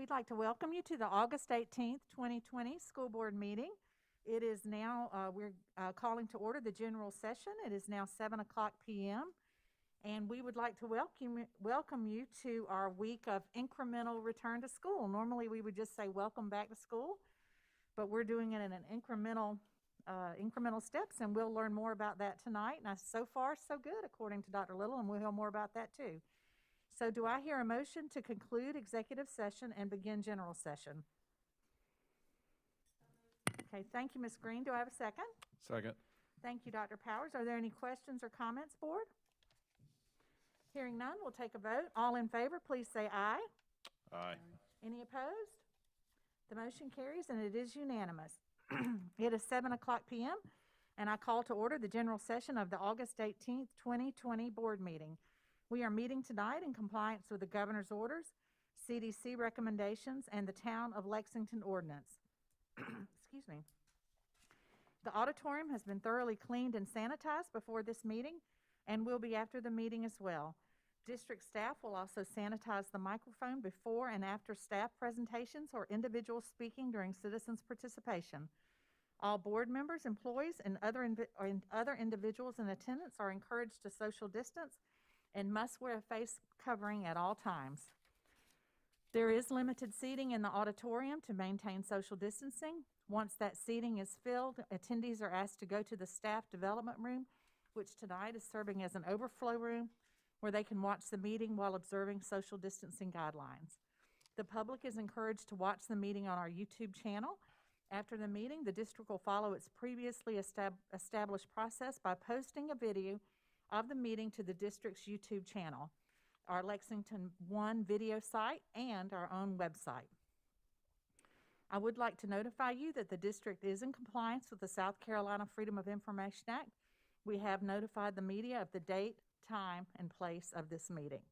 we'd like to welcome you to the August 18th, 2020 school board meeting. It is now, we're calling to order the general session. It is now 7 o'clock p.m. And we would like to welcome you to our week of incremental return to school. Normally we would just say welcome back to school, but we're doing it in an incremental steps, and we'll learn more about that tonight. Now, so far, so good, according to Dr. Little, and we'll hear more about that too. So do I hear a motion to conclude executive session and begin general session? Okay, thank you, Ms. Green. Do I have a second? Second. Thank you, Dr. Powers. Are there any questions or comments, board? Hearing none, we'll take a vote. All in favor, please say aye. Aye. Any opposed? The motion carries, and it is unanimous. It is 7 o'clock p.m., and I call to order the general session of the August 18th, 2020 board meeting. We are meeting tonight in compliance with the governor's orders, CDC recommendations, and the Town of Lexington ordinance. Excuse me. The auditorium has been thoroughly cleaned and sanitized before this meeting and will be after the meeting as well. District staff will also sanitize the microphone before and after staff presentations or individuals speaking during citizens' participation. All board members, employees, and other individuals in attendance are encouraged to social distance and must wear a face covering at all times. There is limited seating in the auditorium to maintain social distancing. Once that seating is filled, attendees are asked to go to the staff development room, which tonight is serving as an overflow room where they can watch the meeting while observing social distancing guidelines. The public is encouraged to watch the meeting on our YouTube channel. After the meeting, the district will follow its previously established process by posting a video of the meeting to the district's YouTube channel, our Lexington One video site, and our own website. I would like to notify you that the district is in compliance with the South Carolina Freedom of Information Act. We have notified the media of the date, time, and place of this meeting.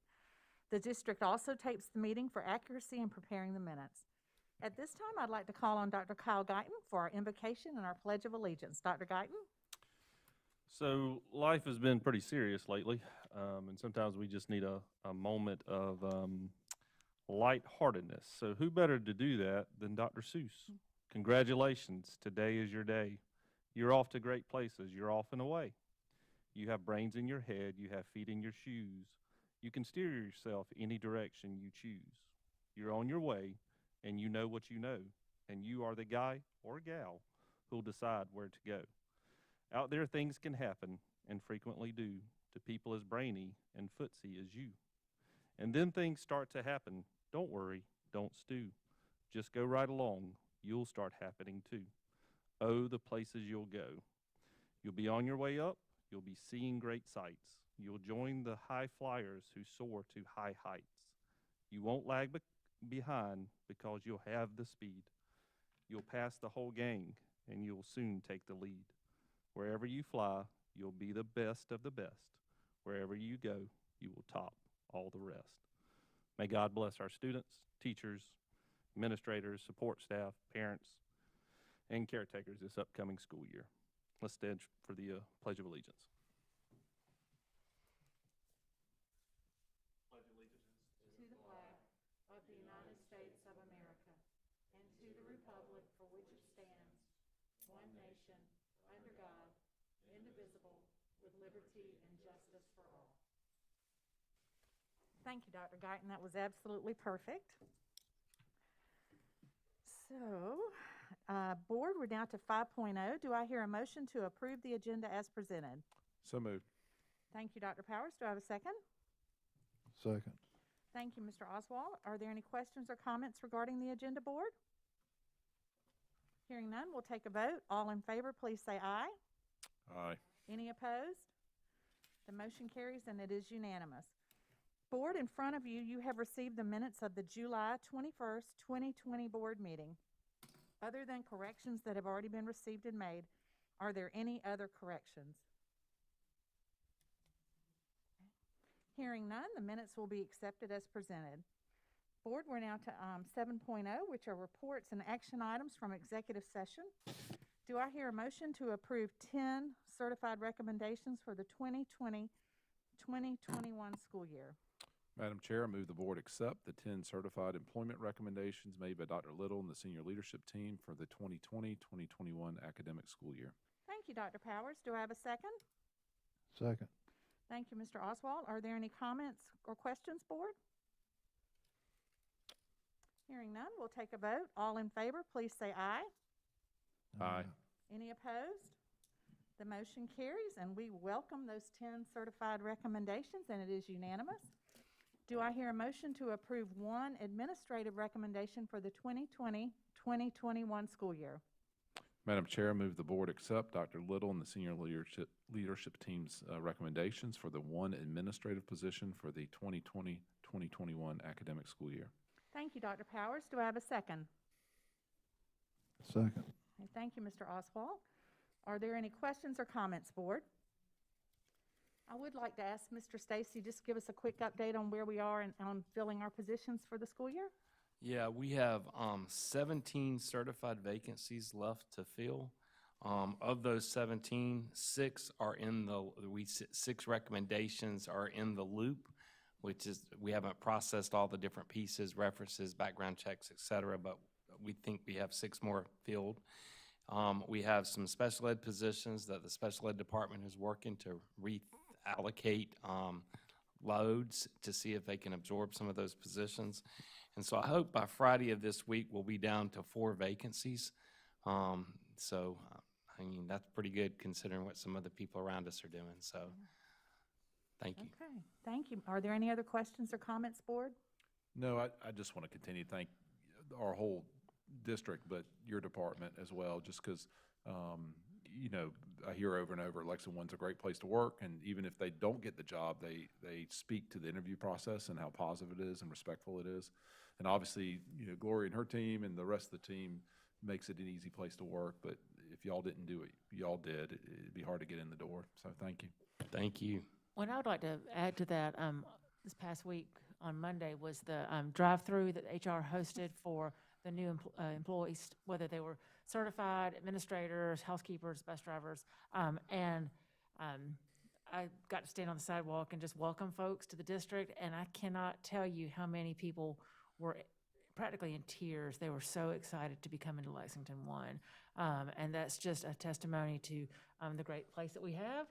The district also tapes the meeting for accuracy in preparing the minutes. At this time, I'd like to call on Dr. Kyle Guyton for our invocation and our Pledge of Allegiance. Dr. Guyton? So life has been pretty serious lately, and sometimes we just need a moment of lightheartedness. So who better to do that than Dr. Seuss? Congratulations, today is your day. You're off to great places. You're off and away. You have brains in your head. You have feet in your shoes. You can steer yourself any direction you choose. You're on your way, and you know what you know, and you are the guy or gal who'll decide where to go. Out there, things can happen, and frequently do, to people as brainy and footsy as you. And then things start to happen. Don't worry, don't stew. Just go right along. You'll start happening too. Oh, the places you'll go. You'll be on your way up. You'll be seeing great sights. You'll join the high flyers who soar to high heights. You won't lag behind because you'll have the speed. You'll pass the whole gang, and you'll soon take the lead. Wherever you fly, you'll be the best of the best. Wherever you go, you will top all the rest. May God bless our students, teachers, administrators, support staff, parents, and caretakers this upcoming school year. Let's stand for the Pledge of Allegiance. Pledge allegiance to the flag of the United States of America and to the republic for which it stands, one nation, under God, indivisible, with liberty and justice for all. Thank you, Dr. Guyton. That was absolutely perfect. So, board, we're down to 5.0. Do I hear a motion to approve the agenda as presented? So moved. Thank you, Dr. Powers. Do I have a second? Second. Thank you, Mr. Oswald. Are there any questions or comments regarding the agenda, board? Hearing none, we'll take a vote. All in favor, please say aye. Aye. Any opposed? The motion carries, and it is unanimous. Board, in front of you, you have received the minutes of the July 21st, 2020 board meeting. Other than corrections that have already been received and made, are there any other corrections? Hearing none, the minutes will be accepted as presented. Board, we're now to 7.0, which are reports and action items from executive session. Do I hear a motion to approve 10 certified recommendations for the 2020-2021 school year? Madam Chair, I move the board accept the 10 certified employment recommendations made by Dr. Little and the senior leadership team for the 2020-2021 academic school year. Thank you, Dr. Powers. Do I have a second? Second. Thank you, Mr. Oswald. Are there any comments or questions, board? Hearing none, we'll take a vote. All in favor, please say aye. Aye. Any opposed? The motion carries, and we welcome those 10 certified recommendations, and it is unanimous. Do I hear a motion to approve one administrative recommendation for the 2020-2021 school year? Madam Chair, I move the board accept Dr. Little and the senior leadership team's recommendations for the one administrative position for the 2020-2021 academic school year. Thank you, Dr. Powers. Do I have a second? Second. Okay, thank you, Mr. Oswald. Are there any questions or comments, board? I would like to ask Mr. Stacy, just give us a quick update on where we are on filling our positions for the school year. Yeah, we have 17 certified vacancies left to fill. Of those 17, 6 recommendations are in the loop, which is we haven't processed all the different pieces, references, background checks, et cetera, but we think we have 6 more filled. We have some special ed positions that the special ed department is working to reallocate loads to see if they can absorb some of those positions. And so I hope by Friday of this week, we'll be down to 4 vacancies. I mean, that's pretty good considering what some of the people around us are doing. So thank you. Okay, thank you. Are there any other questions or comments, board? No, I just want to continue to thank our whole district, but your department as well, just because, you know, I hear over and over, Lexington One's a great place to work, and even if they don't get the job, they speak to the interview process and how positive it is and respectful it is. And obviously, you know, Gloria and her team and the rest of the team makes it an easy place to work, but if y'all didn't do it, y'all did, it'd be hard to get in the door. So thank you. Thank you. What I would like to add to that, this past week on Monday was the drive-through that HR hosted for the new employees, whether they were certified, administrators, housekeepers, bus drivers, and I got to stand on the sidewalk and just welcome folks to the district, and I cannot tell you how many people were practically in tears. They were so excited to be coming to Lexington One, and that's just a testimony to the great place that we have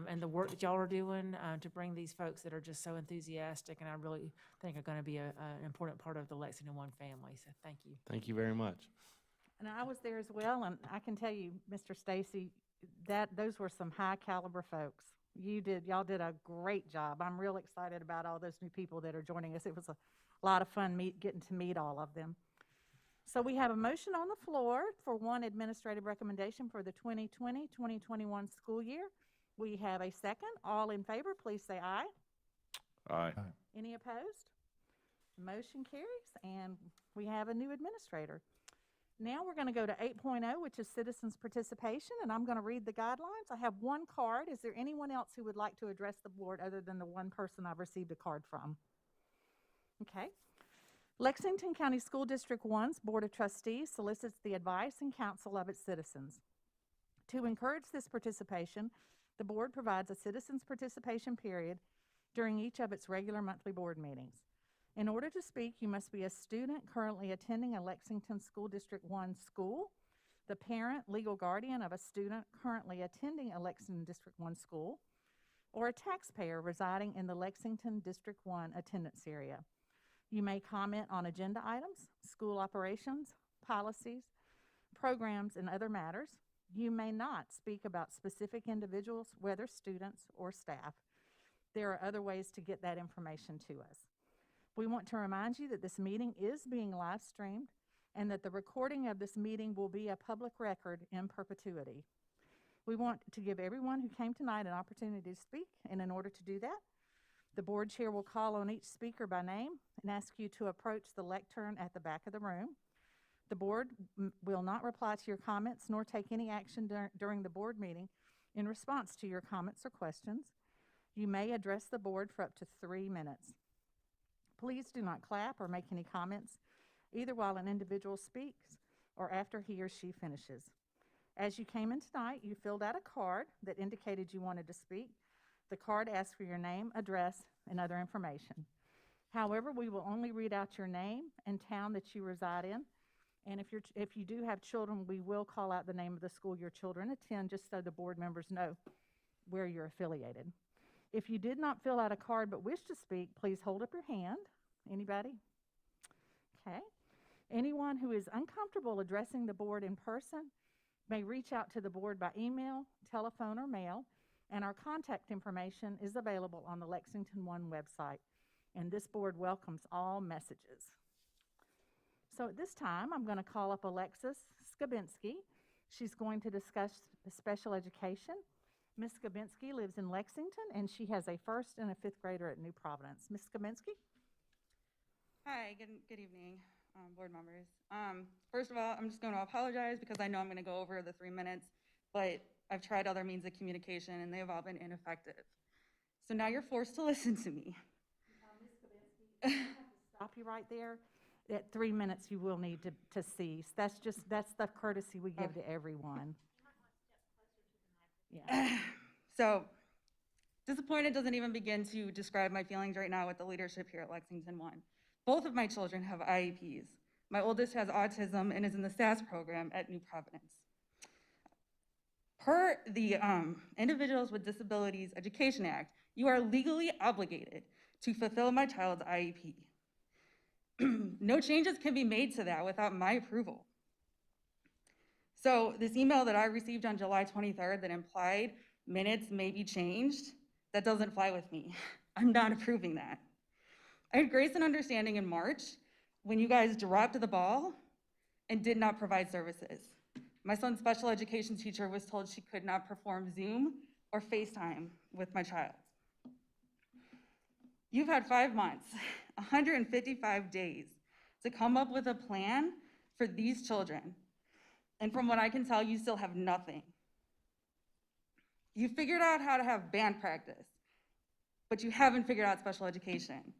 and the work that y'all are doing to bring these folks that are just so enthusiastic, and I really think are going to be an important part of the Lexington One family. So thank you. Thank you very much. And I was there as well, and I can tell you, Mr. Stacy, that those were some high caliber folks. Y'all did a great job. I'm real excited about all those new people that are joining us. It was a lot of fun getting to meet all of them. So we have a motion on the floor for one administrative recommendation for the 2020-2021 school year. We have a second. All in favor, please say aye. Aye. Any opposed? Motion carries, and we have a new administrator. Now we're going to go to 8.0, which is citizens participation, and I'm going to read the guidelines. I have one card. Is there anyone else who would like to address the board other than the one person I've received a card from? Okay. Lexington County School District 1's Board of Trustees solicits the advice and counsel of its citizens. To encourage this participation, the board provides a citizens participation period during each of its regular monthly board meetings. In order to speak, you must be a student currently attending a Lexington School District 1 school, the parent, legal guardian of a student currently attending a Lexington District 1 school, or a taxpayer residing in the Lexington District 1 attendance area. You may comment on agenda items, school operations, policies, programs, and other matters. You may not speak about specific individuals, whether students or staff. There are other ways to get that information to us. We want to remind you that this meeting is being live streamed and that the recording of this meeting will be a public record in perpetuity. We want to give everyone who came tonight an opportunity to speak, and in order to do that, the board chair will call on each speaker by name and ask you to approach the lectern at the back of the room. The board will not reply to your comments nor take any action during the board meeting in response to your comments or questions. You may address the board for up to 3 minutes. Please do not clap or make any comments, either while an individual speaks or after he or she finishes. As you came in tonight, you filled out a card that indicated you wanted to speak. The card asks for your name, address, and other information. However, we will only read out your name and town that you reside in. And if you do have children, we will call out the name of the school your children attend, just so the board members know where you're affiliated. If you did not fill out a card but wish to speak, please hold up your hand. Anybody? Okay. Anyone who is uncomfortable addressing the board in person may reach out to the board by email, telephone, or mail, and our contact information is available on the Lexington One website. And this board welcomes all messages. So at this time, I'm going to call up Alexis Skabinski. She's going to discuss special education. Ms. Skabinski lives in Lexington, and she has a first and a fifth grader at New Providence. Ms. Skabinski? Hi, good evening, board members. First of all, I'm just going to apologize because I know I'm going to go over the 3 minutes, but I've tried other means of communication and they have all been ineffective. So now you're forced to listen to me. Ms. Skabinski, I have to stop you right there. At 3 minutes, you will need to cease. That's the courtesy we give to everyone. Yeah. So disappointed doesn't even begin to describe my feelings right now with the leadership here at Lexington One. Both of my children have IEPs. My oldest has autism and is in the SAS program at New Providence. Per the Individuals with Disabilities Education Act, you are legally obligated to fulfill my child's IEP. No changes can be made to that without my approval. So this email that I received on July 23rd that implied minutes may be changed, that doesn't fly with me. I'm not approving that. I had grace and understanding in March when you guys dropped the ball and did not provide services. My son's special education teacher was told she could not perform Zoom or FaceTime with my child. You've had 5 months, 155 days to come up with a plan for these children. And from what I can tell, you still have nothing. You figured out how to have band practice, but you haven't figured out special education.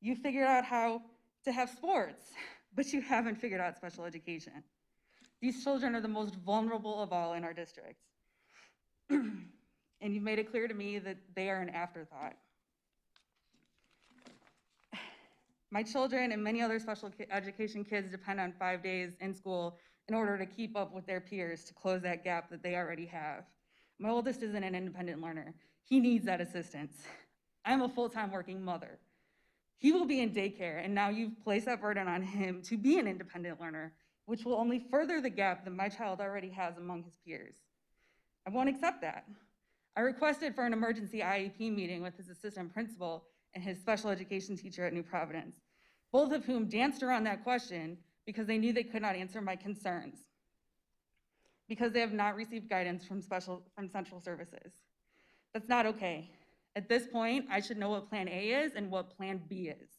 You figured out how to have sports, but you haven't figured out special education. These children are the most vulnerable of all in our district. And you've made it clear to me that they are an afterthought. My children and many other special education kids depend on 5 days in school in order to keep up with their peers to close that gap that they already have. My oldest isn't an independent learner. He needs that assistance. I'm a full-time working mother. He will be in daycare, and now you've placed that burden on him to be an independent learner, which will only further the gap that my child already has among his peers. I won't accept that. I requested for an emergency IEP meeting with his assistant principal and his special education teacher at New Providence, both of whom danced around that question because they knew they could not answer my concerns, because they have not received guidance from central services. That's not okay. At this point, I should know what Plan A is and what Plan B is.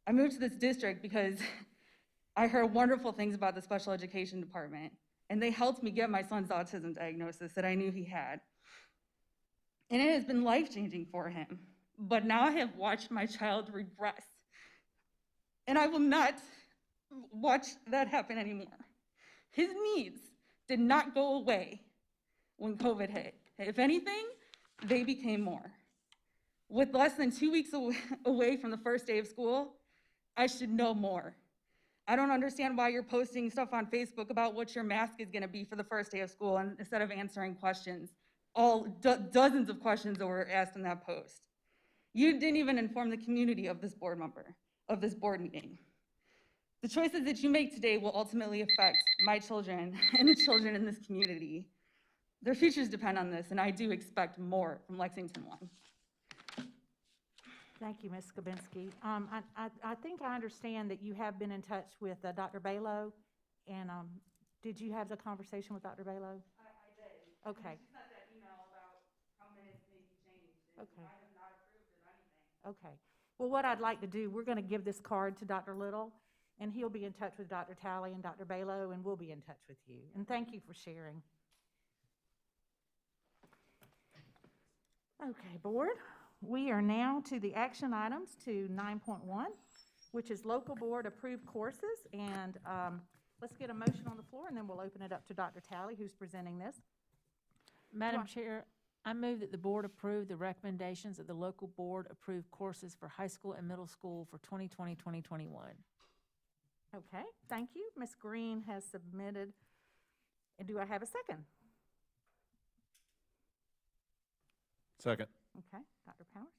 I moved to this district because I heard wonderful things about the special education department, and they helped me get my son's autism diagnosis that I knew he had. And it has been life-changing for him. But now I have watched my child regress. And I will not watch that happen anymore. His needs did not go away when COVID hit. If anything, they became more. With less than 2 weeks away from the first day of school, I should know more. I don't understand why you're posting stuff on Facebook about what your mask is gonna be for the first day of school instead of answering questions, dozens of questions that were asked in that post. You didn't even inform the community of this board meeting. The choices that you make today will ultimately affect my children and the children in this community. Their futures depend on this, and I do expect more from Lexington One. Thank you, Ms. Skabinski. I think I understand that you have been in touch with Dr. Balo, and did you have the conversation with Dr. Balo? I did. Okay. She sent that email about how minutes may be changed, and Okay. I have not approved of anything. Okay. Well, what I'd like to do, we're going to give this card to Dr. Little, and he'll be in touch with Dr. Talley and Dr. Balo, and we'll be in touch with you. And thank you for sharing. Okay, board. We are now to the action items to 9.1, which is local board approved courses. And let's get a motion on the floor, and then we'll open it up to Dr. Talley, who's presenting this. Madam Chair, I move that the board approve the recommendations of the local board approved courses for high school and middle school for 2020-2021. Okay, thank you. Ms. Green has submitted. And do I have a second? Second. Okay, Dr. Powers.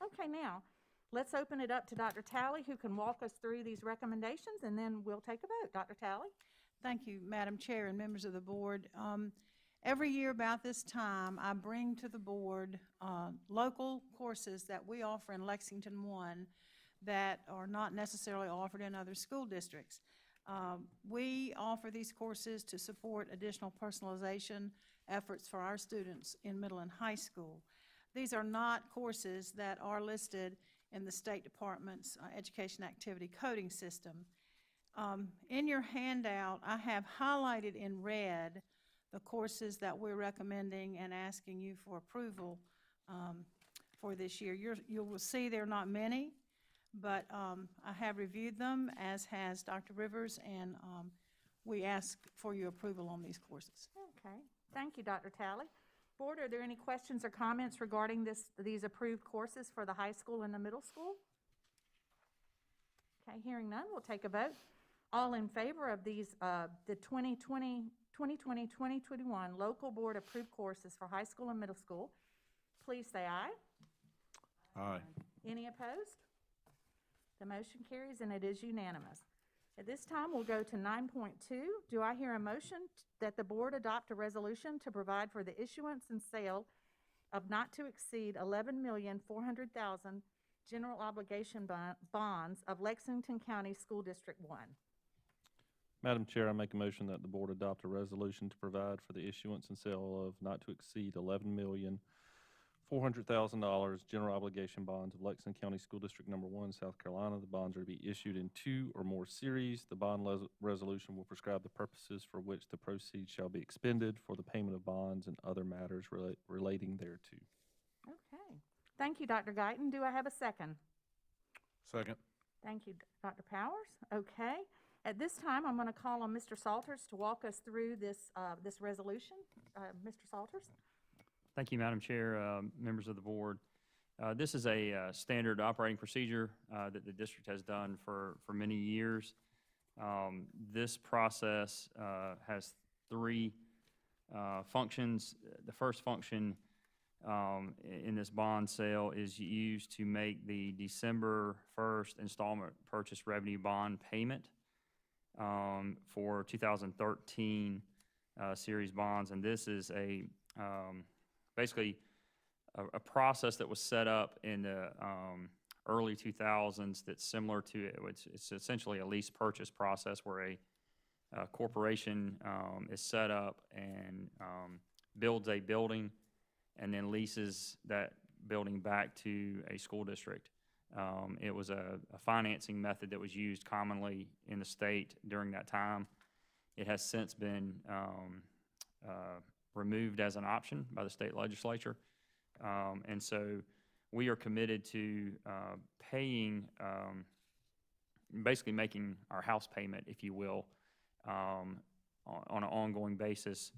Okay, now, let's open it up to Dr. Talley, who can walk us through these recommendations, and then we'll take a vote. Dr. Talley? Thank you, Madam Chair and members of the board. Every year about this time, I bring to the board local courses that we offer in Lexington 1 that are not necessarily offered in other school districts. We offer these courses to support additional personalization efforts for our students in middle and high school. These are not courses that are listed in the State Department's Education Activity Coding System. In your handout, I have highlighted in red the courses that we're recommending and asking you for approval for this year. You will see there are not many, but I have reviewed them, as has Dr. Rivers, and we ask for your approval on these courses. Okay, thank you, Dr. Talley. Board, are there any questions or comments regarding these approved courses for the high school and the middle school? Okay, hearing none, we'll take a vote. All in favor of these, the 2020-2021 local board approved courses for high school and middle school, please say aye. Aye. Any opposed? The motion carries and it is unanimous. At this time, we'll go to 9.2. Do I hear a motion that the board adopt a resolution to provide for the issuance and sale of not to exceed $11,400,000 general obligation bonds of Lexington County School District 1? Madam Chair, I make a motion that the board adopt a resolution to provide for the issuance and sale of not to exceed $11,400,000 general obligation bonds of Lexington County School District Number 1, South Carolina. The bonds are to be issued in 2 or more series. The bond resolution will prescribe the purposes for which the proceeds shall be expended for the payment of bonds and other matters relating thereto. Okay. Thank you, Dr. Guyton. Do I have a second? Second. Thank you, Dr. Powers. Okay. At this time, I'm going to call on Mr. Salters to walk us through this resolution. Mr. Salters? Thank you, Madam Chair, members of the board. This is a standard operating procedure that the district has done for many years. This process has 3 functions. The first function in this bond sale is used to make the December 1st installment purchase revenue bond payment for 2013 series bonds, and this is basically a process that was set up in the early 2000s that's similar to it. It's essentially a lease purchase process where a corporation is set up and builds a building and then leases that building back to a school district. It was a financing method that was used commonly in the state during that time. It has since been removed as an option by the state legislature. And so we are committed to paying, basically making our house payment, if you will, on an ongoing basis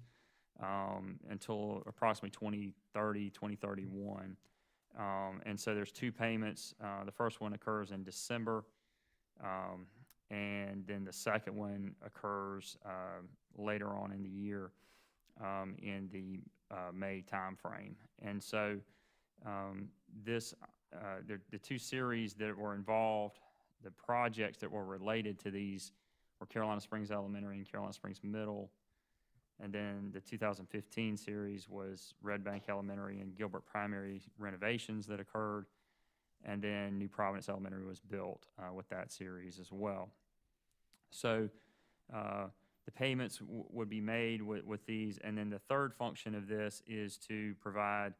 until approximately 2030, 2031. And so there's 2 payments. The first one occurs in December, and then the second one occurs later on in the year in the May timeframe. And so the 2 series that were involved, the projects that were related to these were Carolina Springs Elementary and Carolina Springs Middle. And then the 2015 series was Red Bank Elementary and Gilbert Primary renovations that occurred. And then New Providence Elementary was built with that series as well. So the payments would be made with these. And then the third function of this is to provide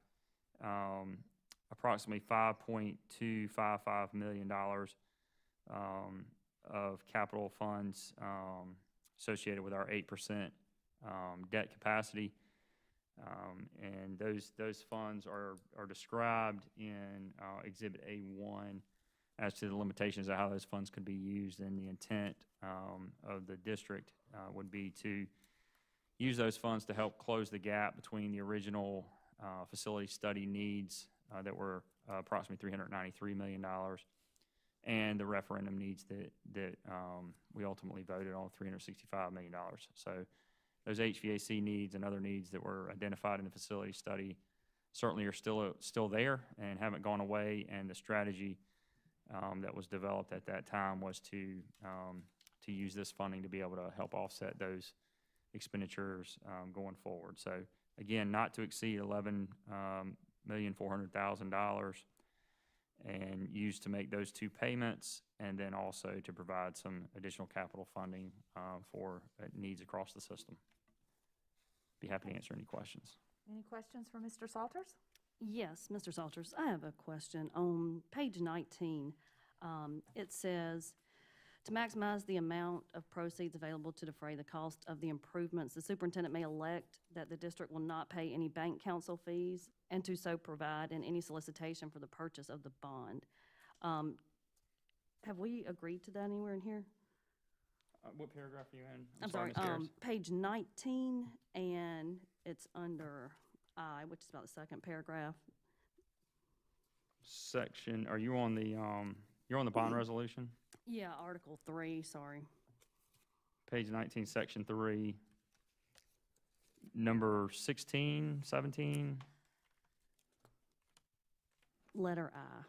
approximately $5.255 million of capital funds associated with our 8% debt capacity, and those funds are described in Exhibit A1 as to the limitations of how those funds could be used, and the intent of the district would be to use those funds to help close the gap between the original facility study needs that were approximately $393 million, and the referendum needs that we ultimately voted on, $365 million. So those HVAC needs and other needs that were identified in the facility study certainly are still there and haven't gone away, and the strategy that was developed at that time was to use this funding to be able to help offset those expenditures going forward. So again, not to exceed $11,400,000, and used to make those two payments, and then also to provide some additional capital funding for needs across the system. Be happy to answer any questions. Any questions for Mr. Salters? Yes, Mr. Salters, I have a question. On page 19, it says, to maximize the amount of proceeds available to defray the cost of the improvements, the superintendent may elect that the district will not pay any bank counsel fees and to so provide in any solicitation for the purchase of the bond. Have we agreed to that anywhere in here? What paragraph are you in? I'm sorry, Ms. Harris. page 19, and it's under I, which is about the second paragraph. Section, are you on the, you're on the bond resolution? Yeah, Article 3, sorry. Page 19, Section 3, number 16, 17? Letter I.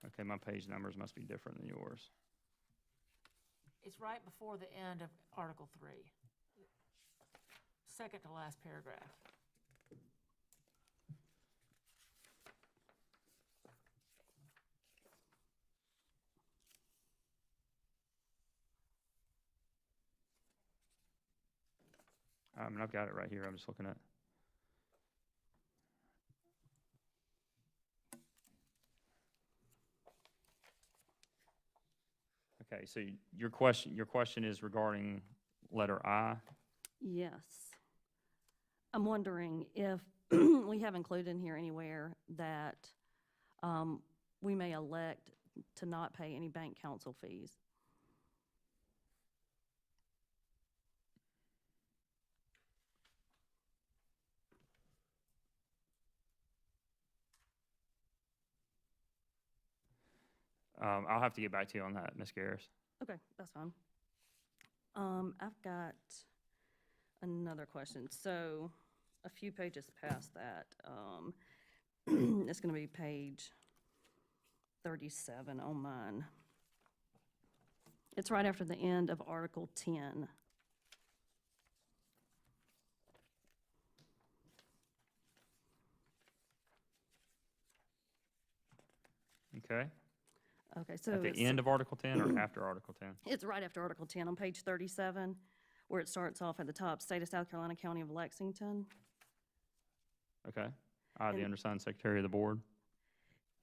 Okay, my page numbers must be different than yours. It's right before the end of Article 3. Second to last paragraph. And I've got it right here. I'm just looking at. Okay, so your question is regarding letter I? Yes. I'm wondering if we have included in here anywhere that we may elect to not pay any bank counsel fees. I'll have to get back to you on that, Ms. Garris. Okay, that's fine. I've got another question. So a few pages past that, it's going to be page 37 on mine. It's right after the end of Article 10. Okay. Okay, so At the it's- end of Article 10 or after Article 10? It's right after Article 10 on page 37, where it starts off at the top, State of South Carolina, County of Lexington. Okay. I, the And- undersigned secretary of the board?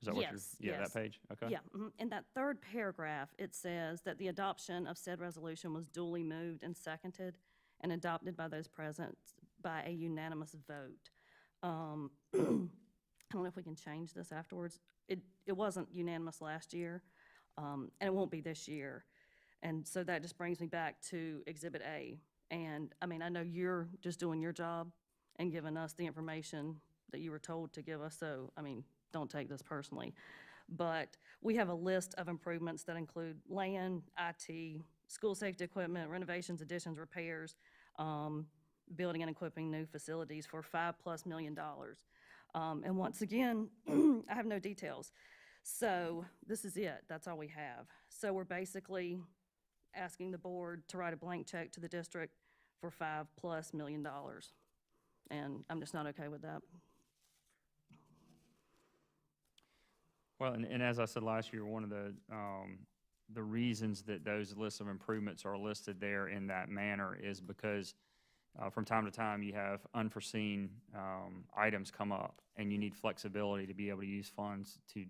Is that what you're? Yes, Yeah, yes. that page? Okay. Yeah, in that third paragraph, it says that the adoption of said resolution was duly moved and seconded and adopted by those present by a unanimous vote. I don't know if we can change this afterwards. It wasn't unanimous last year, and it won't be this year. And so that just brings me back to Exhibit A. And, I mean, I know you're just doing your job and giving us the information that you were told to give us, so, I mean, don't take this personally. But we have a list of improvements that include land, IT, school safety equipment, renovations, additions, repairs, building and equipping new facilities for $5+ million. And once again, I have no details. So this is it. That's all we have. So we're basically asking the board to write a blank check to the district for $5+ million. And I'm just not okay with that. Well, and as I said last year, one of the reasons that those lists of improvements are listed there in that manner is because from time to time you have unforeseen items come up, and you need flexibility to be able to use funds to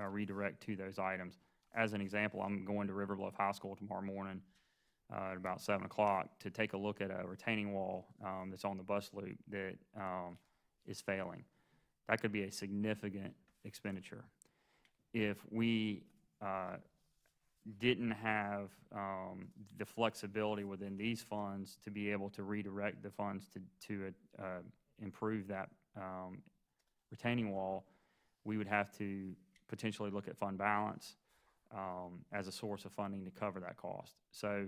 redirect to those items. As an example, I'm going to River Bluff High School tomorrow morning at about 7 o'clock to take a look at a retaining wall that's on the bus loop that is failing. That could be a significant expenditure. If we didn't have the flexibility within these funds to be able to redirect the funds to improve that retaining wall, we would have to potentially look at fund balance as a source of funding to cover that cost. So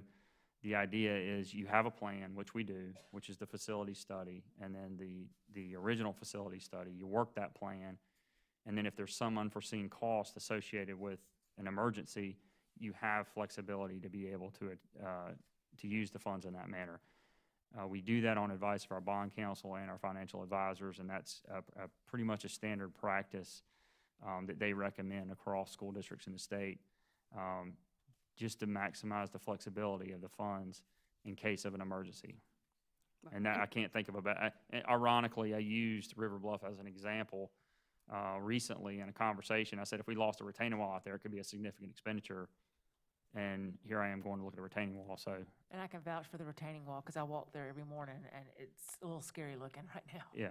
the idea is you have a plan, which we do, which is the facility study, and then the original facility study. You work that plan, and then if there's some unforeseen cost associated with an emergency, you have flexibility to be able to use the funds in that manner. We do that on advice of our bond counsel and our financial advisors, and that's pretty much a standard practice that they recommend across school districts in the state, just to maximize the flexibility of the funds in case of an emergency. And that, I can't think of ironically, I used River Bluff as an example recently in a conversation. I said, if we lost a retaining wall out there, it could be a significant expenditure. And here I am going to look at a retaining wall, so. And I can vouch for the retaining wall, because I walk there every morning, and it's a little scary looking right now. Yeah.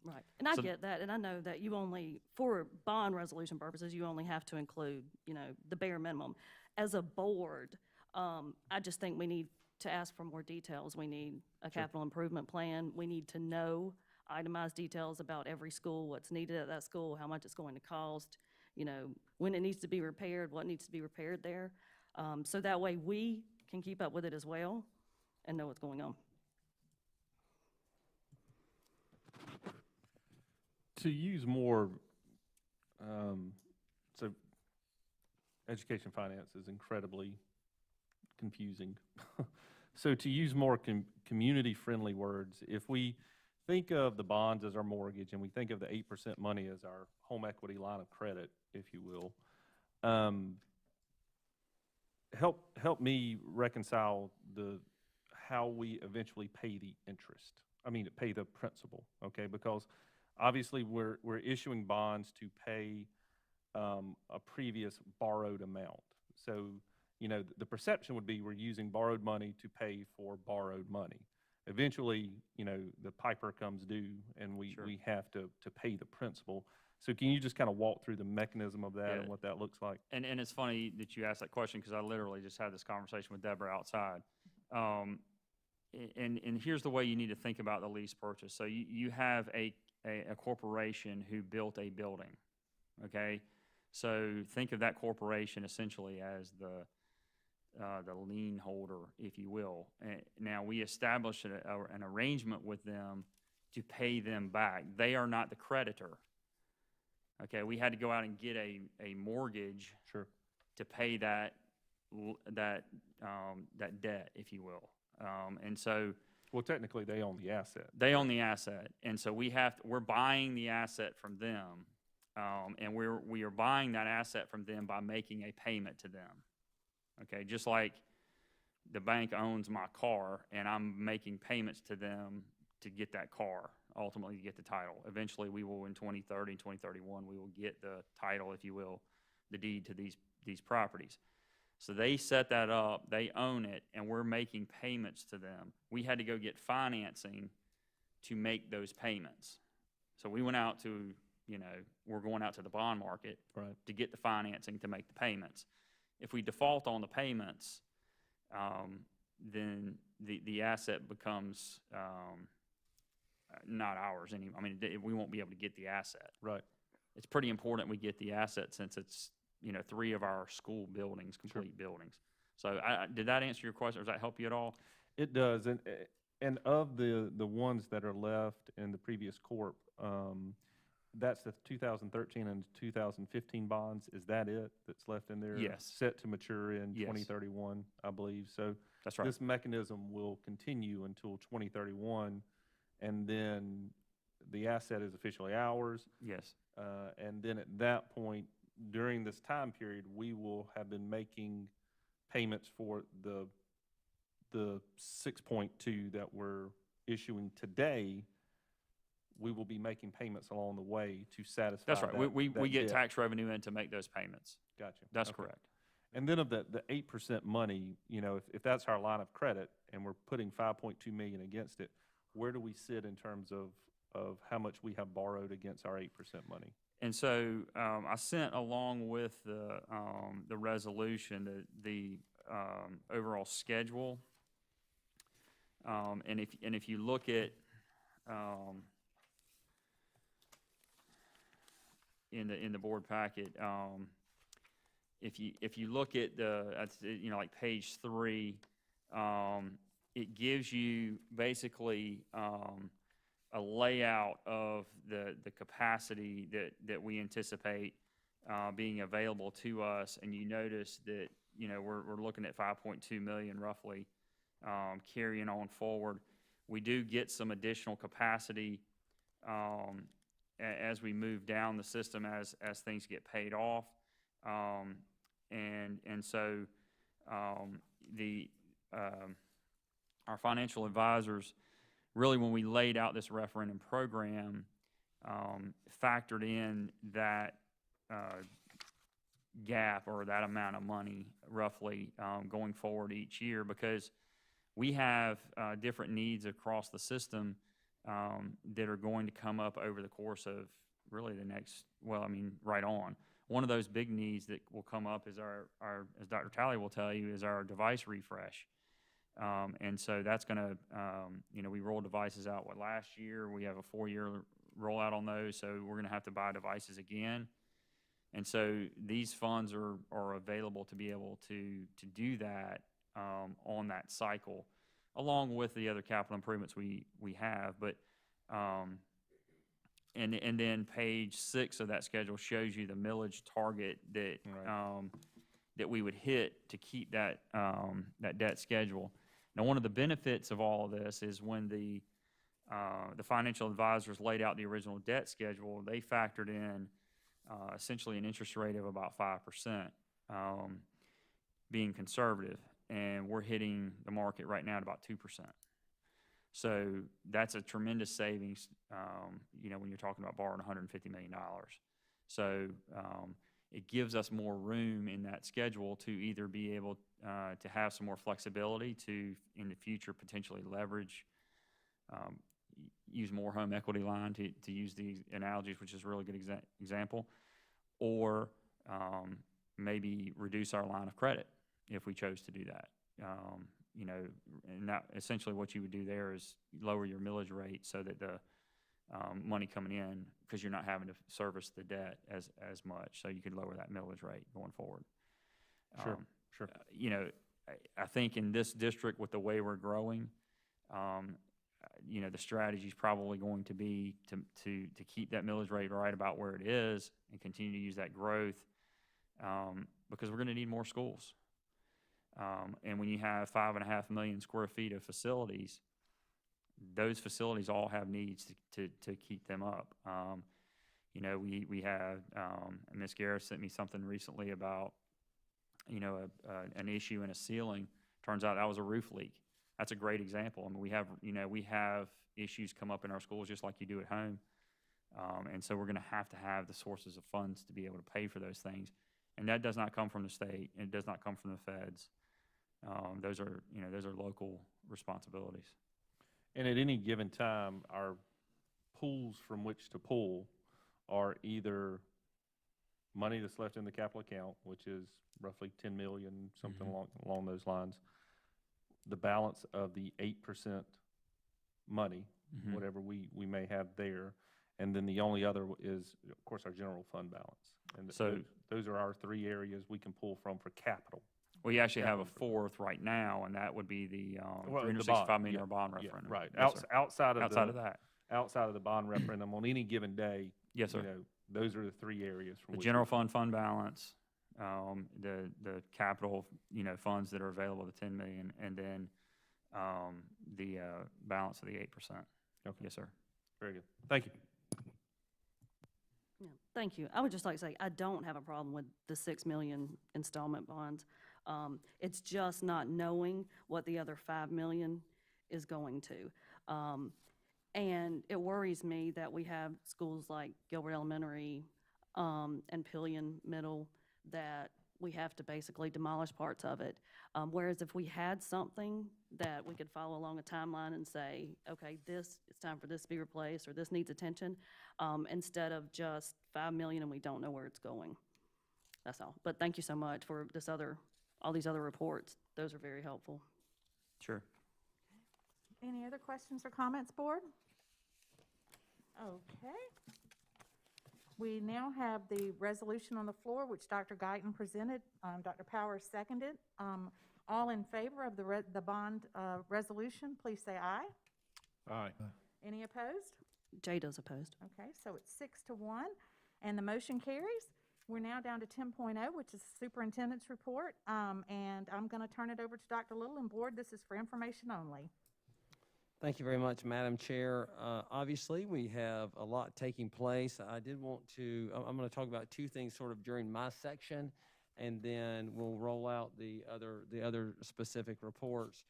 Right, and I So- get that, and I know that you only, for bond resolution purposes, you only have to include, the bare minimum. As a board, I just think we need to ask for more details. We need a capital improvement plan. We need to know itemized details about every school, what's needed at that school, how much it's going to cost, when it needs to be repaired, what needs to be repaired there. So that way we can keep up with it as well and know what's going on. To use more, so education finance is incredibly confusing. So to use more community-friendly words, if we think of the bonds as our mortgage and we think of the 8% money as our home equity line of credit, if you will, help me reconcile how we eventually pay the interest. Pay the principal, okay? Because obviously we're issuing bonds to pay a previous borrowed amount. So, the perception would be we're using borrowed money to pay for borrowed money. Eventually, the piper comes due and we have to pay the principal. So can you just kind of walk through the mechanism of that and what that looks like? And it's funny that you asked that question, because I literally just had this conversation with Deborah outside. And here's the way you need to think about the lease purchase. So you have a corporation who built a building, okay? So think of that corporation essentially as the lien holder, if you will. Now, we established an arrangement with them to pay them back. They are not the creditor. Okay, we had to go out and get a mortgage to pay that debt, if you will. And so, well, technically, they own the asset. They own the asset, and so we're buying the asset from them, and we are buying that asset from them by making a payment to them. Okay, just like the bank owns my car, and I'm making payments to them to get that car, ultimately to get the title. Eventually, we will, in 2030, 2031, we will get the title, if you will, the deed to these properties. So they set that up, they own it, and we're making payments to them. We had to go get financing to make those payments. So we went out to, we're going out to the bond market to get the financing to make the payments. If we default on the payments, then the asset becomes not ours anymore. We won't be able to get the asset. Right. It's pretty important we get the asset, since it's 3 of our school buildings, complete buildings. So did that answer your question, or does that help you at all? It does, and of the ones that are left in the previous corp, that's the 2013 and 2015 bonds. Is that it that's left in there? Yes. Set to mature in 2031, I believe. So that's right. This mechanism will continue until 2031, and then the asset is officially ours. Yes. And then at that point, during this time period, we will have been making payments for the 6.2 that we're issuing today. We will be making payments along the way to satisfy. That's right. We get debt. tax revenue in to make those payments. Gotcha. That's correct. And then of the 8% money, if that's our line of credit and we're putting 5.2 million against it, where do we sit in terms of how much we have borrowed against our 8% money? And so I sent along with the resolution the overall schedule. And if you look at in the board packet. If you look at like page 3, it gives you basically a layout of the capacity that we anticipate being available to us, and you notice that we're looking at 5.2 million roughly carrying on forward. We do get some additional capacity as we move down the system as things get paid off, and so our financial advisors, really, when we laid out this referendum program, factored in that gap or that amount of money roughly going forward each year, because we have different needs across the system that are going to come up over the course of really the next, right on. One of those big needs that will come up is our as Dr. Talley will tell you, is our device refresh. And so that's going to, we rolled devices out last year. We have a 4-year rollout on those, so we're going to have to buy devices again. And so these funds are available to be able to do that on that cycle, along with the other capital improvements we have. But and then page 6 of that schedule shows you the millage target that that we would hit to keep that that debt schedule. Now, one of the benefits of all of this is when the financial advisors laid out the original debt schedule, they factored in essentially an interest rate of about 5%, being conservative, and we're hitting the market right now at about 2%. So that's a tremendous savings, when you're talking about borrowing $150 million. So it gives us more room in that schedule to either be able to have some more flexibility to, in the future, potentially leverage, use more home equity line, to use the analogies, which is a really good example, or maybe reduce our line of credit if we chose to do that. And that, essentially what you would do there is lower your millage rate so that the money coming in, because you're not having to service the debt as much, so you could lower that millage rate going forward. Sure. I think in this district, with the way we're growing, the strategy is probably going to be to keep that millage rate right about where it is and continue to use that growth, because we're going to need more schools. And when you have 5.5 million square feet of facilities, those facilities all have needs to keep them up. We have, Ms. Garrett sent me something recently about, an issue in a ceiling. Turns out that was a roof leak. That's a great example. I mean, we have issues come up in our schools just like you do at home. And so we're going to have the sources of funds to be able to pay for those things. And that does not come from the state, and it does not come from the feds. Those are local responsibilities. And at any given time, our pools from which to pull are either money that's left in the capital account, which is roughly 10 million, something along those lines, the balance of the 8% money, whatever we may have there, and then the only other is, of course, our general fund balance. And so those are our 3 areas we can pull from for capital. We actually have a fourth right now, and that would be the $365 million bond referendum. Right. Yes, Outside of that. Outside of the bond referendum, on any given day, Yes, sir. Those are the 3 areas from The which general fund balance, the capital, funds that are available, the 10 million, and then the balance of the 8%. Okay. Yes, sir. Very good. Thank you. Yeah, thank you. I would just like to say, I don't have a problem with the 6 million installment bonds. It's just not knowing what the other 5 million is going to. And it worries me that we have schools like Gilbert Elementary and Pillion Middle that we have to basically demolish parts of it. Whereas if we had something that we could follow along a timeline and say, okay, it's time for this to be replaced, or this needs attention, instead of just 5 million and we don't know where it's going. That's all. But thank you so much for all these other reports. Those are very helpful. Sure. Any other questions or comments, board? Okay. We now have the resolution on the floor, which Dr. Guyton presented. Dr. Powers seconded. All in favor of the bond resolution, please say aye. Aye. Any opposed? Jada's opposed. Okay, so it's 6-1, and the motion carries. We're now down to 10.0, which is superintendent's report, and I'm going to turn it over to Dr. Little and board. This is for information only. Thank you very much, Madam Chair. Obviously, we have a lot taking place. I'm going to talk about two things sort of during my section, and then we'll roll out the other specific reports.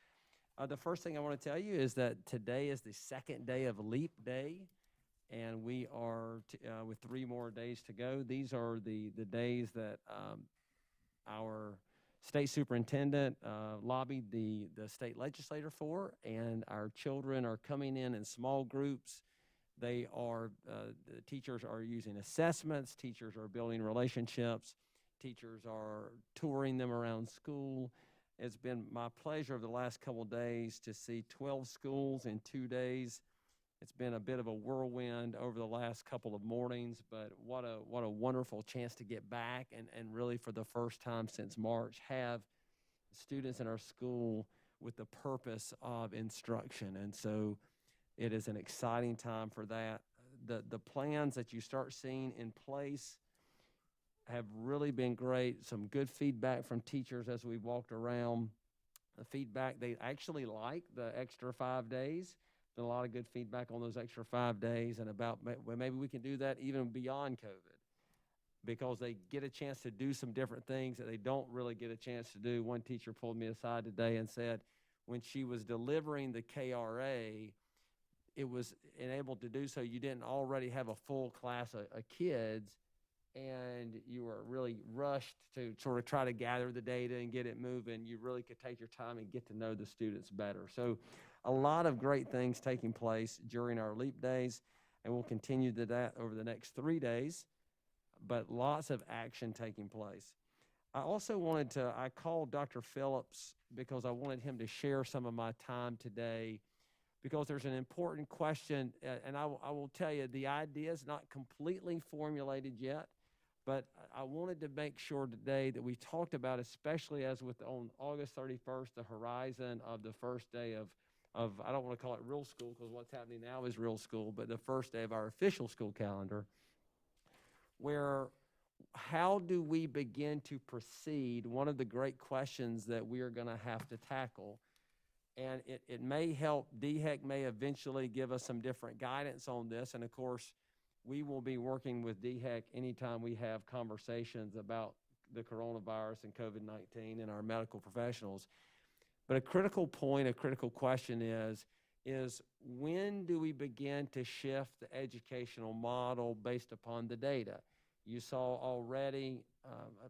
The first thing I want to tell you is that today is the second day of Leap Day, and we are with 3 more days to go. These are the days that our state superintendent lobbied the state legislator for, and our children are coming in small groups. The teachers are using assessments, teachers are building relationships, teachers are touring them around school. It's been my pleasure over the last couple of days to see 12 schools in 2 days. It's been a bit of a whirlwind over the last couple of mornings, but what a wonderful chance to get back and really for the first time since March have students in our school with the purpose of instruction. And so it is an exciting time for that. The plans that you start seeing in place have really been great. Some good feedback from teachers as we walked around. The feedback, they actually like the extra 5 days. Been a lot of good feedback on those extra 5 days and about maybe we can do that even beyond COVID because they get a chance to do some different things that they don't really get a chance to do. One teacher pulled me aside today and said when she was delivering the KRA, it was enabled to do so. You didn't already have a full class of kids and you were really rushed to sort of try to gather the data and get it moving. You really could take your time and get to know the students better. So a lot of great things taking place during our Leap Days, and we'll continue to that over the next 3 days, but lots of action taking place. I also I called Dr. Phillips because I wanted him to share some of my time today because there's an important question, and I will tell you, the idea is not completely formulated yet, but I wanted to make sure today that we talked about, especially as on August 31st, the horizon of the first day of I don't want to call it real school because what's happening now is real school, but the first day of our official school calendar, where how do we begin to proceed? One of the great questions that we are going to have to tackle, and it may help, DHEC may eventually give us some different guidance on this, and of course, we will be working with DHEC anytime we have conversations about the coronavirus and COVID-19 and our medical professionals. But a critical point, a critical question is when do we begin to shift the educational model based upon the data? You saw already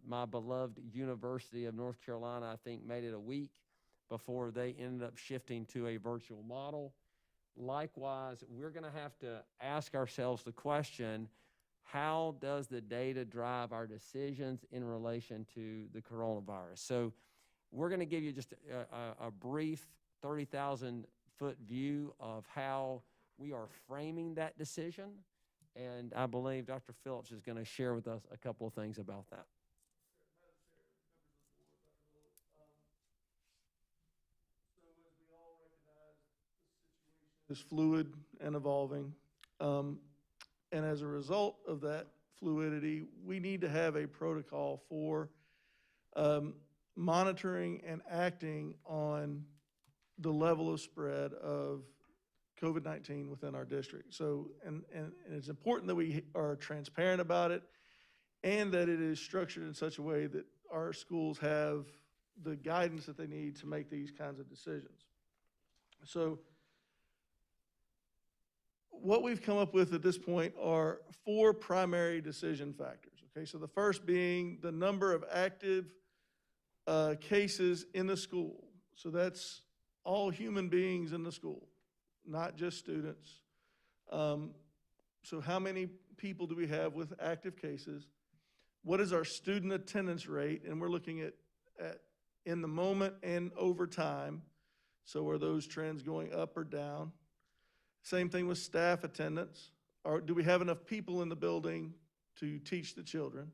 my beloved University of North Carolina, I think, made it a week before they ended up shifting to a virtual model. Likewise, we're going to have to ask ourselves the question, how does the data drive our decisions in relation to the coronavirus? So we're going to give you just a brief 30,000-foot view of how we are framing that decision, and I believe Dr. Phillips is going to share with us a couple of things about that. Is fluid and evolving. And as a result of that fluidity, we need to have a protocol for monitoring and acting on the level of spread of COVID-19 within our district. So, and it's important that we are transparent about it and that it is structured in such a way that our schools have the guidance that they need to make these kinds of decisions. So, what we've come up with at this point are 4 primary decision factors, okay? So the first being the number of active cases in the school. So that's all human beings in the school, not just students. So how many people do we have with active cases? What is our student attendance rate? And we're looking at in the moment and over time. So are those trends going up or down? Same thing with staff attendance. Or do we have enough people in the building to teach the children?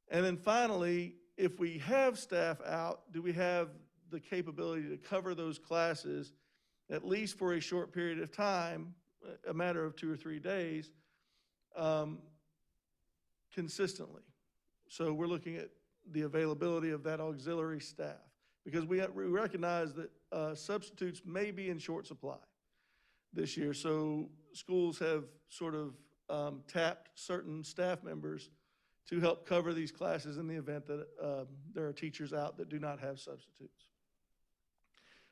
And then finally, if we have staff out, do we have the capability to cover those classes, at least for a short period of time, a matter of 2 or 3 days, consistently? So we're looking at the availability of that auxiliary staff, because we recognize that substitutes may be in short supply this year. So schools have sort of tapped certain staff members to help cover these classes in the event that there are teachers out that do not have substitutes.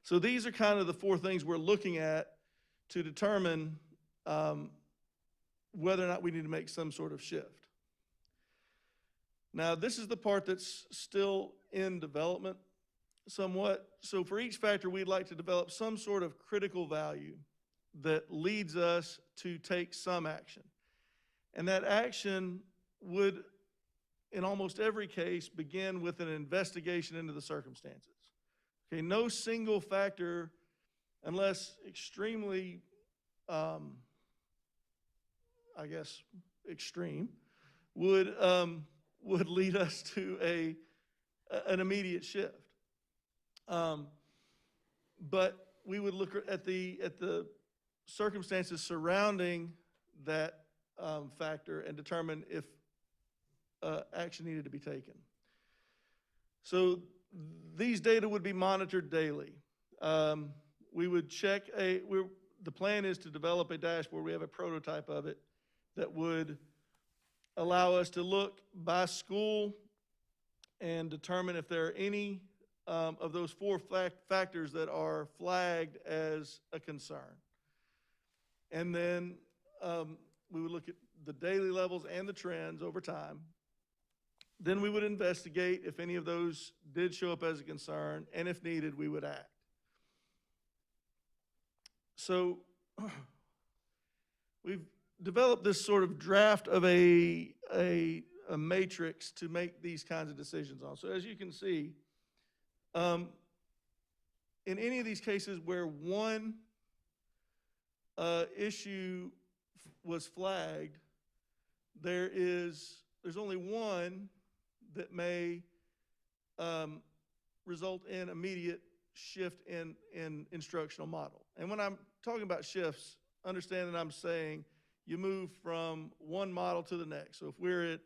So these are kind of the 4 things we're looking at to determine whether or not we need to make some sort of shift. Now, this is the part that's still in development somewhat. So for each factor, we'd like to develop some sort of critical value that leads us to take some action. And that action would, in almost every case, begin with an investigation into the circumstances. Okay, no single factor, unless extremely, I guess, extreme, would lead us to an immediate shift. But we would look at the circumstances surrounding that factor and determine if action needed to be taken. So these data would be monitored daily. We would check the plan is to develop a dashboard. We have a prototype of it that would allow us to look by school and determine if there are any of those 4 factors that are flagged as a concern. And then we would look at the daily levels and the trends over time. Then we would investigate if any of those did show up as a concern, and if needed, we would act. So we've developed this sort of draft of a matrix to make these kinds of decisions on. So as you can see, in any of these cases where one issue was flagged, there's only one that may result in immediate shift in instructional model. And when I'm talking about shifts, understand that I'm saying you move from one model to the next. So if we're at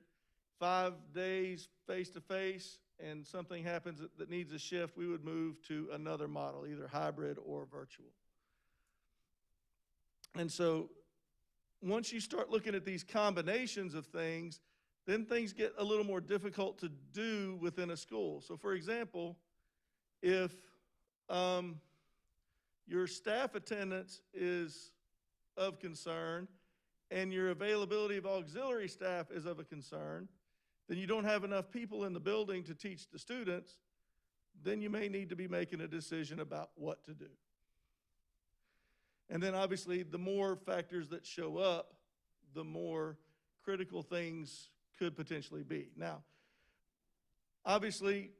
5 days face-to-face and something happens that needs a shift, we would move to another model, either hybrid or virtual. And so once you start looking at these combinations of things, then things get a little more difficult to do within a school. So for example, if your staff attendance is of concern and your availability of auxiliary staff is of a concern, then you don't have enough people in the building to teach the students, then you may need to be making a decision about what to do. And then obviously the more factors that show up, the more critical things could potentially be. Now, obviously,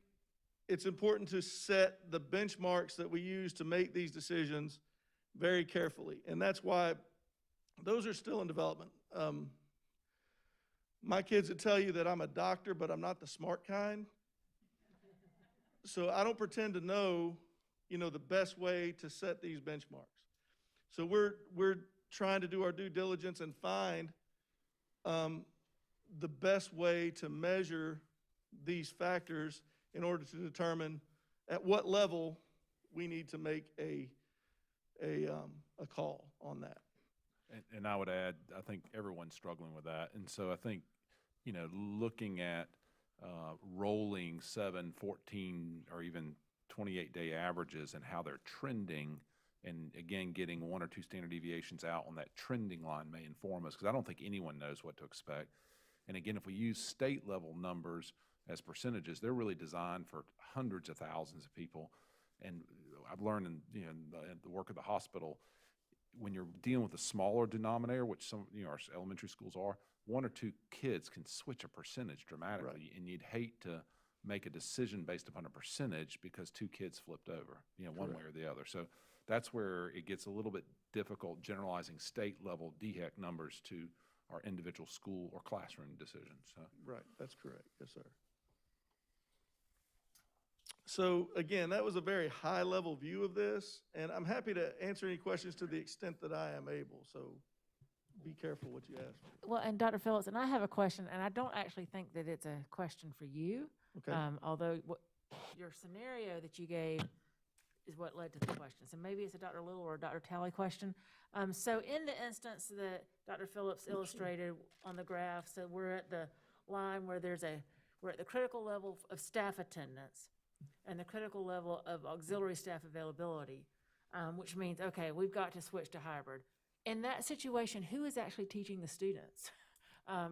it's important to set the benchmarks that we use to make these decisions very carefully. And that's why those are still in development. My kids would tell you that I'm a doctor, but I'm not the smart kind. So I don't pretend to know, the best way to set these benchmarks. So we're trying to do our due diligence and find the best way to measure these factors in order to determine at what level we need to make a call on that. And I would add, I think everyone's struggling with that. And so I think, looking at rolling 7, 14, or even 28-day averages and how they're trending, and again, getting 1 or 2 standard deviations out on that trending line may inform us, because I don't think anyone knows what to expect. And again, if we use state level numbers as percentages, they're really designed for hundreds of thousands of people. And I've learned in the work of the hospital, when you're dealing with a smaller denominator, which some our elementary schools are, 1 or 2 kids can switch a percentage dramatically, right. And you'd hate to make a decision based upon a percentage because 2 kids flipped over, one way or the other. So that's where it gets a little bit difficult generalizing state level DHEC numbers to our individual school or classroom decisions. So. Right, that's correct. Yes, sir. So again, that was a very high-level view of this, and I'm happy to answer any questions to the extent that I am able, so be careful what you ask. Well, and Dr. Phillips, and I have a question, and I don't actually think that it's a question for you. Okay. Although your scenario that you gave is what led to the question. So maybe it's a Dr. Little or a Dr. Talley question. So in the instance that Dr. Phillips illustrated on the graph, so we're at the line where we're at the critical level of staff attendance and the critical level of auxiliary staff availability, which means, okay, we've got to switch to hybrid. In that situation, who is actually teaching the students?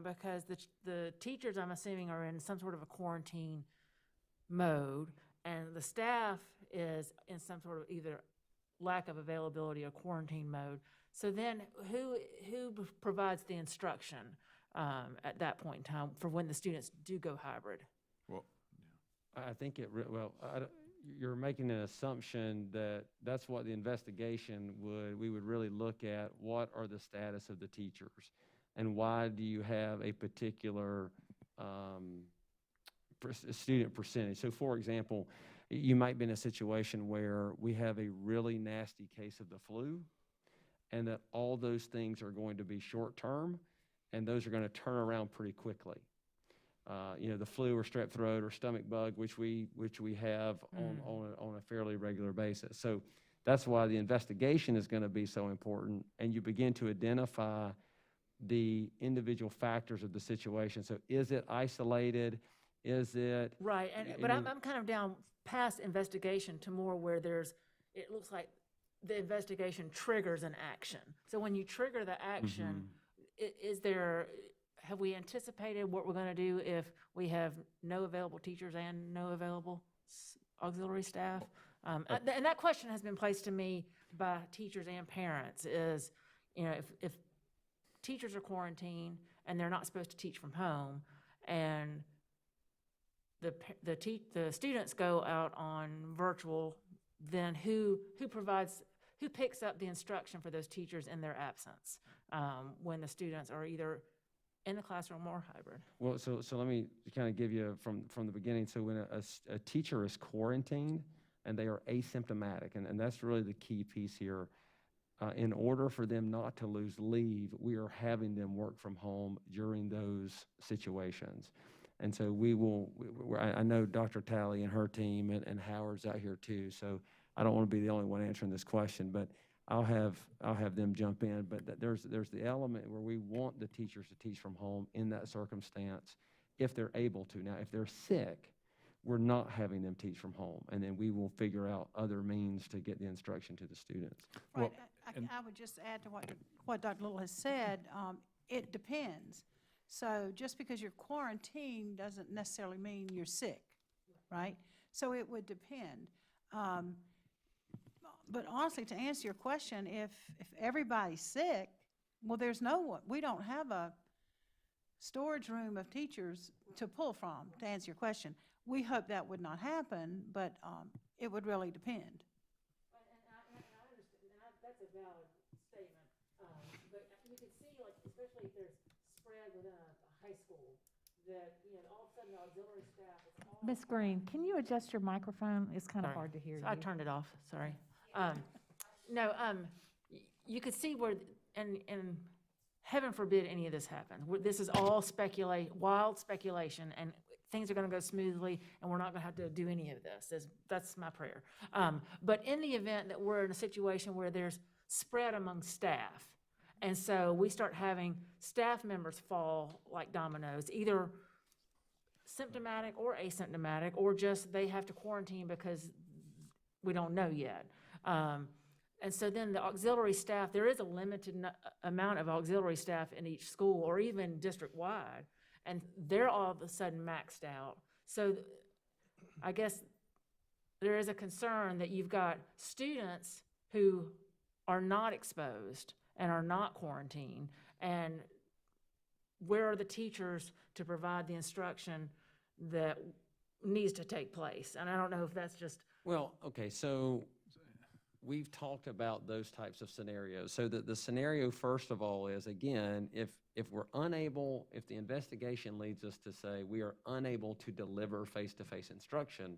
Because the teachers, I'm assuming, are in some sort of a quarantine mode, and the staff is in some sort of either lack of availability or quarantine mode. So then who provides the instruction at that point in time for when the students do go hybrid? Well, I think you're making an assumption that that's what the investigation we would really look at. What are the status of the teachers? And why do you have a particular student percentage? So for example, you might be in a situation where we have a really nasty case of the flu, and that all those things are going to be short-term, and those are going to turn around pretty quickly. The flu or strep throat or stomach bug, which we have on a fairly regular basis. So that's why the investigation is going to be so important, and you begin to identify the individual factors of the situation. So is it isolated? Is it? Right, but I'm kind of down past investigation to more where it looks like the investigation triggers an action. So when you trigger the action, have we anticipated what we're going to do if we have no available teachers and no available auxiliary staff? And that question has been placed to me by teachers and parents is, if teachers are quarantined and they're not supposed to teach from home, and the students go out on virtual, then who picks up the instruction for those teachers in their absence when the students are either in the classroom or hybrid? Well, so let me kind of give you from the beginning. So when a teacher is quarantined and they are asymptomatic, and that's really the key piece here, in order for them not to lose leave, we are having them work from home during those situations. And so I know Dr. Talley and her team and Howard's out here too, so I don't want to be the only one answering this question, but I'll have them jump in. But there's the element where we want the teachers to teach from home in that circumstance if they're able to. Now, if they're sick, we're not having them teach from home, and then we will figure out other means to get the instruction to the students. Right, I would just add to what Dr. Little has said, it depends. So just because you're quarantined doesn't necessarily mean you're sick, right? So it would depend. But honestly, to answer your question, if everybody's sick, well, there's no one. We don't have a storage room of teachers to pull from, to answer your question. We hope that would not happen, but it would really depend. And I understand, and that's a valid statement. But you can see, like, especially if there's spread within a high school, that, all of a sudden the auxiliary staff is all. Ms. Green, can you adjust your microphone? It's kind of hard to hear you. I turned it off, sorry. You could see where, and heaven forbid any of this happens. This is all wild speculation, and things are going to go smoothly, and we're not going to have to do any of this. That's my prayer. But in the event that we're in a situation where there's spread among staff, and so we start having staff members fall like dominoes, either symptomatic or asymptomatic, or just they have to quarantine because we don't know yet. And so then the auxiliary staff, there is a limited amount of auxiliary staff in each school or even district-wide, and they're all of a sudden maxed out. So I guess there is a concern that you've got students who are not exposed and are not quarantined, and where are the teachers to provide the instruction that needs to take place? And I don't know if that's just. Well, okay, so we've talked about those types of scenarios. So the scenario, first of all, is, again, if we're unable, if the investigation leads us to say we are unable to deliver face-to-face instruction,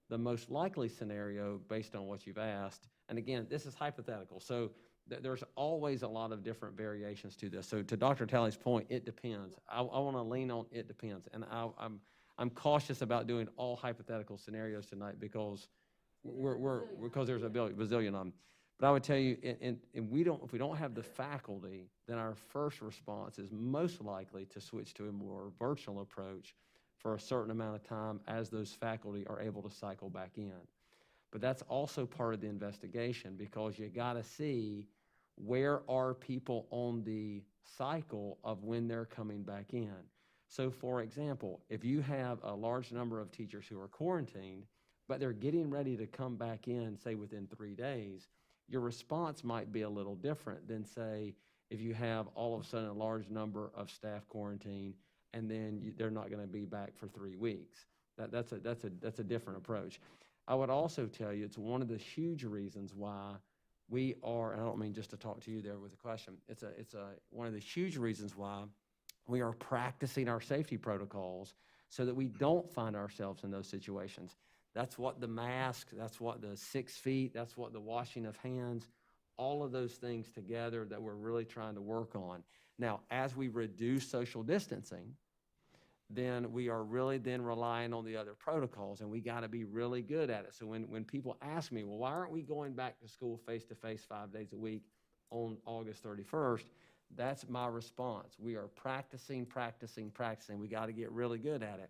the most likely scenario, based on what you've asked, and again, this is hypothetical, so there's always a lot of different variations to this. So to Dr. Talley's point, it depends. I want to lean on it depends, and I'm cautious about doing all hypothetical scenarios tonight because because there's a bazillion of them. But I would tell you, and if we don't have the faculty, then our first response is most likely to switch to a more virtual approach for a certain amount of time as those faculty are able to cycle back in. But that's also part of the investigation, because you got to see where are people on the cycle of when they're coming back in. So for example, if you have a large number of teachers who are quarantined, but they're getting ready to come back in, say within 3 days, your response might be a little different than, say, if you have all of a sudden a large number of staff quarantined and then they're not going to be back for 3 weeks. That's a different approach. I would also tell you it's one of the huge reasons why we are, and I don't mean just to talk to you there with a question, it's one of the huge reasons why we are practicing our safety protocols so that we don't find ourselves in those situations. That's what the mask, that's what the 6 feet, that's what the washing of hands, all of those things together that we're really trying to work on. Now, as we reduce social distancing, then we are really then relying on the other protocols, and we got to be really good at it. So when people ask me, well, why aren't we going back to school face-to-face 5 days a week on August 31st? That's my response. We are practicing. We got to get really good at it.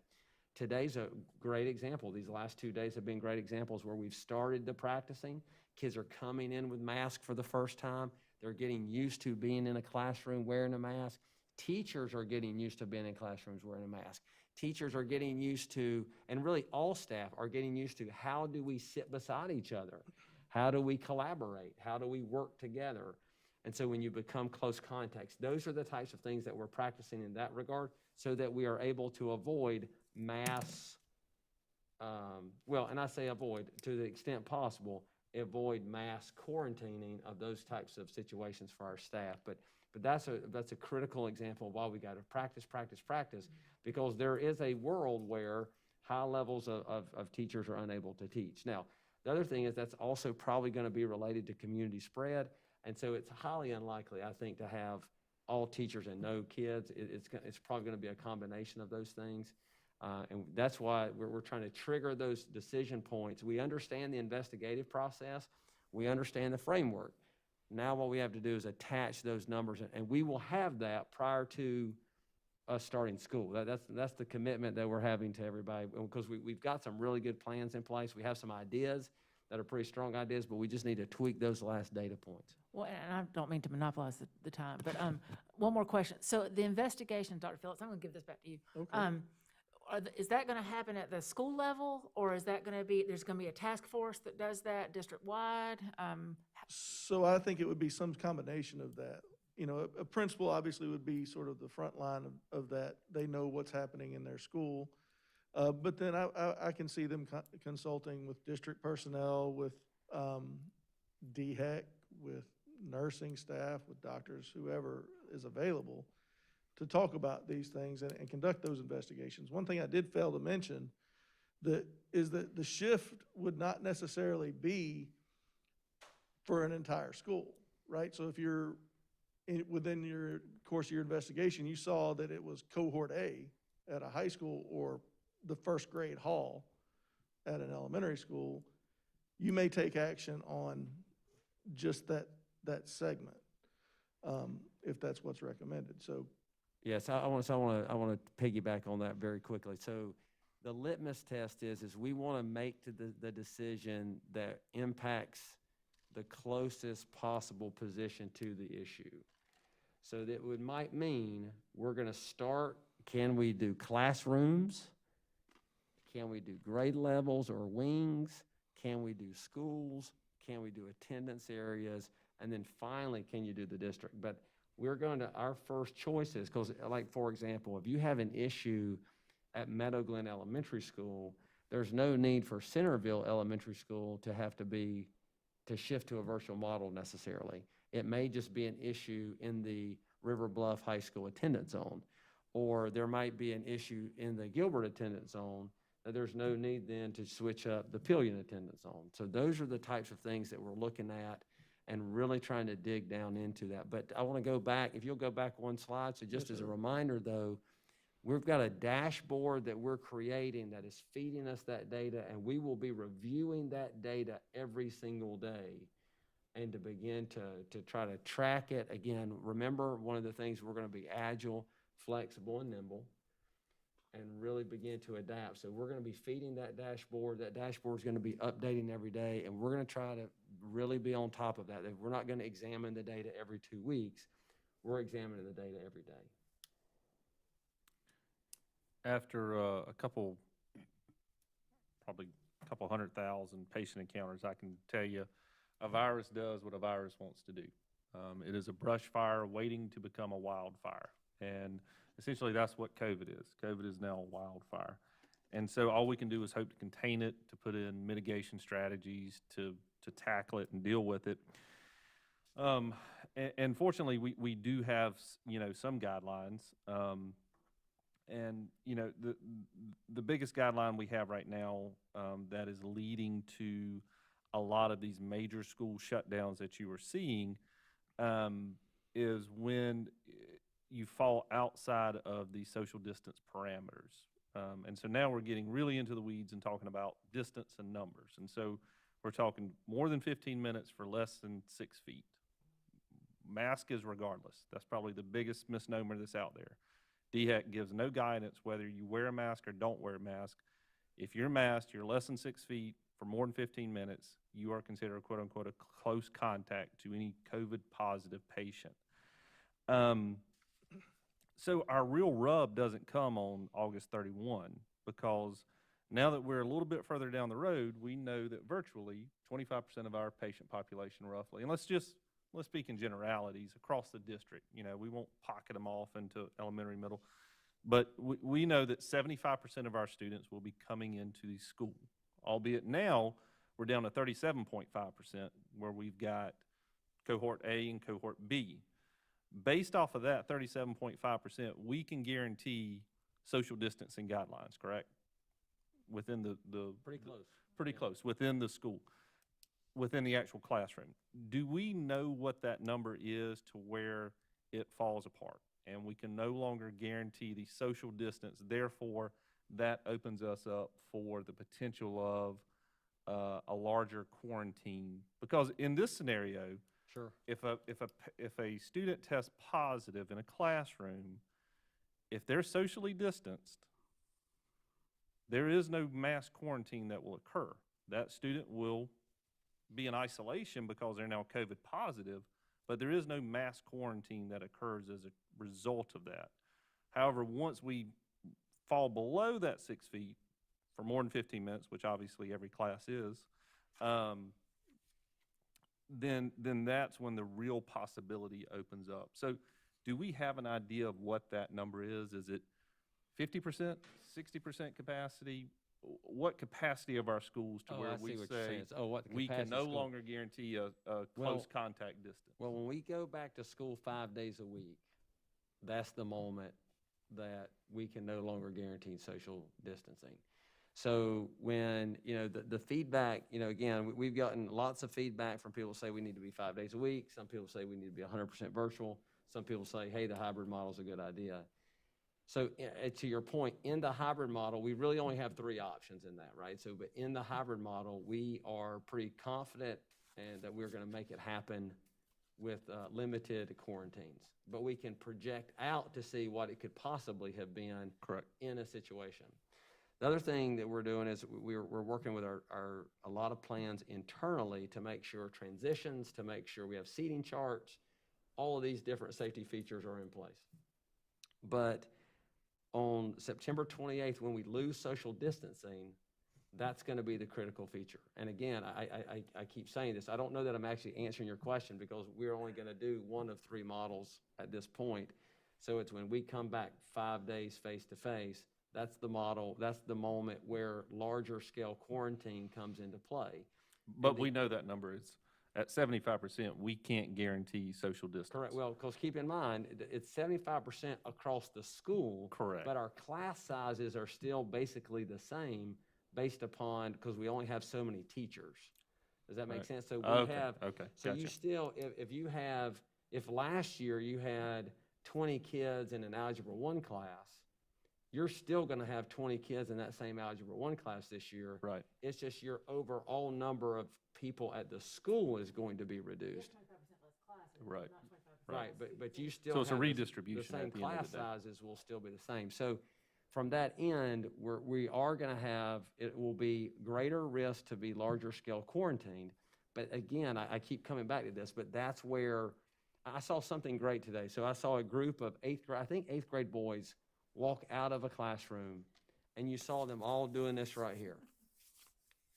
Today's a great example. These last 2 days have been great examples where we've started the practicing. Kids are coming in with masks for the first time. They're getting used to being in a classroom wearing a mask. Teachers are getting used to being in classrooms wearing a mask. Teachers are getting used to, and really all staff are getting used to, how do we sit beside each other? How do we collaborate? How do we work together? And so when you become close contacts, those are the types of things that we're practicing in that regard so that we are able to avoid mass, and I say avoid, to the extent possible, avoid mass quarantining of those types of situations for our staff. But that's a critical example of why we got to practice, because there is a world where high levels of teachers are unable to teach. Now, the other thing is that's also probably going to be related to community spread, and so it's highly unlikely, I think, to have all teachers and no kids. It's probably going to be a combination of those things, and that's why we're trying to trigger those decision points. We understand the investigative process. We understand the framework. Now what we have to do is attach those numbers, and we will have that prior to us starting school. That's the commitment that we're having to everybody, because we've got some really good plans in place. We have some ideas that are pretty strong ideas, but we just need to tweak those last data points. Well, and I don't mean to monopolize the time, but one more question. So the investigation, Dr. Phillips, I'm going to give this back to you. Okay. Is that going to happen at the school level, or is that going to be, there's going to be a task force that does that district-wide? So I think it would be some combination of that. You know, a principal obviously would be sort of the front line of that. They know what's happening in their school. But then I can see them consulting with district personnel, with DHEC, with nursing staff, with doctors, whoever is available, to talk about these things and conduct those investigations. One thing I did fail to mention is that the shift would not necessarily be for an entire school, right? So if you're within your course of your investigation, you saw that it was cohort A at a high school or the first grade hall at an elementary school, you may take action on just that segment, if that's what's recommended. So. Yes, I want to piggyback on that very quickly. So the litmus test is we want to make the decision that impacts the closest possible position to the issue. So that might mean we're going to start, can we do classrooms? Can we do grade levels or wings? Can we do schools? Can we do attendance areas? And then finally, can you do the district? But we're going to, our first choices, because like, for example, if you have an issue at Meadow Glen Elementary School, there's no need for Centerville Elementary School to have to be to shift to a virtual model necessarily. It may just be an issue in the River Bluff High School attendance zone, or there might be an issue in the Gilbert attendance zone that there's no need then to switch up the Pillion attendance zone. So those are the types of things that we're looking at and really trying to dig down into that. But I want to go back, if you'll go back one slide, so just as a reminder though, we've got a dashboard that we're creating that is feeding us that data, and we will be reviewing that data every single day and to begin to try to track it. Again, remember, one of the things, we're going to be agile, flexible, and nimble, and really begin to adapt. So we're going to be feeding that dashboard. That dashboard is going to be updating every day, and we're going to try to really be on top of that. We're not going to examine the data every 2 weeks. We're examining the data every day. After probably a couple 100,000 patient encounters, I can tell you a virus does what a virus wants to do. It is a brush fire waiting to become a wildfire. And essentially that's what COVID is. COVID is now a wildfire. And so all we can do is hope to contain it, to put in mitigation strategies, to tackle it and deal with it. And fortunately, we do have, some guidelines. And the biggest guideline we have right now that is leading to a lot of these major school shutdowns that you are seeing is when you fall outside of the social distance parameters. And so now we're getting really into the weeds and talking about distance and numbers. And so we're talking more than 15 minutes for less than 6 feet. Mask is regardless. That's probably the biggest misnomer that's out there. DHEC gives no guidance whether you wear a mask or don't wear a mask. If you're masked, you're less than 6 feet for more than 15 minutes, you are considered, quote unquote, a close contact to any COVID positive patient. So our real rub doesn't come on August 31, because now that we're a little bit further down the road, we know that virtually 25% of our patient population roughly, and let's speak in generalities across the district, we won't pocket them off into elementary, middle, but we know that 75% of our students will be coming into the school, albeit now we're down to 37.5% where we've got cohort A and cohort B. Based off of that 37.5%, we can guarantee social distancing guidelines, correct? Within the Pretty close. Pretty close, within the school, within the actual classroom. Do we know what that number is to where it falls apart? And we can no longer guarantee the social distance. Therefore, that opens us up for the potential of a larger quarantine. Because in this scenario, Sure. if a student tests positive in a classroom, if they're socially distanced, there is no mass quarantine that will occur. That student will be in isolation because they're now COVID positive, but there is no mass quarantine that occurs as a result of that. However, once we fall below that 6 feet for more than 15 minutes, which obviously every class is, then that's when the real possibility opens up. So do we have an idea of what that number is? Is it 50%, 60% capacity? What capacity of our schools to where we say we can no longer guarantee a close contact distance? Well, when we go back to school 5 days a week, that's the moment that we can no longer guarantee social distancing. So when, the feedback, again, we've gotten lots of feedback from people who say we need to be 5 days a week. Some people say we need to be 100% virtual. Some people say, hey, the hybrid model is a good idea. So to your point, in the hybrid model, we really only have 3 options in that, right? So, but in the hybrid model, we are pretty confident and that we're going to make it happen with limited quarantines. But we can project out to see what it could possibly have been in a situation. The other thing that we're doing is we're working with a lot of plans internally to make sure transitions, to make sure we have seating charts, all of these different safety features are in place. But on September 28th, when we lose social distancing, that's going to be the critical feature. And again, I keep saying this. I don't know that I'm actually answering your question because we're only going to do 1 of 3 models at this point. So it's when we come back 5 days face-to-face, that's the model, that's the moment where larger scale quarantine comes into play. But we know that number is, at 75%, we can't guarantee social distance. Correct, well, because keep in mind, it's 75% across the school. Correct. But our class sizes are still basically the same based upon, because we only have so many teachers. Does that make Right. sense? So we Okay, have, okay, so you gotcha. still, if last year you had 20 kids in an Algebra 1 class, you're still going to have 20 kids in that same Algebra 1 class this year. Right. It's just your overall number of people at the school is going to be reduced. Right. Right, but you still So it's a have the redistribution same at the end of class the day. sizes will still be the same. So from that end, we are going to have, it will be greater risk to be larger scale quarantined. But again, I keep coming back to this, but that's where, I saw something great today. So I saw a group of eighth grade boys walk out of a classroom, and you saw them all doing this right here.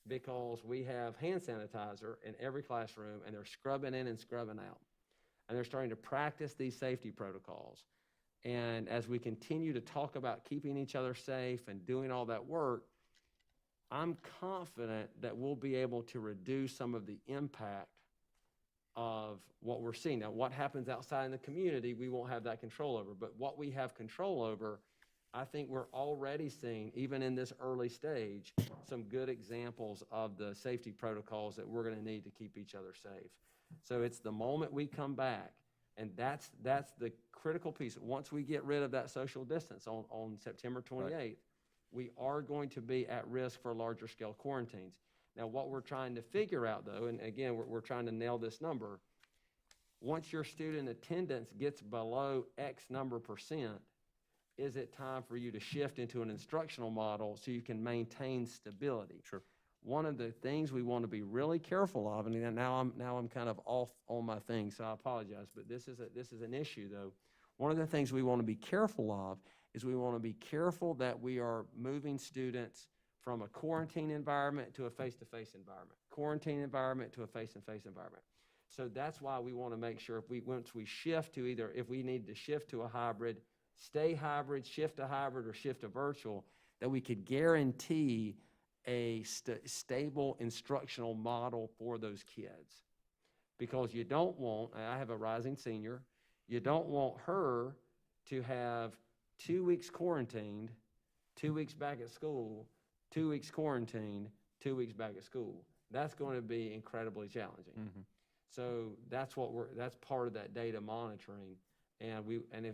Because we have hand sanitizer in every classroom, and they're scrubbing in and scrubbing out. And they're starting to practice these safety protocols. And as we continue to talk about keeping each other safe and doing all that work, I'm confident that we'll be able to reduce some of the impact of what we're seeing. Now, what happens outside in the community, we won't have that control over. But what we have control over, I think we're already seeing, even in this early stage, some good examples of the safety protocols that we're going to need to keep each other safe. So it's the moment we come back, and that's the critical piece. Once we get rid of that social distance on September 28th, right, we are going to be at risk for larger scale quarantines. Now, what we're trying to figure out, though, and again, we're trying to nail this number, once your student attendance gets below X number percent, is it time for you to shift into an instructional model so you can maintain stability? Sure. One of the things we want to be really careful of, and now I'm kind of off on my thing, so I apologize, but this is an issue, though. One of the things we want to be careful of is we want to be careful that we are moving students from a quarantine environment to a face-to-face environment, quarantine environment to a face-to-face environment. So that's why we want to make sure once we shift to either, if we need to shift to a hybrid, stay hybrid, shift to hybrid, or shift to virtual, that we could guarantee a stable instructional model for those kids. Because you don't want, I have a rising senior, you don't want her to have 2 weeks quarantined, 2 weeks back at school, 2 weeks quarantined, 2 weeks back at school. That's going to be incredibly challenging. Mm-hmm. So that's that's part of that data monitoring. And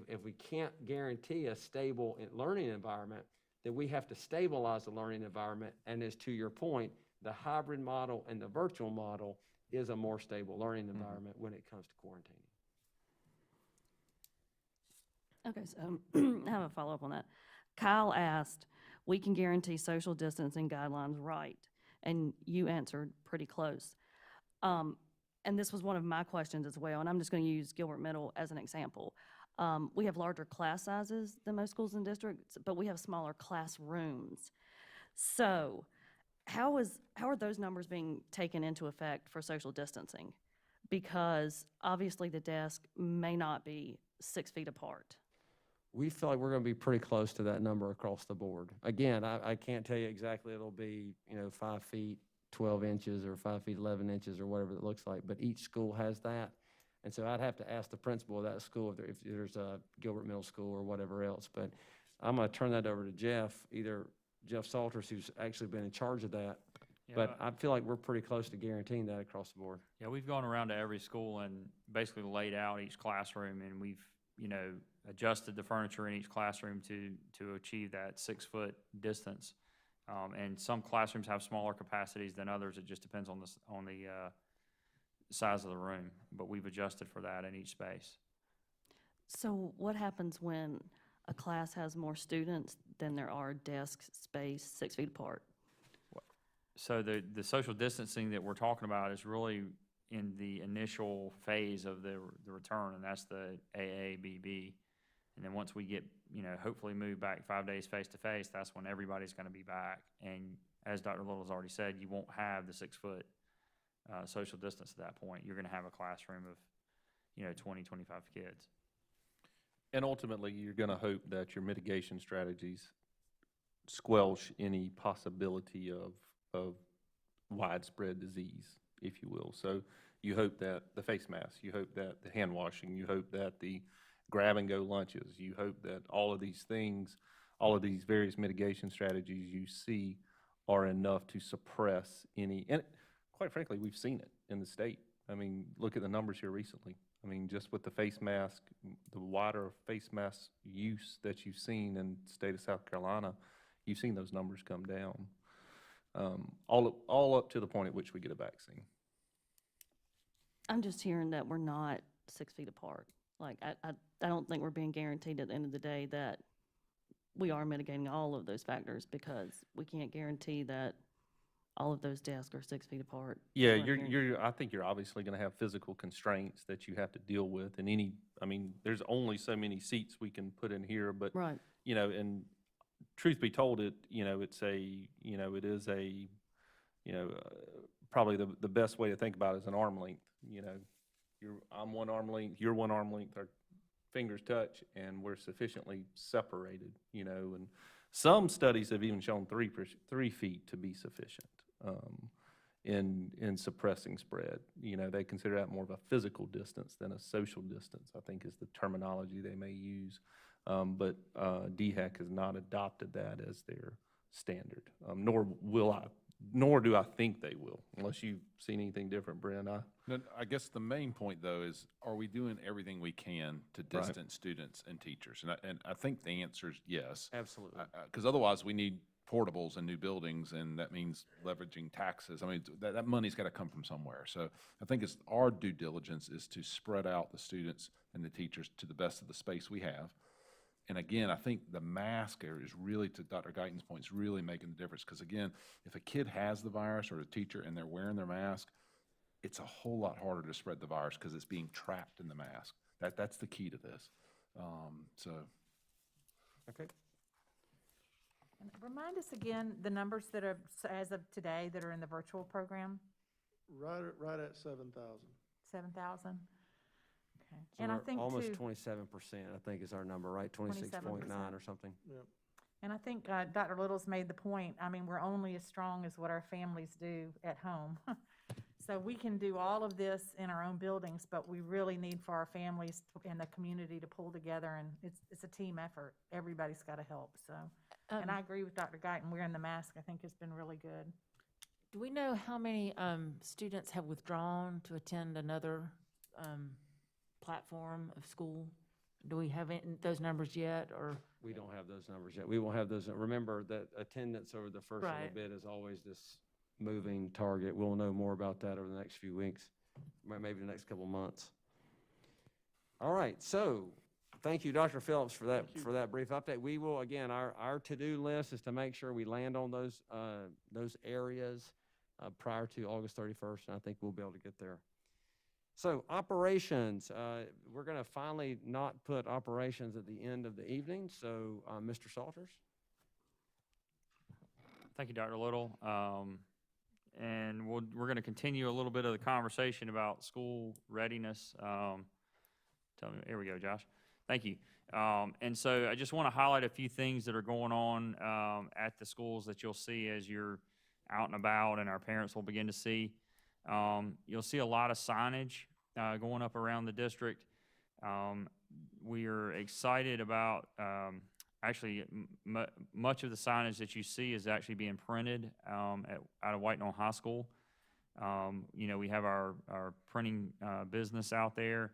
if we can't guarantee a stable learning environment, then we have to stabilize the learning environment. And as to your point, the hybrid model and the virtual model is a more stable learning environment when it comes to quarantining. Okay, so I have a follow-up on that. Kyle asked, we can guarantee social distancing guidelines, right? And you answered pretty close. And this was one of my questions as well, and I'm just going to use Gilbert Middle as an example. We have larger class sizes than most schools in districts, but we have smaller classrooms. So how are those numbers being taken into effect for social distancing? Because obviously the desk may not be 6 feet apart. We feel like we're going to be pretty close to that number across the board. Again, I can't tell you exactly it'll be 5 feet 12 inches or 5 feet 11 inches or whatever it looks like, but each school has that. And so I'd have to ask the principal of that school if there's a Gilbert Middle School or whatever else. But I'm going to turn that over to Jeff, either Jeff Salters, who's actually been in charge of that. Yeah, but I feel like we're pretty close to guaranteeing that across the board. Yeah, we've gone around to every school and basically laid out each classroom, and we've, adjusted the furniture in each classroom to achieve that 6 foot distance. And some classrooms have smaller capacities than others. It just depends on the size of the room, but we've adjusted for that in each space. So what happens when a class has more students than there are desk space 6 feet apart? So the social distancing that we're talking about is really in the initial phase of the return, and that's the AABB. And then once we get, hopefully move back 5 days face-to-face, that's when everybody's going to be back. And as Dr. Little's already said, you won't have the 6 foot social distance at that point. You're going to have a classroom of, 20, 25 kids. And ultimately, you're going to hope that your mitigation strategies squelch any possibility of widespread disease, if you will. So You hope that the face masks, you hope that the hand washing, you hope that the grab-and-go lunches, you hope that all of these things, all of these various mitigation strategies you see are enough to suppress any, and quite frankly, we've seen it in the state. I mean, look at the numbers here recently. I mean, just with the face mask, the wider face mask use that you've seen in the state of South Carolina, you've seen those numbers come down, all up to the point at which we get a vaccine. I'm just hearing that we're not 6 feet apart. Like, I don't think we're being guaranteed at the end of the day that we are mitigating all of those factors, because we can't guarantee that all of those desks are 6 feet apart. Yeah, That's what I'm hearing. I think you're obviously gonna have physical constraints that you have to deal with, and I mean, there's only so many seats we can put in here, but, Right. you know, and truth be told, it is a, probably the best way to think about it is an arm length, I'm one arm length, you're one arm length, our fingers touch, and we're sufficiently separated, and some studies have even shown 3 feet to be sufficient in suppressing spread. They consider that more of a physical distance than a social distance, I think is the terminology they may use. But DHEC has not adopted that as their standard, nor do I think they will, unless you've seen anything different, Brent. No, I guess the main point, though, is are we doing everything we can to distance students and teachers? And I think the answer is yes. Absolutely. Because otherwise, we need portables and new buildings, and that means leveraging taxes. I mean, that money's got to come from somewhere. So I think it's our due diligence is to spread out the students and the teachers to the best of the space we have. And again, I think the mask area is really, to Dr. Guyton's point, is really making the difference. Because again, if a kid has the virus or a teacher and they're wearing their mask, it's a whole lot harder to spread the virus because it's being trapped in the mask. That's the key to this. Okay. And remind us again, the numbers that are, as of today, that are in the virtual program, Right at 7,000. 7,000? Okay. So And I we're think almost too, 27%, I think is our number, right? 26.9 or something. Yep. and I think Dr. Little's made the point, I mean, we're only as strong as what our families do at home. So we can do all of this in our own buildings, but we really need for our families and the community to pull together, and it's a team effort. Everybody's got to help, so. And I agree with Dr. Guyton, wearing the mask, I think, has been really good. Do we know how many students have withdrawn to attend another platform of school? Do we have those numbers yet, or? We don't have those numbers yet. We won't have those. Remember that attendance over the first little Right. bit is always this moving target. We'll know more about that over the next few weeks, maybe the next couple of months. All right, so thank you, Dr. Phillips, for that brief update. We will, again, our to-do list is to make sure we land on those areas prior to August 31st, and I think we'll be able to get there. So operations, we're going to finally not put operations at the end of the evening. So Mr. Salters. Thank you, Dr. Little. And we're going to continue a little bit of the conversation about school readiness. Here we go, Josh. Thank you. And so I just want to highlight a few things that are going on at the schools that you'll see as you're out and about, and our parents will begin to see. You'll see a lot of signage going up around the district. We are excited about, actually, much of the signage that you see is actually being printed out of White Knoll High School. We have our printing business out there.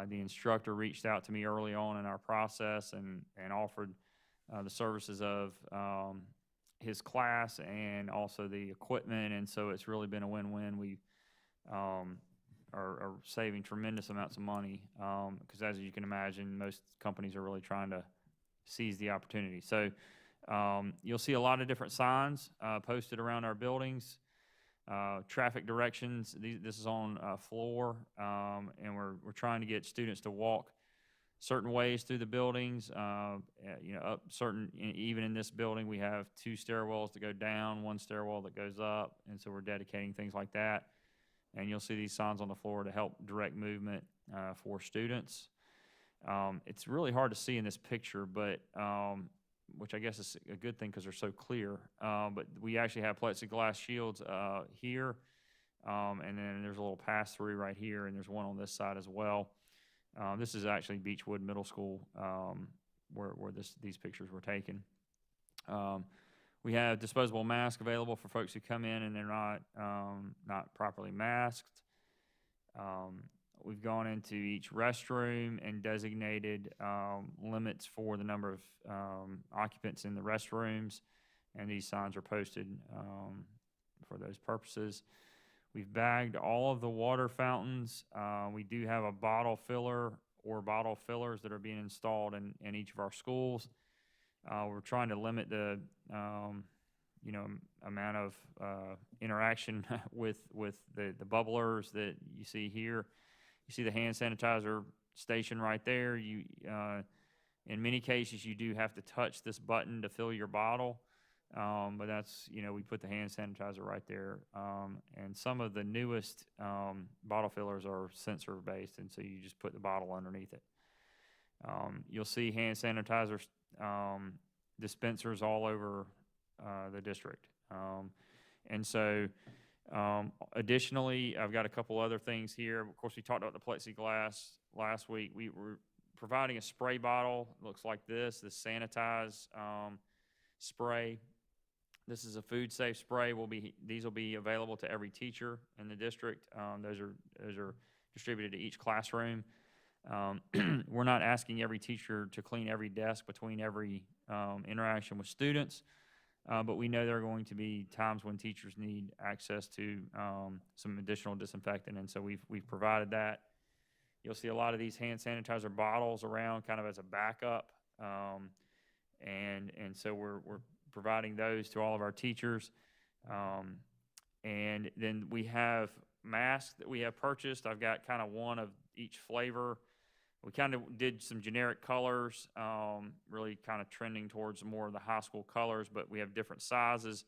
The instructor reached out to me early on in our process and offered the services of his class and also the equipment, and so it's really been a win-win. We are saving tremendous amounts of money because, as you can imagine, most companies are really trying to seize the opportunity. So you'll see a lot of different signs posted around our buildings. Traffic directions, this is on floor, and we're trying to get students to walk certain ways through the buildings. Up certain, even in this building, we have 2 stairwells that go down, 1 stairwell that goes up, and so we're dedicating things like that. And you'll see these signs on the floor to help direct movement for students. It's really hard to see in this picture, but which I guess is a good thing because they're so clear. But we actually have plexiglass shields here And then there's a little pass-through right here, and there's one on this side as well. This is actually Beechwood Middle School, where these pictures were taken. We have disposable masks available for folks who come in and they're not properly masked. We've gone into each restroom and designated limits for the number of occupants in the restrooms, and these signs are posted for those purposes. We've bagged all of the water fountains. We do have a bottle filler or bottle fillers that are being installed in each of our schools. We're trying to limit the amount of interaction with the bubblers that you see here. You see the hand sanitizer station right there. In many cases, you do have to touch this button to fill your bottle, but that's, we put the hand sanitizer right there. And some of the newest bottle fillers are sensor-based, and so you just put the bottle underneath it. You'll see hand sanitizer dispensers all over the district. And so additionally, I've got a couple other things here. Of course, we talked about the plexiglass last week. We were providing a spray bottle, looks like this sanitized spray. This is a food-safe spray. These will be available to every teacher in the district. Those are distributed to each classroom. We're not asking every teacher to clean every desk between every interaction with students, but we know there are going to be times when teachers need access to some additional disinfectant, and so we've provided that. You'll see a lot of these hand sanitizer bottles around kind of as a backup, and so we're providing those to all of our teachers. And then we have masks that we have purchased. I've got kind of one of each flavor. We kind of did some generic colors, really kind of trending towards more of the high school colors, but we have different sizes.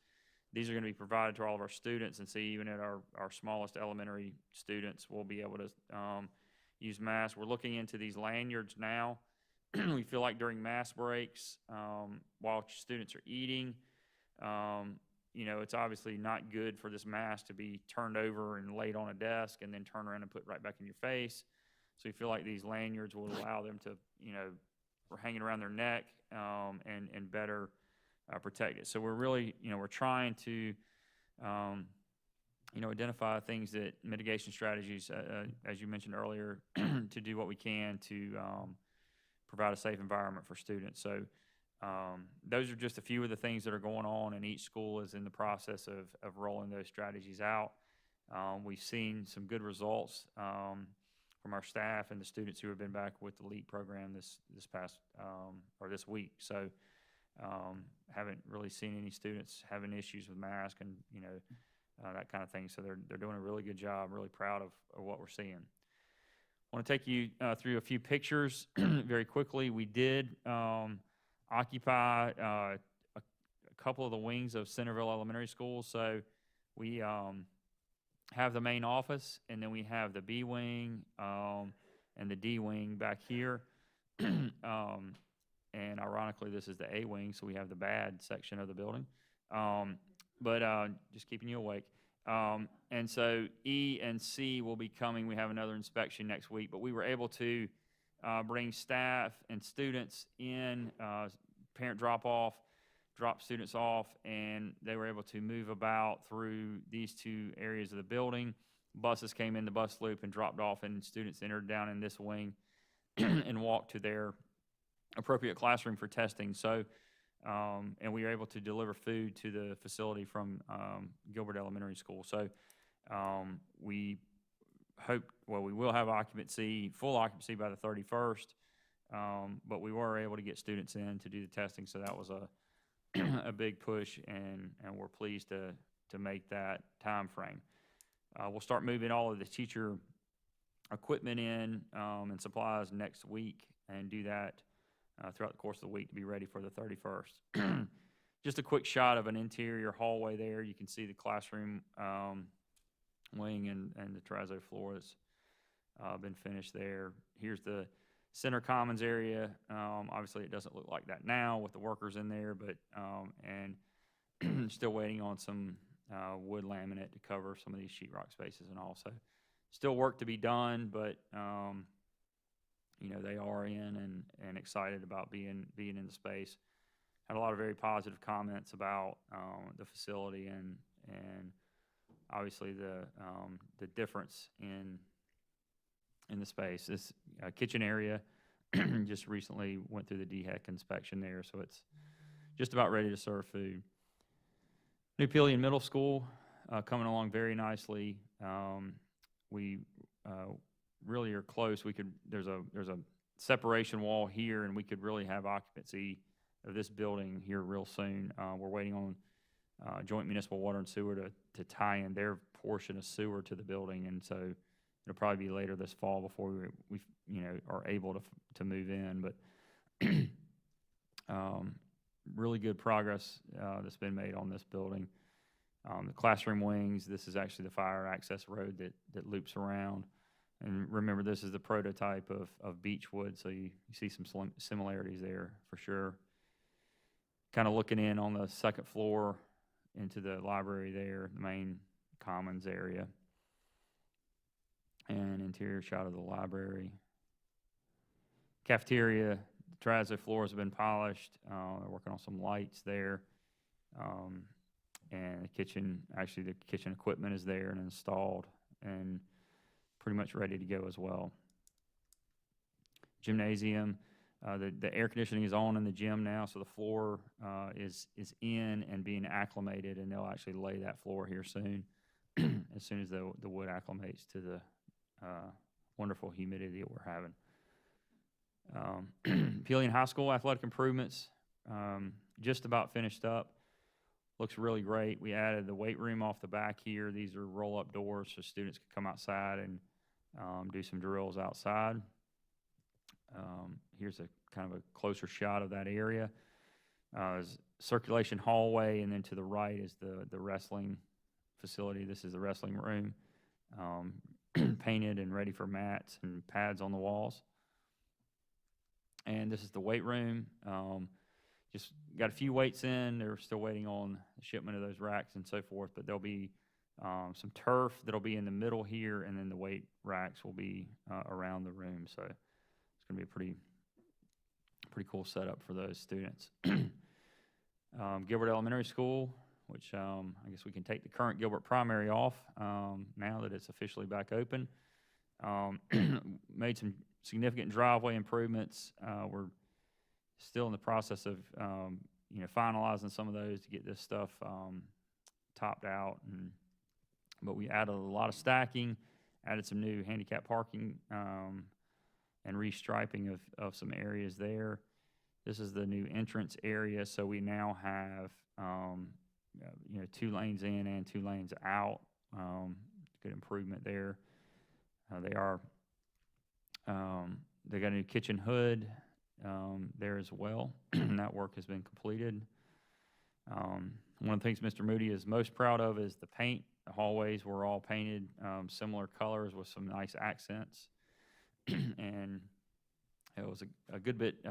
These are going to be provided to all of our students, and so even at our smallest elementary students, we'll be able to use masks. We're looking into these lanyards now. We feel like during mass breaks, while students are eating, it's obviously not good for this mask to be turned over and laid on a desk and then turn around and put right back in your face. So we feel like these lanyards will allow them to, we're hanging around their neck and better protect it. So we're really, we're trying to, identify things that mitigation strategies, as you mentioned earlier, to do what we can to provide a safe environment for students. So those are just a few of the things that are going on, and each school is in the process of rolling those strategies out. We've seen some good results from our staff and the students who have been back with the LEAP program this past or this week. So haven't really seen any students having issues with masks and that kind of thing. So they're doing a really good job. Really proud of what we're seeing. I want to take you through a few pictures very quickly. We did occupy a couple of the wings of Centerville Elementary School. So we have the main office, and then we have the B wing and the D wing back here. And ironically, this is the A wing, so we have the bad section of the building. But just keeping you awake. And so E and C will be coming. We have another inspection next week, but we were able to bring staff and students in, parent drop students off, and they were able to move about through these two areas of the building. Buses came in the bus loop and dropped off, and students entered down in this wing and walked to their appropriate classroom for testing. So, and we were able to deliver food to the facility from Gilbert Elementary School. So we hope, we will have full occupancy by the 31st, but we were able to get students in to do the testing, so that was a big push, and we're pleased to make that time frame. We'll start moving all of the teacher equipment in and supplies next week, and do that throughout the course of the week to be ready for the 31st. Just a quick shot of an interior hallway there. You can see the classroom wing and the terrazzo floor that's been finished there. Here's the center commons area. Obviously, it doesn't look like that now with the workers in there, but and still waiting on some wood laminate to cover some of these sheetrock spaces and all. So still work to be done, but, you know, they are in and excited about being in the space. Had a lot of very positive comments about the facility and obviously the difference in the space. This kitchen area just recently went through the DHEC inspection there, so it's just about ready to serve food. New Pillion Middle School coming along very nicely. We really are close. There's a separation wall here, and we could really have occupancy of this building here real soon. We're waiting on Joint Municipal Water and Sewer to tie in their portion of sewer to the building, and so it'll probably be later this fall before we you know, are able to move in. But really good progress that's been made on this building. The classroom wings, this is actually the fire access road that loops around. And remember, this is the prototype of Beechwood, so you see some similarities there for sure. Kind of looking in on the second floor into the library there, the main commons area. And interior shot of the library. Cafeteria, the terrazzo floors have been polished. They're working on some lights there. And the kitchen, actually the kitchen equipment is there and installed and pretty much ready to go as well. Gymnasium, the air conditioning is on in the gym now, so the floor is in and being acclimated, and they'll actually lay that floor here soon, as soon as the wood acclimates to the wonderful humidity that we're having. Pillion High School athletic improvements, just about finished up. Looks really great. We added the weight room off the back here. These are roll-up doors so students can come outside and do some drills outside. Here's a kind of a closer shot of that area. Circulation hallway, and then to the right is the wrestling facility. This is the wrestling room, painted and ready for mats and pads on the walls. And this is the weight room. Just got a few weights in. They're still waiting on the shipment of those racks and so forth, but there'll be some turf that'll be in the middle here, and then the weight racks will be around the room. So it's going to be a pretty cool setup for those students. Gilbert Elementary School, which I guess we can take the current Gilbert Primary off now that it's officially back open. Made some significant driveway improvements. We're still in the process of you know, finalizing some of those to get this stuff topped out, but we added a lot of stacking, added some new handicap parking and restriping of some areas there. This is the new entrance area, so we now have you know, 2 lanes in and 2 lanes out. Good improvement there. They got a new kitchen hood there as well. That work has been completed. One of the things Mr. Moody is most proud of is the paint. The hallways were all painted similar colors with some nice accents. And it was a good bit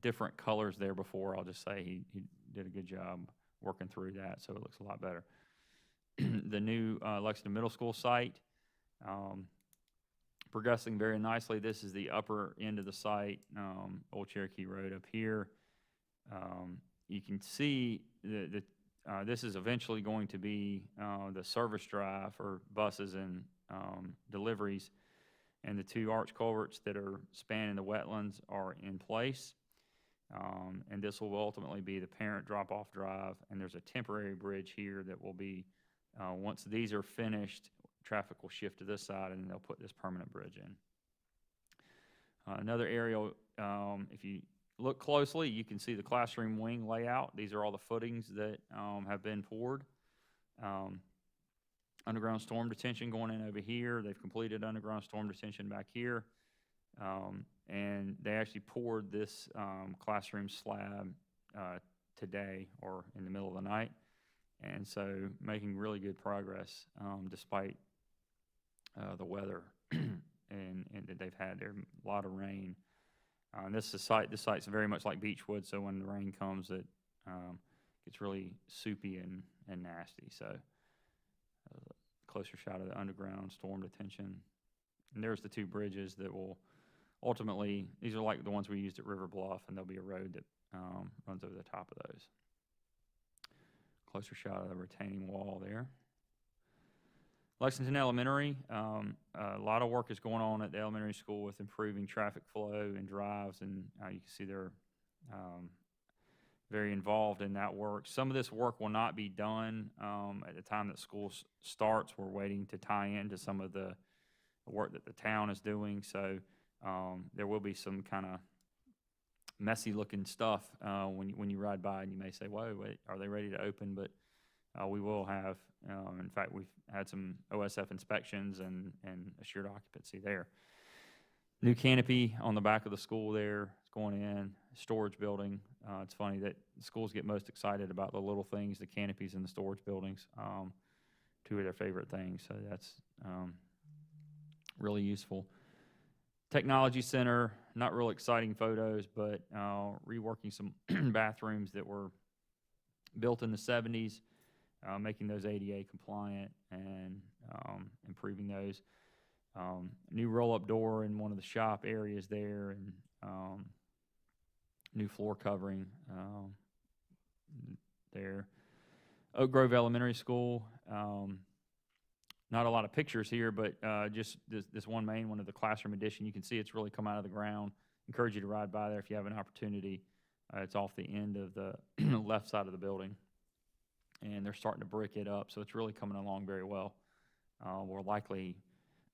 different colors there before. I'll just say he did a good job working through that, so it looks a lot better. The new Lexington Middle School site, progressing very nicely. This is the upper end of the site, Old Cherokee Road up here. You can see this is eventually going to be the service drive for buses and deliveries, and the 2 arch culverts that are spanning the wetlands are in place. And this will ultimately be the parent drop-off drive, and there's a temporary bridge here that will be, once these are finished, traffic will shift to this side, and then they'll put this permanent bridge in. Another aerial, if you look closely, you can see the classroom wing layout. These are all the footings that have been poured. Underground storm detention going in over here. They've completed underground storm detention back here. And they actually poured this classroom slab today or in the middle of the night. And so making really good progress despite the weather and that they've had there. A lot of rain. This site's very much like Beechwood, so when the rain comes, it gets really soupy and nasty. So closer shot of the underground storm detention. And there's the two bridges that will ultimately, these are like the ones we used at River Bluff, and there'll be a road that runs over the top of those. Closer shot of the retaining wall there. Lexington Elementary, a lot of work is going on at the elementary school with improving traffic flow and drives, and you can see they're very involved in that work. Some of this work will not be done at the time that school starts. We're waiting to tie into some of the work that the town is doing, so there will be some kind of messy looking stuff when you ride by, and you may say, whoa, wait, are they ready to open? But we will have, in fact, we've had some OSF inspections and assured occupancy there. New canopy on the back of the school there. It's going in, storage building. It's funny that schools get most excited about the little things, the canopies in the storage buildings. Two of their favorite things, so that's really useful. Technology center, not real exciting photos, but reworking some bathrooms that were built in the 70s, making those ADA compliant and improving those. New roll-up door in one of the shop areas there, and new floor covering there. Oak Grove Elementary School, not a lot of pictures here, but just this one main one of the classroom addition. You can see it's really come out of the ground. Encourage you to ride by there if you have an opportunity. It's off the end of the left side of the building, and they're starting to brick it up, so it's really coming along very well. We'll likely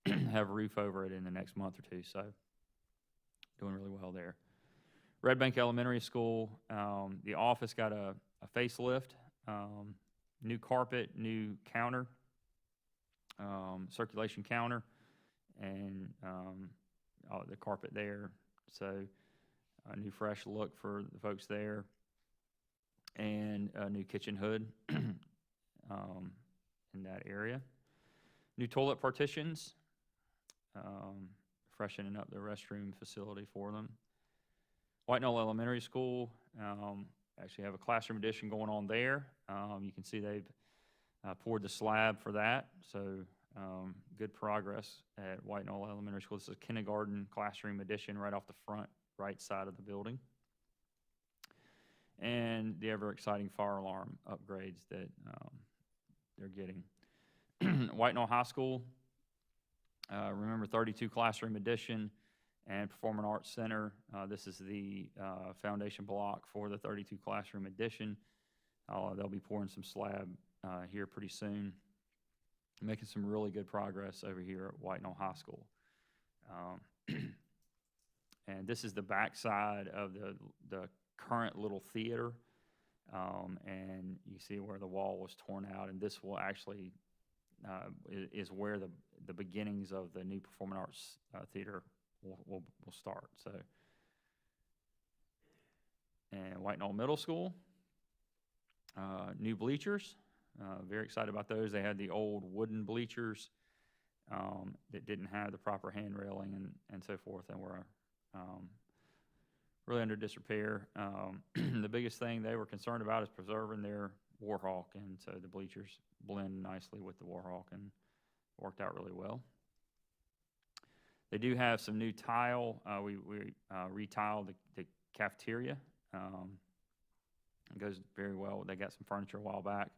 have a roof over it in the next month or two, so doing really well there. Red Bank Elementary School, the office got a facelift, new carpet, new counter, circulation counter, and the carpet there, so a new fresh look for the folks there, and a new kitchen hood in that area. New toilet partitions, freshening up the restroom facility for them. White Knoll Elementary School, actually have a classroom addition going on there. You can see they've poured the slab for that, so good progress at White Knoll Elementary School. This is a kindergarten classroom addition right off the front right side of the building. And the ever exciting fire alarm upgrades that they're getting. White Knoll High School, remember 32 classroom addition and Performing Arts Center. This is the foundation block for the 32 classroom addition. They'll be pouring some slab here pretty soon. Making some really good progress over here at White Knoll High School. And this is the backside of the current little theater. And you see where the wall was torn out, and this will actually is where the beginnings of the new Performing Arts Theater will start. So, and White Knoll Middle School, new bleachers. Very excited about those. They had the old wooden bleachers that didn't have the proper hand railing and so forth, and were really under disrepair. The biggest thing they were concerned about is preserving their Warhawk, and so the bleachers blend nicely with the Warhawk and worked out really well. They do have some new tile. We retiled the cafeteria. It goes very well. They got some furniture a while back,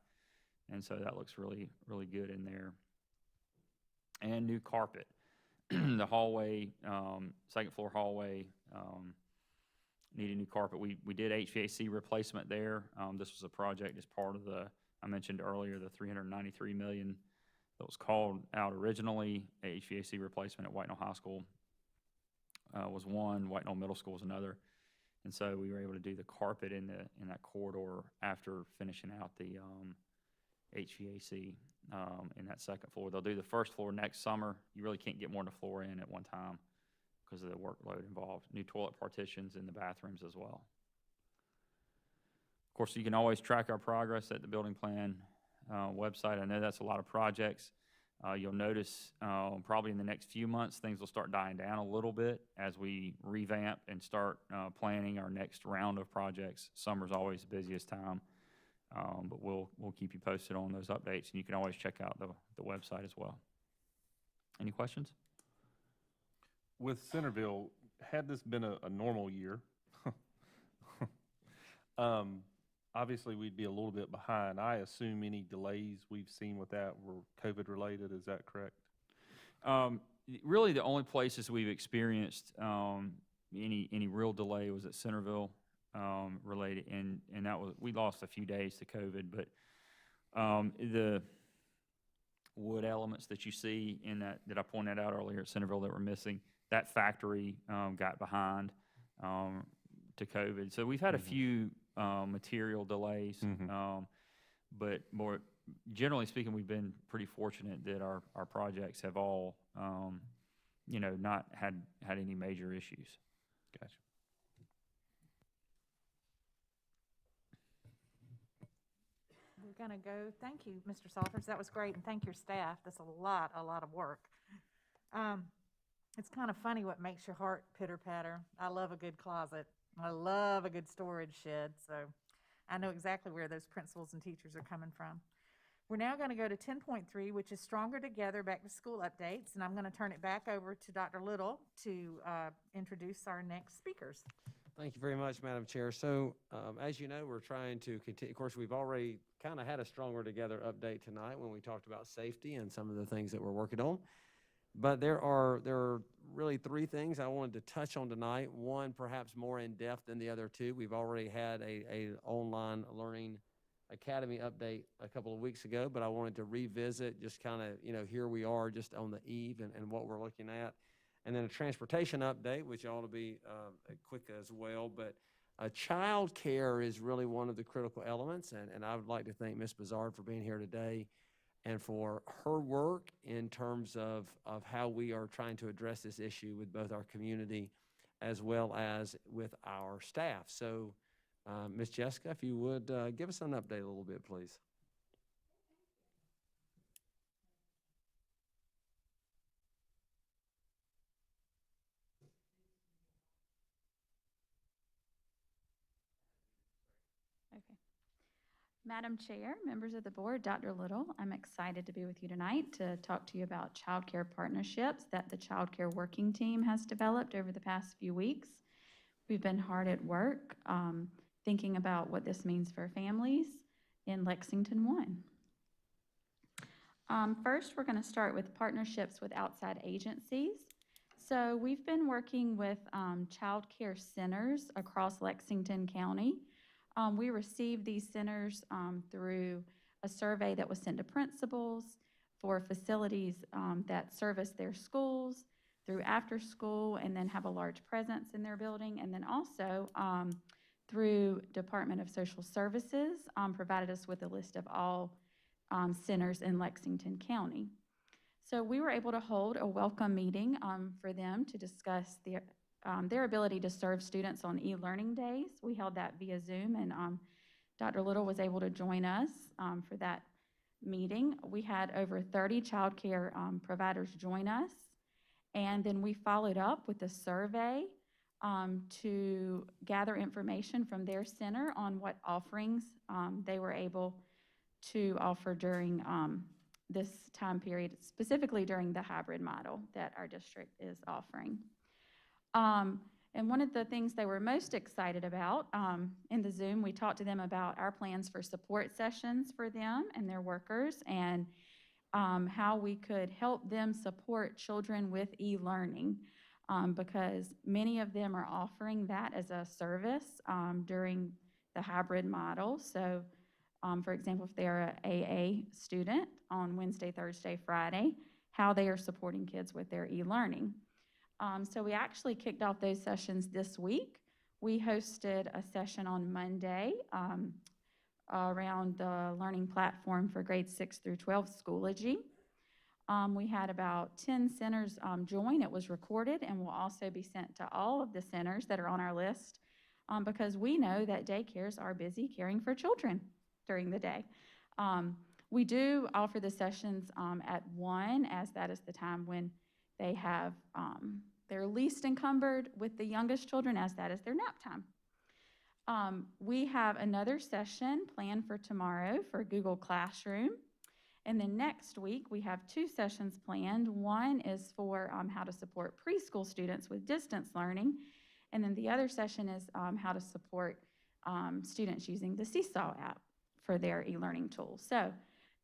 and so that looks really, really good in there. And new carpet. The hallway, second floor hallway, needed new carpet. We did HVAC replacement there. This was a project as part of I mentioned earlier, the $393 million that was called out originally. HVAC replacement at White Knoll High School was one, White Knoll Middle School was another. And so we were able to do the carpet in that corridor after finishing out the HVAC in that second floor. They'll do the first floor next summer. You really can't get more than a floor in at one time because of the workload involved. New toilet partitions in the bathrooms as well. Of course, you can always track our progress at the building plan website. I know that's a lot of projects. You'll notice probably in the next few months, things will start dying down a little bit as we revamp and start planning our next round of projects. Summer's always the busiest time. But we'll keep you posted on those updates, and you can always check out the website as well. Any questions? With Centerville, had this been a normal year, obviously we'd be a little bit behind. I assume any delays we've seen with that were COVID related. Is that correct? Really, the only places we've experienced any real delay was at Centerville related, and that was, we lost a few days to COVID, but the wood elements that you see in that I pointed out earlier at Centerville that were missing, that factory got behind to COVID. So we've had a few material delays, but more generally speaking, we've been pretty fortunate that our projects have all, not had any major issues. Gotcha. We're going to go, thank you, Mr. Salters, that was great, and thank your staff. That's a lot of work. It's kind of funny what makes your heart pitter-patter. I love a good closet. I love a good storage shed, so I know exactly where those principals and teachers are coming from. We're now going to go to 10.3, which is Stronger Together Back to School Updates, and I'm going to turn it back over to Dr. Little to introduce our next speakers. Thank you very much, Madam Chair. So, as you know, we're trying to continue. Of course, we've already kind of had a Stronger Together update tonight when we talked about safety and some of the things that we're working on. But there are really three things I wanted to touch on tonight. One, perhaps more in depth than the other two. We've already had a online learning academy update a couple of weeks ago, but I wanted to revisit just kind of, here we are just on the eve and what we're looking at. And then a transportation update, which ought to be quick as well. But child care is really one of the critical elements, and I would like to thank Ms. Bizard for being here today and for her work in terms of how we are trying to address this issue with both our community as well as with our staff. So, Ms. Jessica, if you would give us an update a little bit, please. Okay. Madam Chair, members of the board, Dr. Little, I'm excited to be with you tonight to talk to you about child care partnerships that the Child Care Working Team has developed over the past few weeks. We've been hard at work thinking about what this means for families in Lexington 1. First, we're going to start with partnerships with outside agencies. So we've been working with child care centers across Lexington County. We received these centers through a survey that was sent to principals for facilities that service their schools, through after school, and then have a large presence in their building, and then also through Department of Social Services provided us with a list of all centers in Lexington County. So we were able to hold a welcome meeting for them to discuss their ability to serve students on e-learning days. We held that via Zoom, and Dr. Little was able to join us for that meeting. We had over 30 child care providers join us, and then we followed up with a survey to gather information from their center on what offerings they were able to offer during this time period, specifically during the hybrid model that our district is offering. And one of the things they were most excited about in the Zoom, we talked to them about our plans for support sessions for them and their workers, and how we could help them support children with e-learning, because many of them are offering that as a service during the hybrid model. So, for example, if they're an AA student on Wednesday, Thursday, Friday, how they are supporting kids with their e-learning. So we actually kicked off those sessions this week. We hosted a session on Monday around the learning platform for grades 6 through 12 Schoology. We had about 10 centers join. It was recorded and will also be sent to all of the centers that are on our list because we know that daycares are busy caring for children during the day. We do offer the sessions at 1, as that is the time when they have, they're least encumbered with the youngest children, as that is their nap time. We have another session planned for tomorrow for Google Classroom. And then next week, we have 2 sessions planned. One is for how to support preschool students with distance learning. And then the other session is how to support students using the Seesaw app for their e-learning tools. So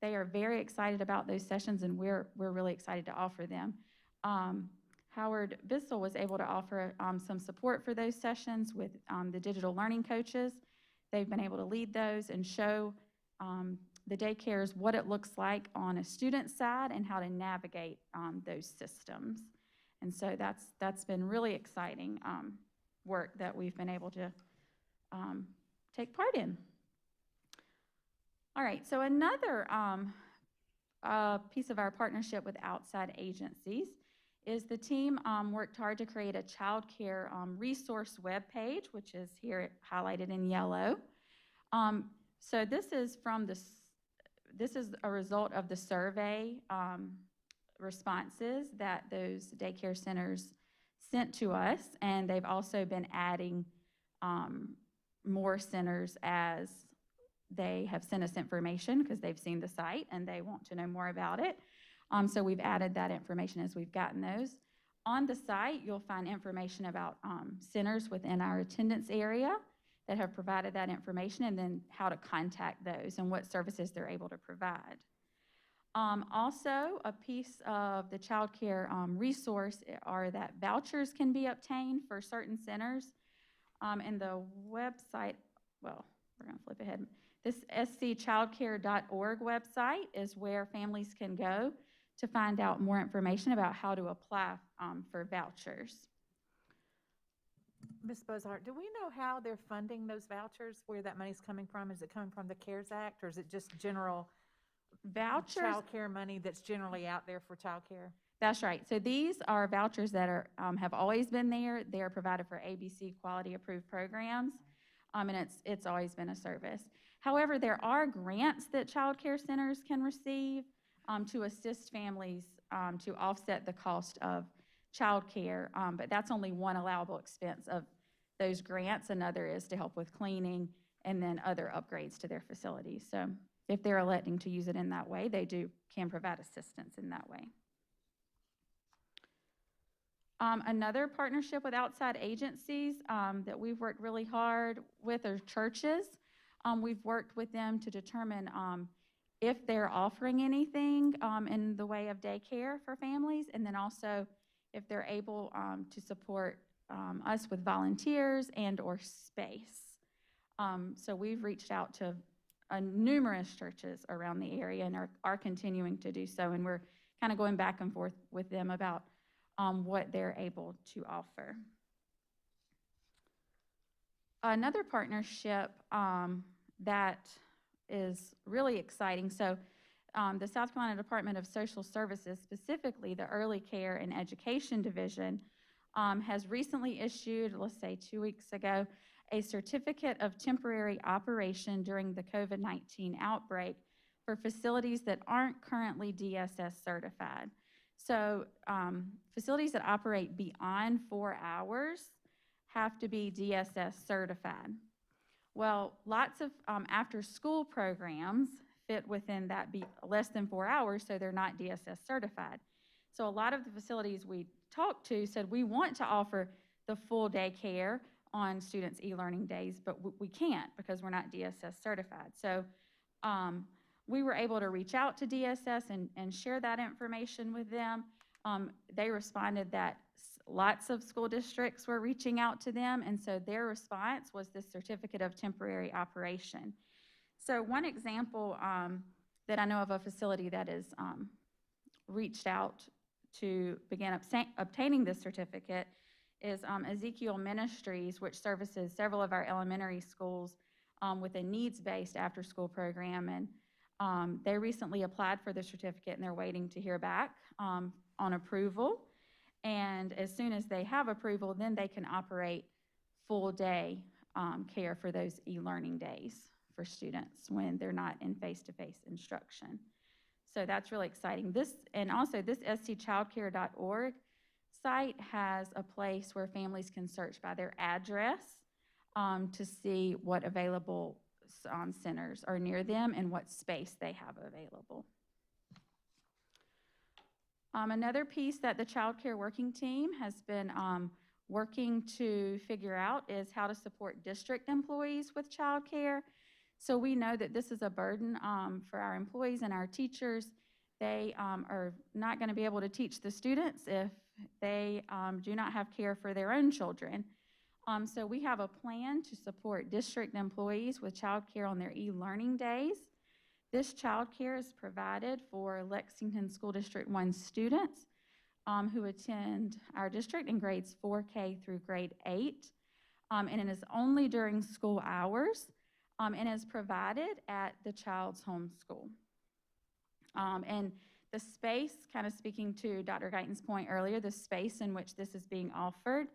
they are very excited about those sessions, and we're really excited to offer them. Howard Bissell was able to offer some support for those sessions with the digital learning coaches. They've been able to lead those and show the daycares what it looks like on a student side and how to navigate those systems. And so that's been really exciting work that we've been able to take part in. All right, so another piece of our partnership with outside agencies is the team worked hard to create a child care resource webpage, which is here highlighted in yellow. So this is a result of the survey responses that those daycare centers sent to us, and they've also been adding more centers as they have sent us information because they've seen the site and they want to know more about it. So we've added that information as we've gotten those. On the site, you'll find information about centers within our attendance area that have provided that information, and then how to contact those and what services they're able to provide. Also, a piece of the child care resource are that vouchers can be obtained for certain centers. And the website, well, we're going to flip ahead. This scchildcare.org website is where families can go to find out more information about how to apply for vouchers. Ms. Bozart, do we know how they're funding those vouchers, where that money's coming from? Is it coming from the CARES Act, or is it just general Vouchers? child care money that's generally out there for child care? That's right. So these are vouchers that are have always been there. They are provided for ABC quality approved programs, and it's always been a service. However, there are grants that child care centers can receive to assist families to offset the cost of child care, but that's only one allowable expense of those grants. Another is to help with cleaning and then other upgrades to their facilities. So if they're electing to use it in that way, they can provide assistance in that way. Another partnership with outside agencies that we've worked really hard with are churches. We've worked with them to determine if they're offering anything in the way of daycare for families, and then also if they're able to support us with volunteers and or space. So we've reached out to numerous churches around the area and are continuing to do so, and we're kind of going back and forth with them about what they're able to offer. Another partnership that is really exciting. So the South Carolina Department of Social Services, specifically the Early Care and Education Division, has recently issued, let's say 2 weeks ago, a certificate of temporary operation during the COVID-19 outbreak for facilities that aren't currently DSS certified. So facilities that operate beyond 4 hours have to be DSS certified. Well, lots of after-school programs fit within that less than 4 hours, so they're not DSS certified. So a lot of the facilities we talked to said, we want to offer the full day care on students' e-learning days, but we can't because we're not DSS certified. So we were able to reach out to DSS and share that information with them. They responded that lots of school districts were reaching out to them, and so their response was this certificate of temporary operation. So one example that I know of a facility that is reached out to begin obtaining this certificate is Ezekiel Ministries, which services several of our elementary schools with a needs-based after-school program, and they recently applied for the certificate and they're waiting to hear back on approval. And as soon as they have approval, then they can operate full day care for those e-learning days for students when they're not in face-to-face instruction. So that's really exciting. And also this scchildcare.org site has a place where families can search by their address to see what available centers are near them and what space they have available. Another piece that the child care working team has been working to figure out is how to support district employees with child care. So we know that this is a burden for our employees and our teachers. They are not going to be able to teach the students if they do not have care for their own children. So we have a plan to support district employees with child care on their e-learning days. This child care is provided for Lexington School District 1 students who attend our district in grades 4K through grade 8. And it is only during school hours and is provided at the child's home school. And the space, kind of speaking to Dr. Guyton's point earlier, the space in which this is being offered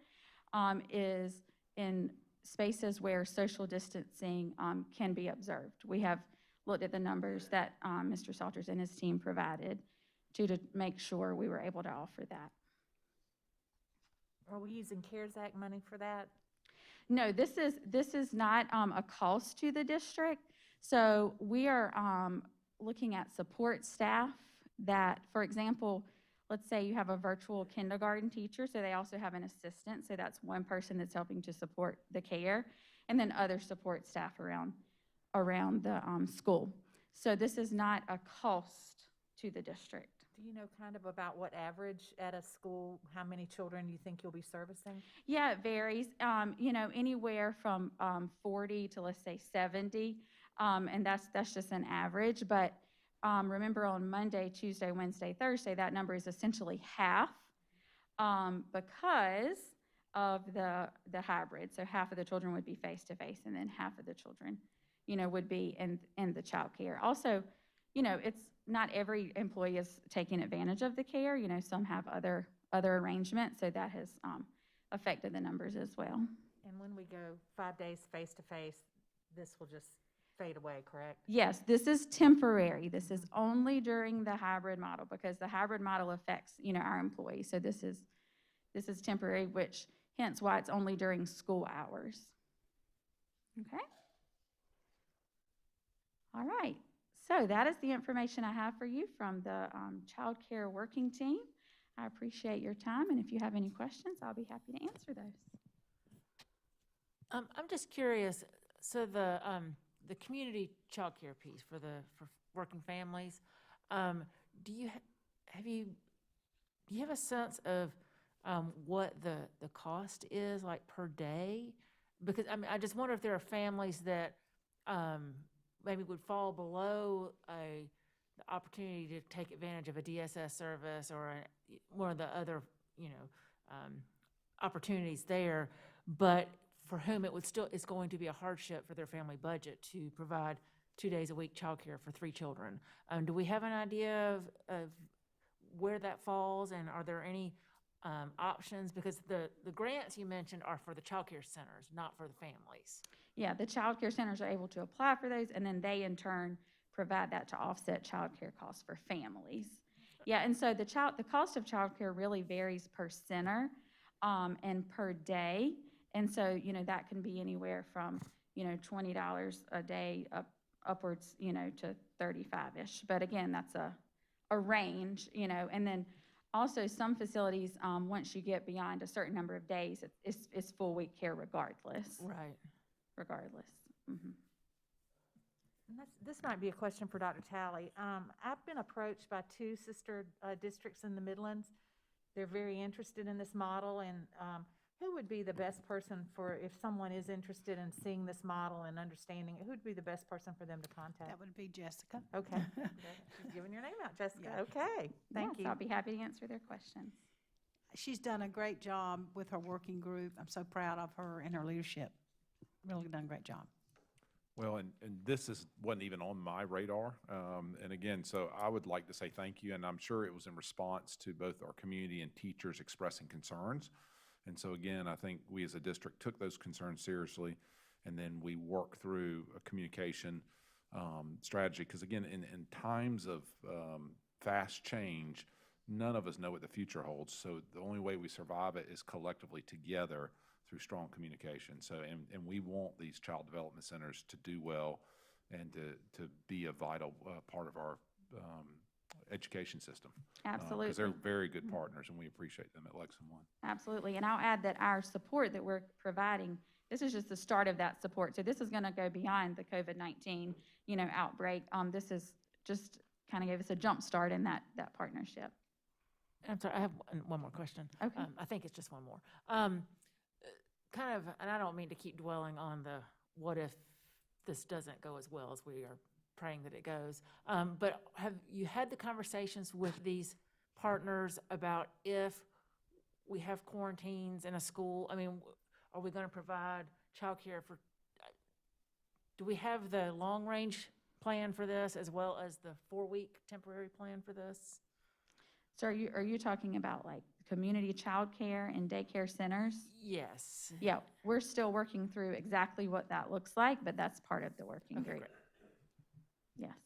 is in spaces where social distancing can be observed. We have looked at the numbers that Mr. Salters and his team provided to make sure we were able to offer that. Are we using CARES Act money for that? No, this is not a cost to the district. So we are looking at support staff that, for example, let's say you have a virtual kindergarten teacher, so they also have an assistant, so that's one person that's helping to support the care, and then other support staff around the school. So this is not a cost to the district. Do you know kind of about what average at a school, how many children you think you'll be servicing? Yeah, it varies, anywhere from 40 to, let's say, 70, and that's just an average. But remember, on Monday, Tuesday, Wednesday, Thursday, that number is essentially half because of the hybrid. So half of the children would be face-to-face, and then half of the children, would be in the child care. Also, it's not every employee is taking advantage of the care. Some have other arrangements, so that has affected the numbers as well. And when we go 5 days face-to-face, this will just fade away, correct? Yes, this is temporary. This is only during the hybrid model because the hybrid model affects, our employees. So this is temporary, which hence why it's only during school hours. Okay? All right. So that is the information I have for you from the child care working team. I appreciate your time, and if you have any questions, I'll be happy to answer those. I'm just curious, so the community child care piece for working families, do you have a sense of what the cost is like per day? Because I just wonder if there are families that maybe would fall below the opportunity to take advantage of a DSS service or one of the other opportunities there, but for whom it's going to be a hardship for their family budget to provide 2 days a week childcare for 3 children. Do we have an idea of where that falls, and are there any options? Because the grants you mentioned are for the childcare centers, not for the families. Yeah, the child care centers are able to apply for those, and then they in turn provide that to offset child care costs for families. Yeah, and so the cost of child care really varies per center and per day. And so, that can be anywhere from, $20 a day upwards, to 35-ish. But again, that's a range, and then also some facilities, once you get beyond a certain number of days, it's full week care regardless. Right. Regardless. Mm-hmm. And this might be a question for Dr. Talley. I've been approached by 2 sister districts in the Midlands. They're very interested in this model, and who would be the best person if someone is interested in seeing this model and understanding it, who would be the best person for them to contact? That would be Jessica. Okay. She's giving your name out, Jessica. Yeah. Okay. Thank you. I'll be happy to answer their questions. She's done a great job with her working group. I'm so proud of her and her leadership. Really done a great job. Well, and this wasn't even on my radar. And again, so I would like to say thank you, and I'm sure it was in response to both our community and teachers expressing concerns. And so again, I think we as a district took those concerns seriously, and then we worked through a communication strategy. Because again, in times of fast change, none of us know what the future holds. So the only way we survive it is collectively together through strong communication. So, and we want these child development centers to do well and to be a vital part of our education system. Absolutely. Because they're very good partners, and we appreciate them at Lexington One. Absolutely. And I'll add that our support that we're providing, this is just the start of that support. So this is going to go beyond the COVID-19, outbreak. This is just kind of gave us a jump start in that partnership. I'm sorry, I have one more question. Okay. I think it's just one more. Kind of, and I don't mean to keep dwelling on the what if this doesn't go as well as we are praying that it goes. But have you had the conversations with these partners about if we have quarantines in a school? I mean, are we going to provide childcare for, do we have the long-range plan for this as well as the 4-week temporary plan for this? So are you talking about like community childcare and daycare centers? Yes. Yeah, we're still working through exactly what that looks like, but that's part of the working Okay, group. great. Yes.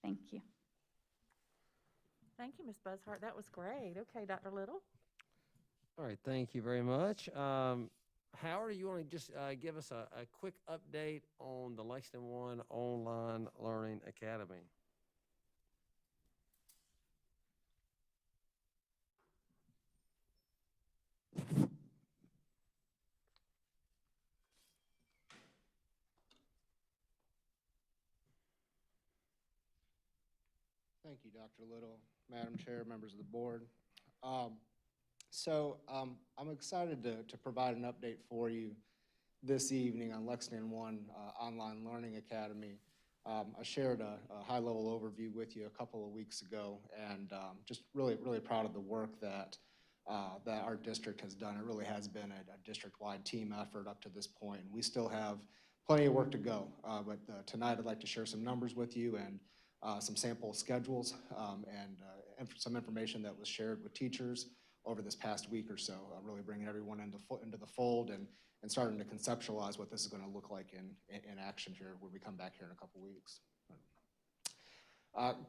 Thank you. Thank you, Ms. Buzzhart. That was great. Okay, Dr. Little? All right, thank you very much. Howard, you want to just give us a quick update on the Lexington One Online Learning Academy? Thank you, Dr. Little, Madam Chair, members of the board. I'm excited to provide an update for you this evening on Lexington One Online Learning Academy. I shared a high-level overview with you a couple of weeks ago, and just really proud of the work that our district has done. It really has been a district-wide team effort up to this point. We still have plenty of work to go, but tonight I'd like to share some numbers with you and some sample schedules and some information that was shared with teachers over this past week or so, really bringing everyone into the fold and starting to conceptualize what this is going to look like in action here when we come back here in a couple weeks.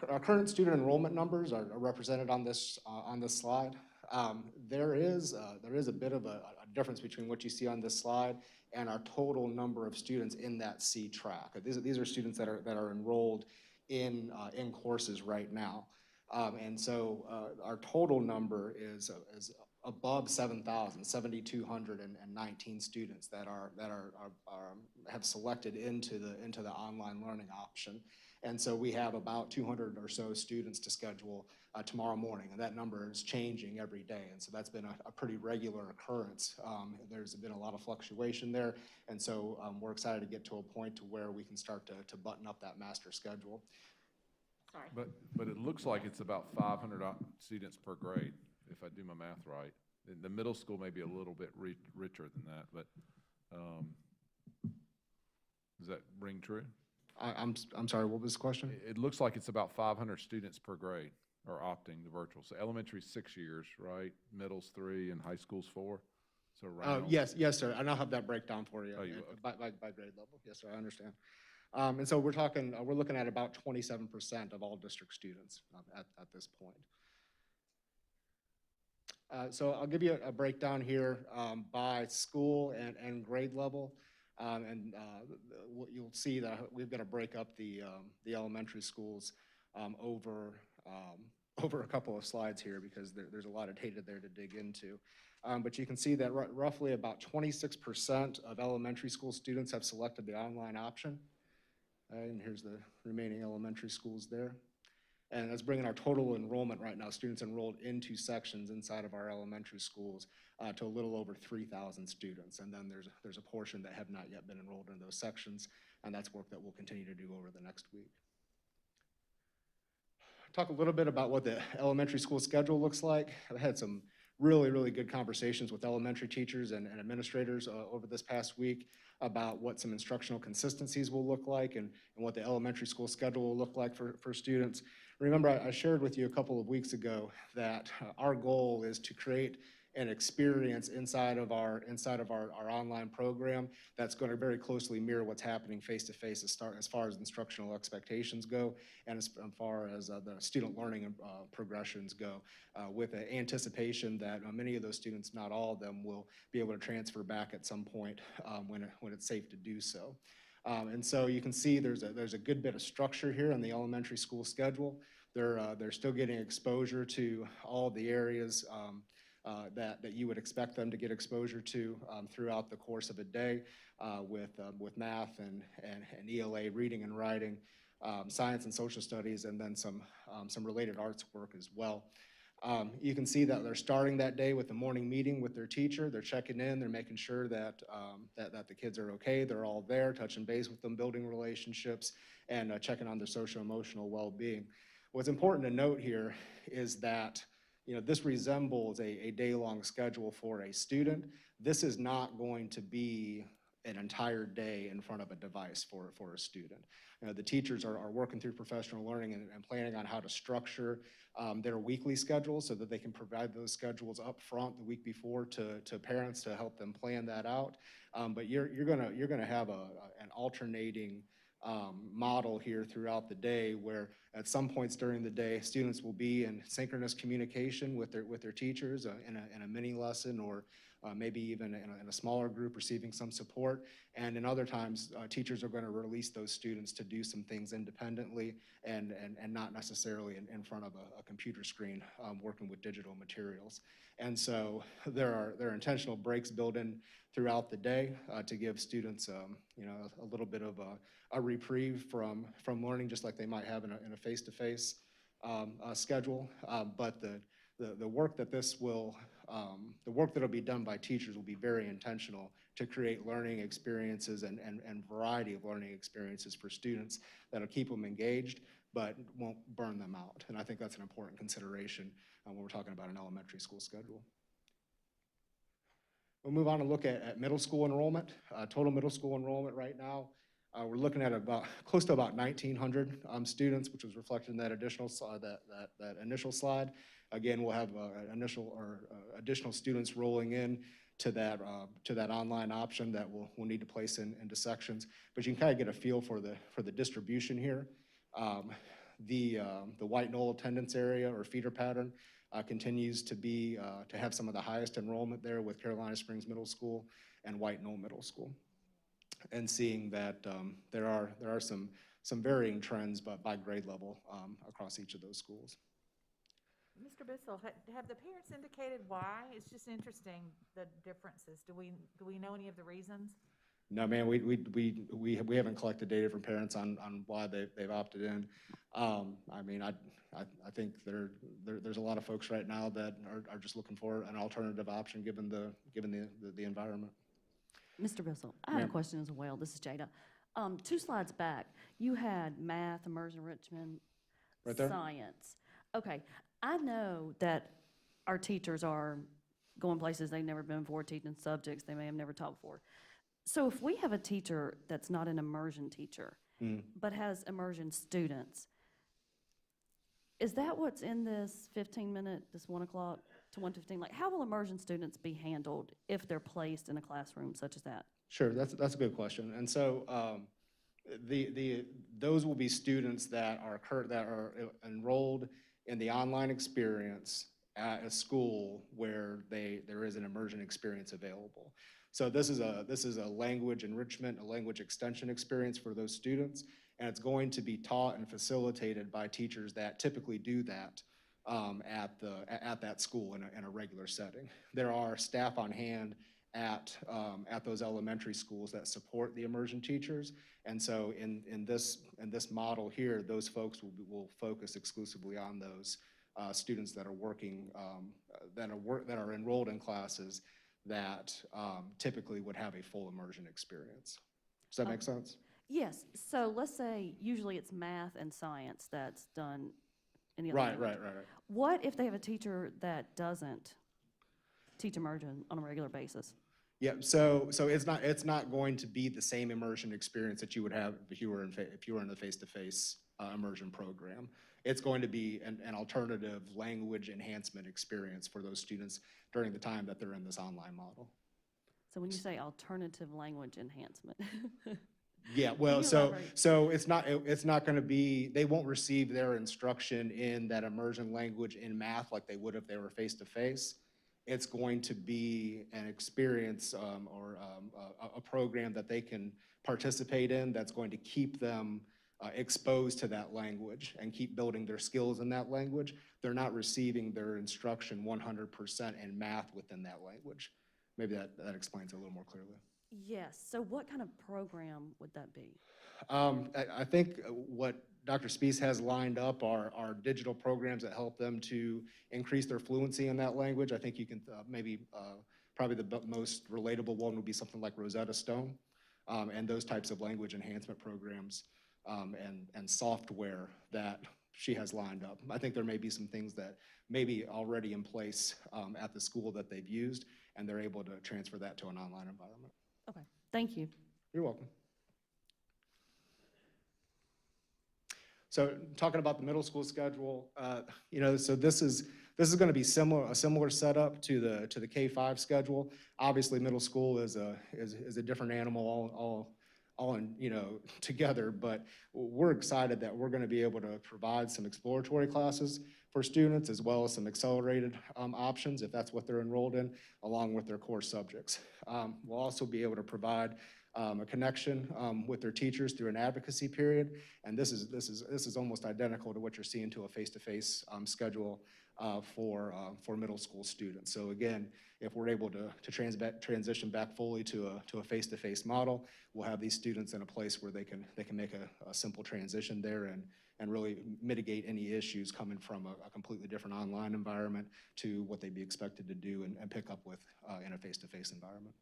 Our current student enrollment numbers are represented on this slide. There is a bit of a difference between what you see on this slide and our total number of students in that C track. These are students that are enrolled in courses right now. Our total number is above 7,000, 7,219 students that have selected into the online learning option. And so we have about 200 or so students to schedule tomorrow morning, and that number is changing every day. And so that's been a pretty regular occurrence. There's been a lot of fluctuation there, and so we're excited to get to a point to where we can start to button up that master schedule. Sorry. But it looks like it's about 500 students per grade, if I do my math right. The middle school may be a little bit richer than that, but does that ring true? I'm sorry, what was the question? It looks like it's about 500 students per grade are opting to virtual. So elementary 6 years, right? Middle's 3 and high school's 4. So around. Yes, sir. And I'll have that breakdown for you, by grade level. Yes, sir, I understand. And so we're looking at about 27% of all district students at this point. So I'll give you a breakdown here by school and grade level. What you'll see that we've got to break up the elementary schools over a couple of slides here because there's a lot of data there to dig into. But you can see that roughly about 26% of elementary school students have selected the online option. And here's the remaining elementary schools there. And that's bringing our total enrollment right now, students enrolled into sections inside of our elementary schools to a little over 3,000 students. And then there's a portion that have not yet been enrolled in those sections, and that's work that we'll continue to do over the next week. Talk a little bit about what the elementary school schedule looks like. I've had some really good conversations with elementary teachers and administrators over this past week about what some instructional consistencies will look like and what the elementary school schedule will look like for students. Remember, I shared with you a couple of weeks ago that our goal is to create an experience inside of our online program that's going to very closely mirror what's happening face-to-face as far as instructional expectations go, and as far as the student learning progressions go, with an anticipation that many of those students, not all of them, will be able to transfer back at some point when it's safe to do so. And so you can see there's a good bit of structure here in the elementary school schedule. They're still getting exposure to all the areas that you would expect them to get exposure to throughout the course of a day, with math and ELA, reading and writing, science and social studies, and then some related arts work as well. You can see that they're starting that day with a morning meeting with their teacher. They're checking in, they're making sure that the kids are okay, they're all there, touching base with them, building relationships, and checking on their social emotional well-being. What's important to note here is that this resembles a day-long schedule for a student. This is not going to be an entire day in front of a device for a student. The teachers are working through professional learning and planning on how to structure their weekly schedules so that they can provide those schedules up front the week before to parents to help them plan that out. But you're gonna have an alternating model here throughout the day, where at some points during the day, students will be in synchronous communication with their teachers in a mini lesson, or maybe even in a smaller group receiving some support. And in other times, teachers are going to release those students to do some things independently and not necessarily in front of a computer screen working with digital materials. And so there are intentional breaks built in throughout the day to give students a little bit of a reprieve from learning, just like they might have in a face-to-face schedule. But the work that will be done by teachers will be very intentional to create learning experiences and variety of learning experiences for students that'll keep them engaged, but won't burn them out. And I think that's an important consideration when we're talking about an elementary school schedule. We'll move on and look at middle school enrollment. Total middle school enrollment right now, we're looking at close to about 1,900 students, which was reflected in that additional that initial slide. Again, we'll have additional students rolling in to that online option that we'll need to place into sections. But you can kind of get a feel for the distribution here. The White Knoll attendance area or feeder pattern continues to have some of the highest enrollment there, with Carolina Springs Middle School and White Knoll Middle School. And seeing that there are some varying trends, but by grade level across each of those schools. Mr. Bissell, have the parents indicated why? It's just interesting, the differences. Do we know any of the reasons? No, man, we haven't collected data from parents on why they've opted in. I mean, I think there's a lot of folks right now that are just looking for an alternative option given the environment. Mr. Bissell, I have a question as well. This is Jada. 2 slides back, you had math, immersion enrichment, right there? Science. Okay, I know that our teachers are going places they've never been before, teaching subjects they may have never taught before. So if we have a teacher that's not an immersion teacher, but has immersion students, is that what's in this 15-minute, this 1 o'clock to 1:15? Like, how will immersion students be handled if they're placed in a classroom such as that? Sure, that's a good question. And so those will be students that are enrolled in the online experience at a school where there is an immersion experience available. So this is a language enrichment, a language extension experience for those students, and it's going to be taught and facilitated by teachers that typically do that at that school in a regular setting. There are staff on hand at those elementary schools that support the immersion teachers, and so in this model here, those folks will focus exclusively on those students that are working that are enrolled in classes that typically would have a full immersion experience. Does that make sense? Yes. So let's say usually it's math and science that's done in the other Right. language. What if they have a teacher that doesn't teach immersion on a regular basis? Yeah, so it's not going to be the same immersion experience that you would have if you were in a face-to-face immersion program. it's going to be an alternative language enhancement experience for those students during the time that they're in this online model. So when you say alternative language enhancement, Yeah, Can well, you so, elaborate? so it's not gonna be, they won't receive their instruction in that immersion language in math like they would if they were face-to-face. It's going to be an experience, or a program that they can participate in that's going to keep them exposed to that language and keep building their skills in that language. They're not receiving their instruction 100% in math within that language. Maybe that explains it a little more clearly. yes, so what kind of program would that be? I think what Dr. Spees has lined up are digital programs that help them to increase their fluency in that language. I think you can probably the most relatable one would be something like Rosetta Stone, and those types of language enhancement programs, and software that she has lined up. I think there may be some things that may be already in place at the school that they've used, and they're able to transfer that to an online environment. Okay, thank you. You're welcome. So talking about the middle school schedule, so this is going to be a similar setup to the K-5 schedule. Obviously, middle school is a different animal all in, together, but we're excited that we're going to be able to provide some exploratory classes for students as well as some accelerated options if that's what they're enrolled in, along with their core subjects. We'll also be able to provide a connection with their teachers through an advocacy period, and this is almost identical to what you're seeing to a face-to-face schedule for middle school students. So again, if we're able to transition back fully to a face-to-face model, we'll have these students in a place where they can make a simple transition there and really mitigate any issues coming from a completely different online environment to what they'd be expected to do and pick up with in a face-to-face environment.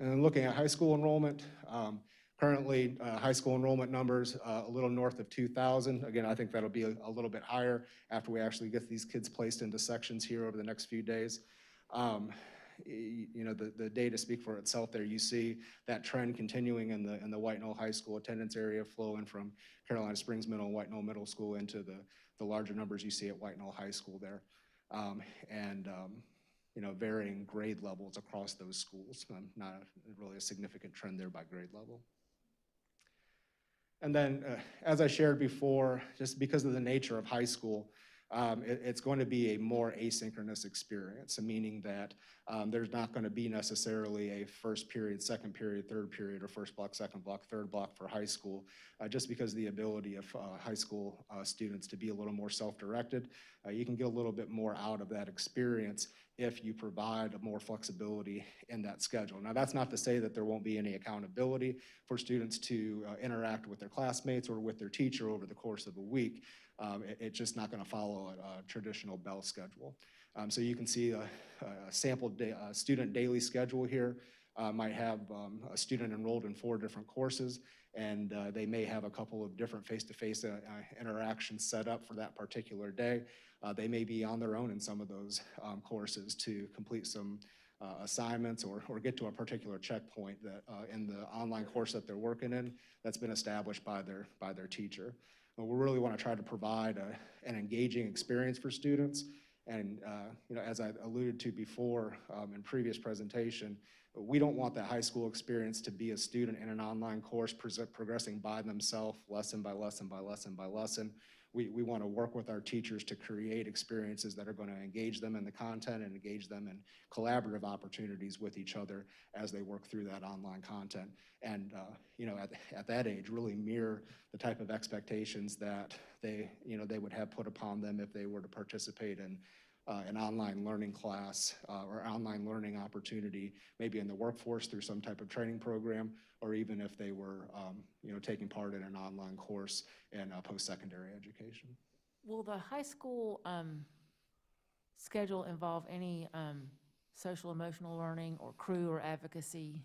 And looking at high school enrollment, currently high school enrollment numbers a little north of 2,000. Again, I think that'll be a little bit higher after we actually get these kids placed into sections here over the next few days. The data speak for itself there. You see that trend continuing in the White Knoll High School attendance area, flowing from Carolina Springs Middle and White Knoll Middle School into the larger numbers you see at White Knoll High School there. Varying grade levels across those schools. Not really a significant trend there by grade level. And then, as I shared before, just because of the nature of high school, it's going to be a more asynchronous experience, meaning that there's not going to be necessarily a first period, second period, third period, or first block, second block, third block for high school, just because of the ability of high school students to be a little more self-directed. You can get a little bit more out of that experience if you provide more flexibility in that schedule. Now, that's not to say that there won't be any accountability for students to interact with their classmates or with their teacher over the course of a week. It's just not going to follow a traditional bell schedule. So you can see a sample student daily schedule here. Might have a student enrolled in 4 different courses, and they may have a couple of different face-to-face interactions set up for that particular day. They may be on their own in some of those courses to complete some assignments or get to a particular checkpoint that in the online course that they're working in that's been established by their teacher. But we really want to try to provide an engaging experience for students. And as I alluded to before in previous presentation, we don't want that high school experience to be a student in an online course progressing by themselves, lesson by lesson by lesson by lesson. We want to work with our teachers to create experiences that are going to engage them in the content and engage them in collaborative opportunities with each other as they work through that online content. And at that age, really mirror the type of expectations that they would have put upon them if they were to participate in an online learning class or online learning opportunity, maybe in the workforce through some type of training program, or even if they were taking part in an online course in post-secondary education. Will the high school schedule involve any social emotional learning or crew or advocacy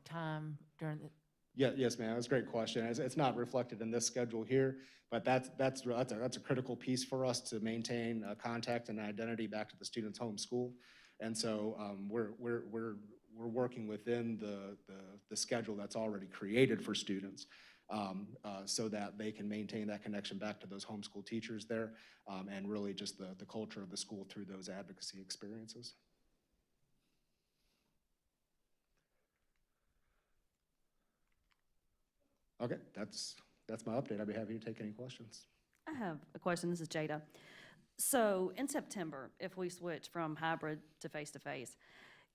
time during the? Yes, ma'am. That's a great question. It's not reflected in this schedule here, but that's a critical piece for us to maintain contact and identity back to the student's home school. And so we're working within the schedule that's already created for students. so that they can maintain that connection back to those homeschool teachers there, and really just the culture of the school through those advocacy experiences. Okay, that's my update. I'd be happy to take any questions. I have a question. This is Jada. So in September, if we switch from hybrid to face-to-face,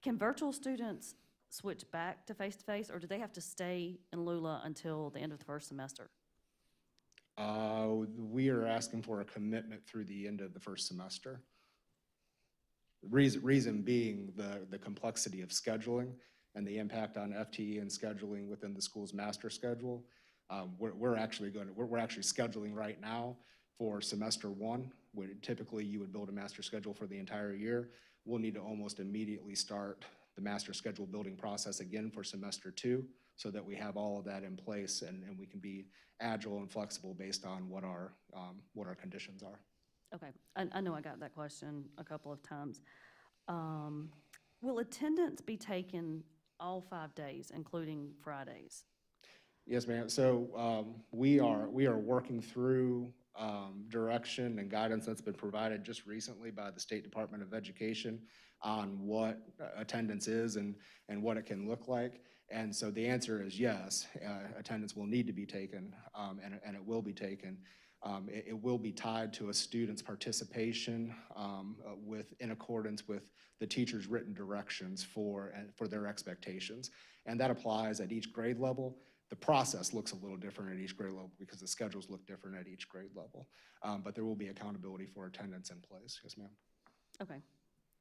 can virtual students switch back to face-to-face, or do they have to stay in Lula until the end of the first semester? We are asking for a commitment through the end of the first semester. Reason being the complexity of scheduling and the impact on FTE and scheduling within the school's master schedule. We're actually scheduling right now for semester one, where typically you would build a master schedule for the entire year. We'll need to almost immediately start the master schedule building process again for semester two, so that we have all of that in place and we can be agile and flexible based on what our conditions are. Okay, I know I got that question a couple of times. Will attendance be taken all 5 days, including Fridays? Yes, ma'am. So we are working through direction and guidance that's been provided just recently by the State Department of Education on what attendance is and what it can look like. And so the answer is yes, attendance will need to be taken, and it will be taken. It will be tied to a student's participation in accordance with the teacher's written directions for their expectations. And that applies at each grade level. The process looks a little different at each grade level because the schedules look different at each grade level. But there will be accountability for attendance in place. Yes, ma'am. Okay,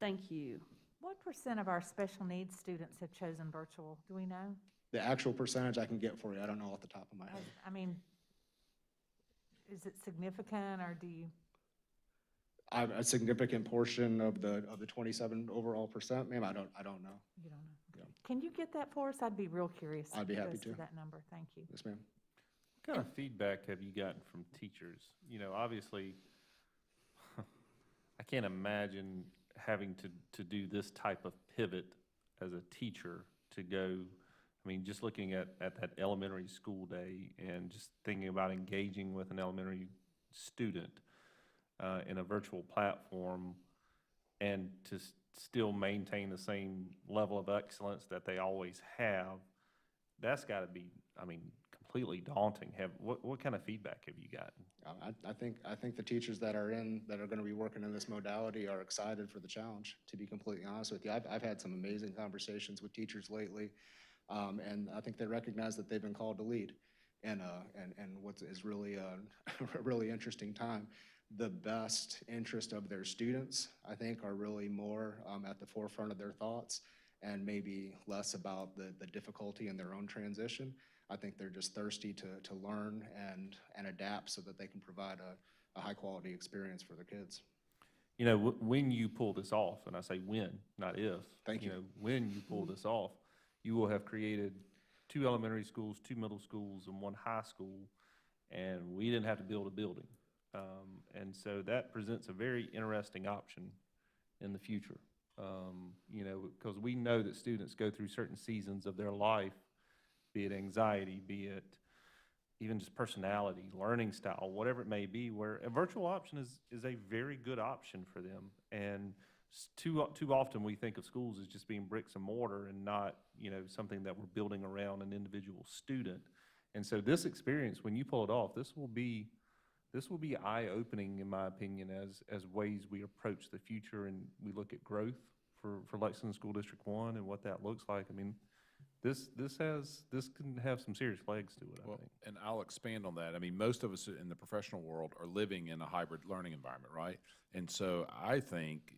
thank you. What % of our special needs students have chosen virtual? Do we know? The actual percentage I can get for you, I don't know off the top of my head. I mean, is it significant, or do you? A significant portion of the 27 overall %, ma'am, I don't know. You don't know? Yeah. Can you get that for us? I'd be real curious. I'd be happy as to. that number. Thank you. Yes, ma'am. What kind of feedback have you gotten from teachers? You know, obviously, I can't imagine having to do this type of pivot as a teacher to go, I mean, just looking at that elementary school day and just thinking about engaging with an elementary student in a virtual platform and to still maintain the same level of excellence that they always have, that's got to be, I mean, completely daunting. What kind of feedback have you gotten? I think the teachers that are going to be working in this modality are excited for the challenge, to be completely honest with you. I've had some amazing conversations with teachers lately, and I think they recognize that they've been called to lead, and what is really a really interesting time. The best interest of their students, I think, are really more at the forefront of their thoughts, and maybe less about the difficulty in their own transition. I think they're just thirsty to learn and adapt so that they can provide a high quality experience for their kids. You know, when you pull this off, and I say when, not if. Thank you. You know, when you pull this off, you will have created 2 elementary schools, 2 middle schools, and 1 high school, and we didn't have to build a building. And so that presents a very interesting option in the future. You know, because we know that students go through certain seasons of their life, be it anxiety, be it even just personality, learning style, whatever it may be, where a virtual option is a very good option for them. And too often we think of schools as just being bricks and mortar and not, you know, something that we're building around an individual student. And so this experience, when you pull it off, this will be eye-opening, in my opinion, as ways we approach the future and we look at growth for Lexington School District 1 and what that looks like. I mean, this can have some serious legs to it, I think. And I'll expand on that. I mean, most of us in the professional world are living in a hybrid learning environment, right? And so I think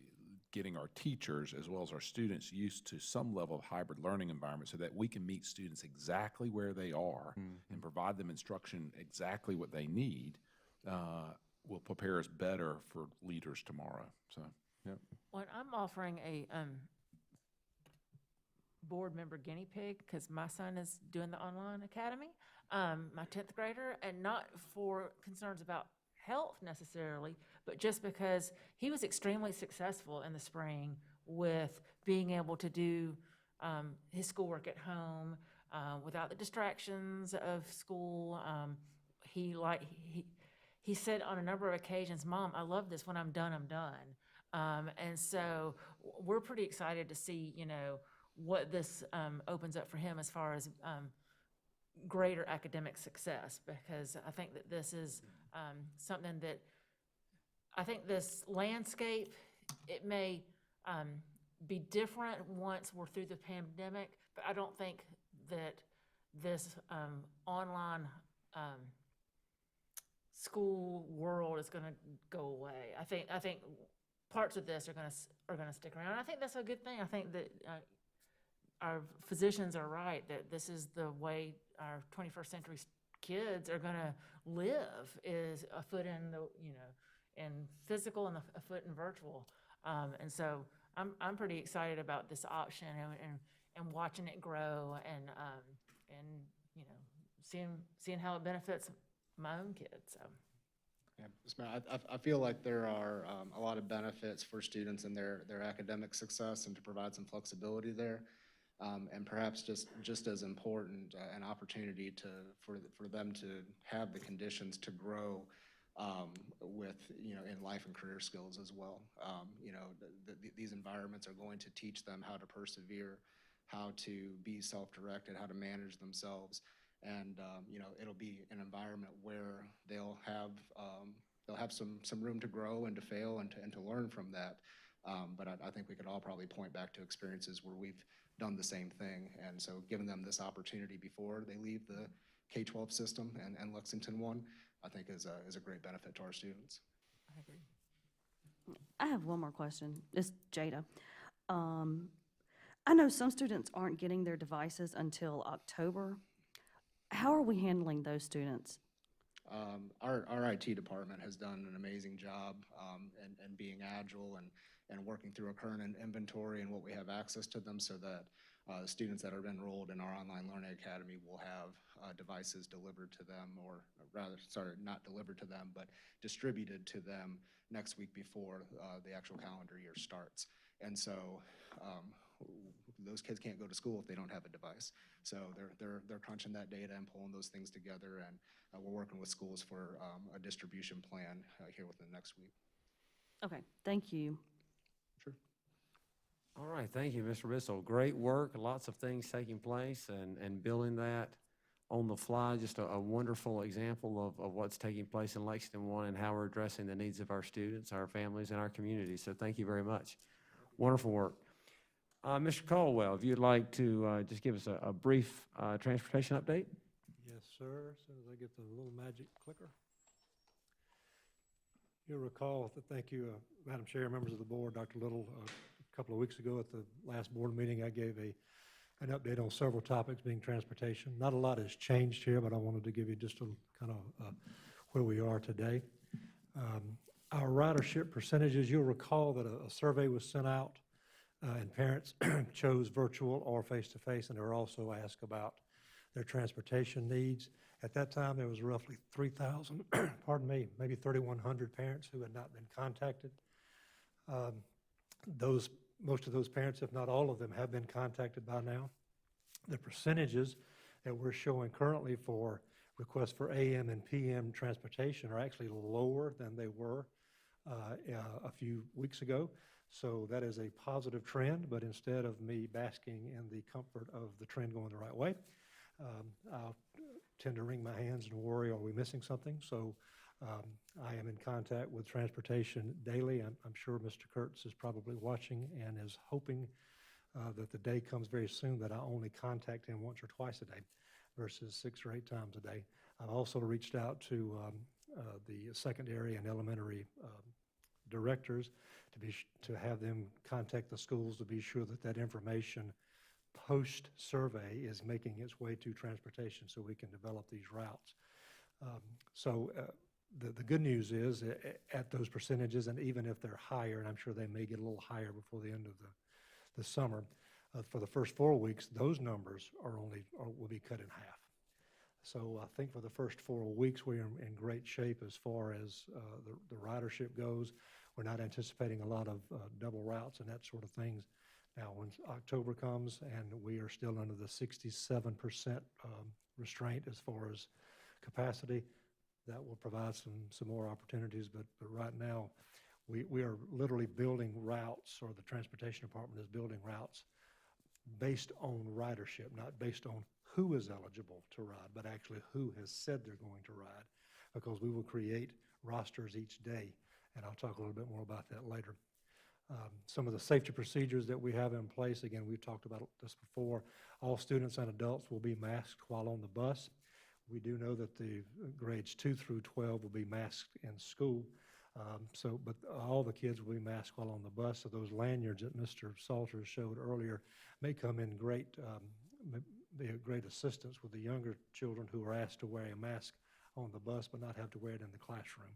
getting our teachers as well as our students used to some level of hybrid learning environment so that we can meet students exactly where they are and provide them instruction exactly what they need will prepare us better for leaders tomorrow. So, yeah. Well, I'm offering a board member guinea pig because my son is doing the online academy, my 10th grader, and not for concerns about health necessarily, but just because he was extremely successful in the spring with being able to do his schoolwork at home, without the distractions of school. He said on a number of occasions, "Mom, I love this. When I'm done, I'm done." And so we're pretty excited to see, what this opens up for him as far as greater academic success, because I think that this is something that I think this landscape, it may be different once we're through the pandemic, but I don't think that this online school world is going to go away. I think parts of this are going to stick around. I think that's a good thing. I think that our physicians are right that this is the way our 21st century kids are going to live, is a foot in the in physical and a foot in virtual. And so I'm pretty excited about this option and watching it grow and seeing how it benefits my own kids. So. Yeah, Ms. Mayor, I feel like there are a lot of benefits for students and their academic success, and to provide some flexibility there. And perhaps just as important, an opportunity for them to have the conditions to grow with, in life and career skills as well. These environments are going to teach them how to persevere, how to be self-directed, how to manage themselves. And, it'll be an environment where they'll have some room to grow and to fail and to learn from that. But I think we could all probably point back to experiences where we've done the same thing. And so giving them this opportunity before they leave the K-12 system and Lexington 1, I think is a great benefit to our students. I agree. I have one more question. It's Jada. I know some students aren't getting their devices until October. How are we handling those students? Our IT department has done an amazing job and being agile and working through a current inventory and what we have access to them, so that students that are enrolled in our online learning academy will have devices delivered to them, or rather, sorry, not delivered to them, but distributed to them next week before the actual calendar year starts. And so those kids can't go to school if they don't have a device. So they're crunching that data and pulling those things together, and we're working with schools for a distribution plan here within the next week. Okay, thank you. Sure. All right, thank you, Mr. Bissell. Great work, lots of things taking place, and building that on the fly, just a wonderful example of what's taking place in Lexington 1 and how we're addressing the needs of our students, our families, and our community. So thank you very much. Wonderful work. Mr. Caldwell, if you'd like to just give us a brief transportation update. Yes, sir. As soon as I get the little magic clicker. You'll recall, thank you, Madam Chair, members of the board, Dr. Little, a couple of weeks ago at the last board meeting, I gave an update on several topics, being transportation. Not a lot has changed here, but I wanted to give you just a kind of where we are today. Our ridership percentages, you'll recall that a survey was sent out and parents chose virtual or face-to-face, and they were also asked about their transportation needs. At that time, there was roughly 3,000, pardon me, maybe 3,100 parents who had not been contacted. Most of those parents, if not all of them, have been contacted by now. The percentages that we're showing currently for requests for AM and PM transportation are actually lower than they were a few weeks ago. So that is a positive trend, but instead of me basking in the comfort of the trend going the right way, I'll tend to wring my hands and worry, are we missing something? So I am in contact with transportation daily. I'm sure Mr. Kurtz is probably watching and is hoping that the day comes very soon that I only contact him once or twice a day versus 6 or 8 times a day. I've also reached out to the secondary and elementary directors to have them contact the schools to be sure that that information post-survey is making its way to transportation so we can develop these routes. The good news is at those percentages, and even if they're higher, and I'm sure they may get a little higher before the end of the summer, for the first 4 weeks, those numbers will be cut in half. So I think for the first 4 weeks, we're in great shape as far as the ridership goes. We're not anticipating a lot of double routes and that sort of things Now, when October comes and we are still under the 67% restraint as far as capacity, that will provide some more opportunities. But right now, we are literally building routes, or the transportation department is building routes based on ridership, not based on who is eligible to ride, but actually who has said they're going to ride, because we will create rosters each day, and I'll talk a little bit more about that later. Some of the safety procedures that we have in place, again, we've talked about this before. All students and adults will be masked while on the bus. We do know that the grades 2 through 12 will be masked in school. But all the kids will be masked while on the bus. So those lanyards that Mr. Salters showed earlier may come in be a great assistance with the younger children who are asked to wear a mask on the bus but not have to wear it in the classroom.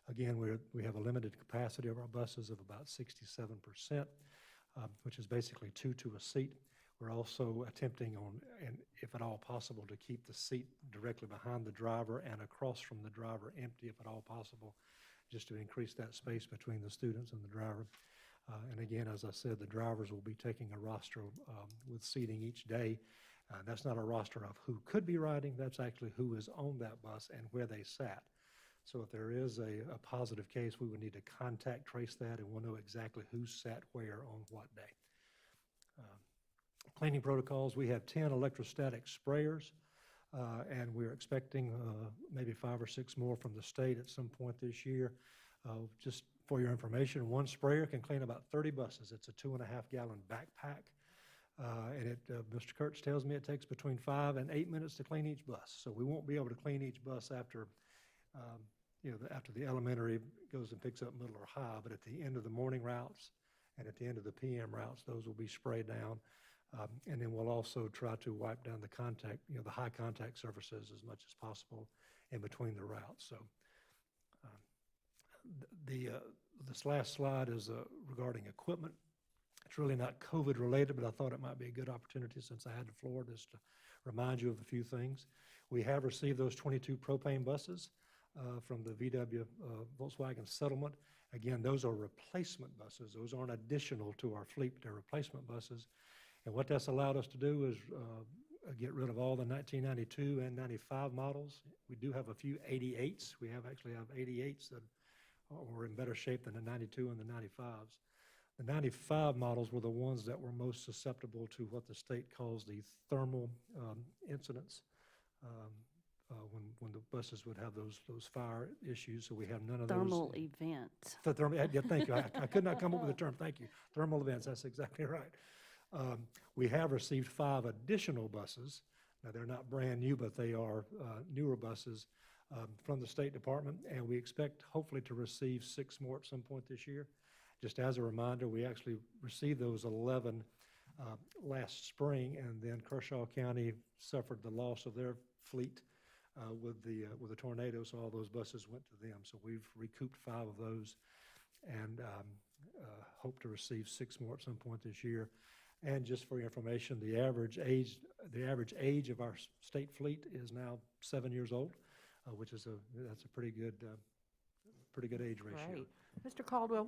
Again, we have a limited capacity of our buses of about 67%, which is basically 2 to a seat. We're also attempting on, and if at all possible, to keep the seat directly behind the driver and across from the driver empty if at all possible, just to increase that space between the students and the driver. And again, as I said, the drivers will be taking a roster with seating each day. That's not a roster of who could be riding, that's actually who is on that bus and where they sat. So if there is a positive case, we would need to contact trace that, and we'll know exactly who sat where on what day. Cleaning protocols, we have 10 electrostatic sprayers, and we're expecting maybe 5 or 6 more from the state at some point this year. Just for your information, one sprayer can clean about 30 buses. It's a 2.5-gallon backpack. And Mr. Kurtz tells me it takes between 5 and 8 minutes to clean each bus. So we won't be able to clean each bus after the elementary goes and picks up middle or high, but at the end of the morning routes and at the end of the PM routes, those will be sprayed down. And then we'll also try to wipe down the high contact surfaces as much as possible in between the routes. So this last slide is regarding equipment. It's really not COVID related, but I thought it might be a good opportunity since I had the floor just to remind you of a few things. We have received those 22 propane buses from the VW Volkswagen settlement. Again, those are replacement buses. Those aren't additional to our fleet, they're replacement buses. And what that's allowed us to do is get rid of all the 1992 and 95 models. We do have a few 88s. We actually have 88s that are in better shape than the 92 and the 95s. The 95 models were the ones that were most susceptible to what the state calls the thermal incidents, when the buses would have those fire issues. So we have none of those. Thermal event. Yeah, thank you. I could not come up with a term. Thank you. Thermal events. That's exactly right. We have received 5 additional buses. Now, they're not brand new, but they are newer buses from the State Department, and we expect hopefully to receive 6 more at some point this year. Just as a reminder, we actually received those 11 last spring, and then Kershaw County suffered the loss of their fleet with the tornado, so all those buses went to them. So we've recouped 5 of those, and hope to receive 6 more at some point this year. And just for your information, the average age of our state fleet is now 7 years old, which is that's a pretty good age ratio. Great. Mr. Caldwell,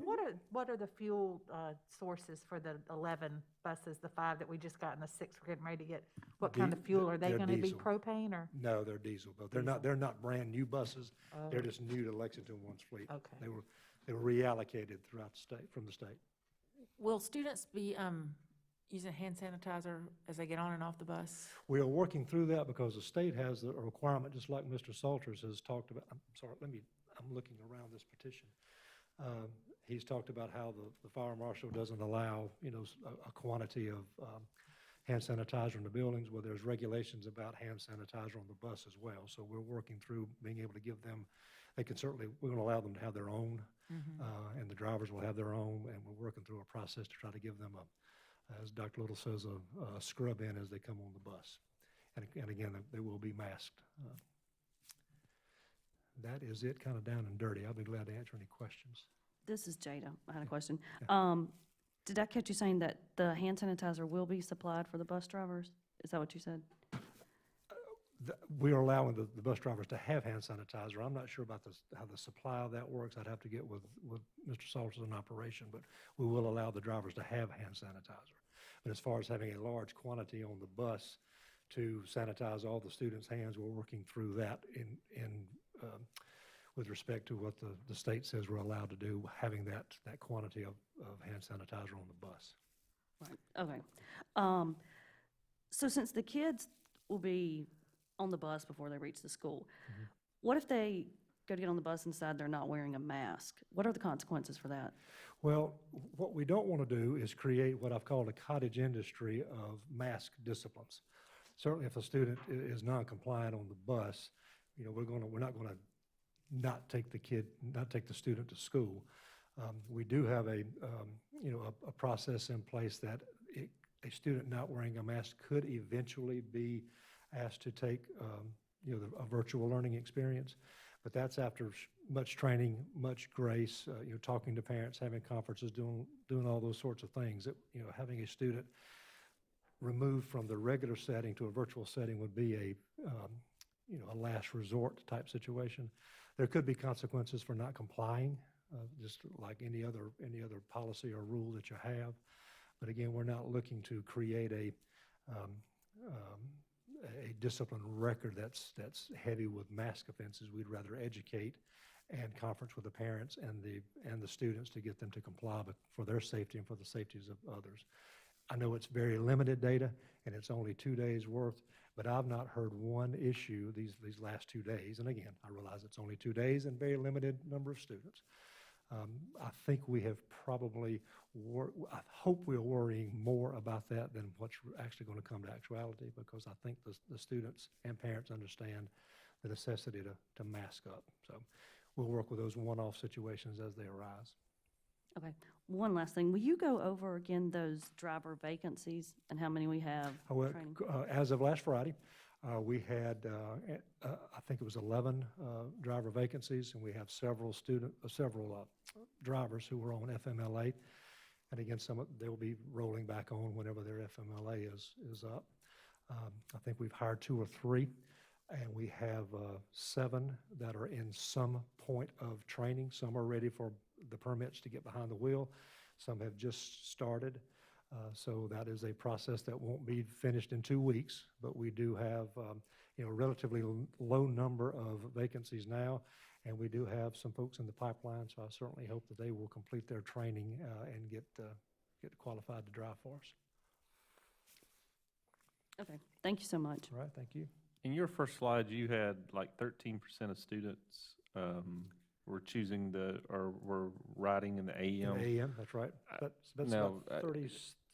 what are the fuel sources for the 11 buses, the 5 that we just got and the 6 we're getting ready to get? What kind of fuel? Are they going to be propane or? No, they're diesel, but they're not brand new buses. Oh. They're just new to Lexington One's fleet. Okay. They were reallocated throughout the state, from the state. Will students be using hand sanitizer as they get on and off the bus? We are working through that because the state has a requirement, just like Mr. Salters has talked about. I'm sorry, I'm looking around this petition. He's talked about how the fire marshal doesn't allow, a quantity of hand sanitizer in the buildings. Well, there's regulations about hand sanitizer on the bus as well. So we're working through being able to give them, we're going to allow them to have their own, and the drivers will have their own, and we're working through a process to try to give them as Dr. Little says, a scrub in as they come on the bus. And again, they will be masked. That is it, kind of down and dirty. I'll be glad to answer any questions. This is Jada. I had a question. Did I catch you saying that the hand sanitizer will be supplied for the bus drivers? Is that what you said? We are allowing the bus drivers to have hand sanitizer. I'm not sure about how the supply of that works. I'd have to get with Mr. Salters in operation, but we will allow the drivers to have hand sanitizer. But as far as having a large quantity on the bus to sanitize all the students' hands, we're working through that with respect to what the state says we're allowed to do, having that quantity of hand sanitizer on the bus. Right, okay. So since the kids will be on the bus before they reach the school, what if they go to get on the bus and decide they're not wearing a mask? What are the consequences for that? Well, what we don't want to do is create what I've called a cottage industry of mask disciplines. Certainly, if a student is non-compliant on the bus, we're not going to not take the student to school. We do have a process in place that a student not wearing a mask could eventually be asked to take a virtual learning experience, but that's after much training, much grace, talking to parents, having conferences, doing all those sorts of things. That having a student removed from the regular setting to a virtual setting would be a last resort type situation. There could be consequences for not complying, just like any other policy or rule that you have. But again, we're not looking to create a discipline record that's heavy with mask offenses. We'd rather educate and conference with the parents and the students to get them to comply for their safety and for the safeties of others. I know it's very limited data and it's only 2 days worth, but I've not heard one issue these last 2 days. And again, I realize it's only 2 days and very limited number of students. I think we have probably, I hope we're worrying more about that than what's actually going to come to actuality, because I think the students and parents understand the necessity to mask up. So we'll work with those one-off situations as they arise. Okay, one last thing. Will you go over again those driver vacancies and how many we have training? As of last Friday, we had, I think it was 11 driver vacancies, and we have several drivers who were on FMLA. And again, they will be rolling back on whenever their FMLA is up. I think we've hired 2 or 3, and we have 7 that are in some point of training. Some are ready for the permits to get behind the wheel. Some have just started. So that is a process that won't be finished in 2 weeks, but we do have a relatively low number of vacancies now, and we do have some folks in the pipeline, so I certainly hope that they will complete their training and get qualified to drive for us. Okay, thank you so much. All right, thank you. In your first slide, you had like 13% of students were choosing were riding in the AM. In the AM, that's right. That's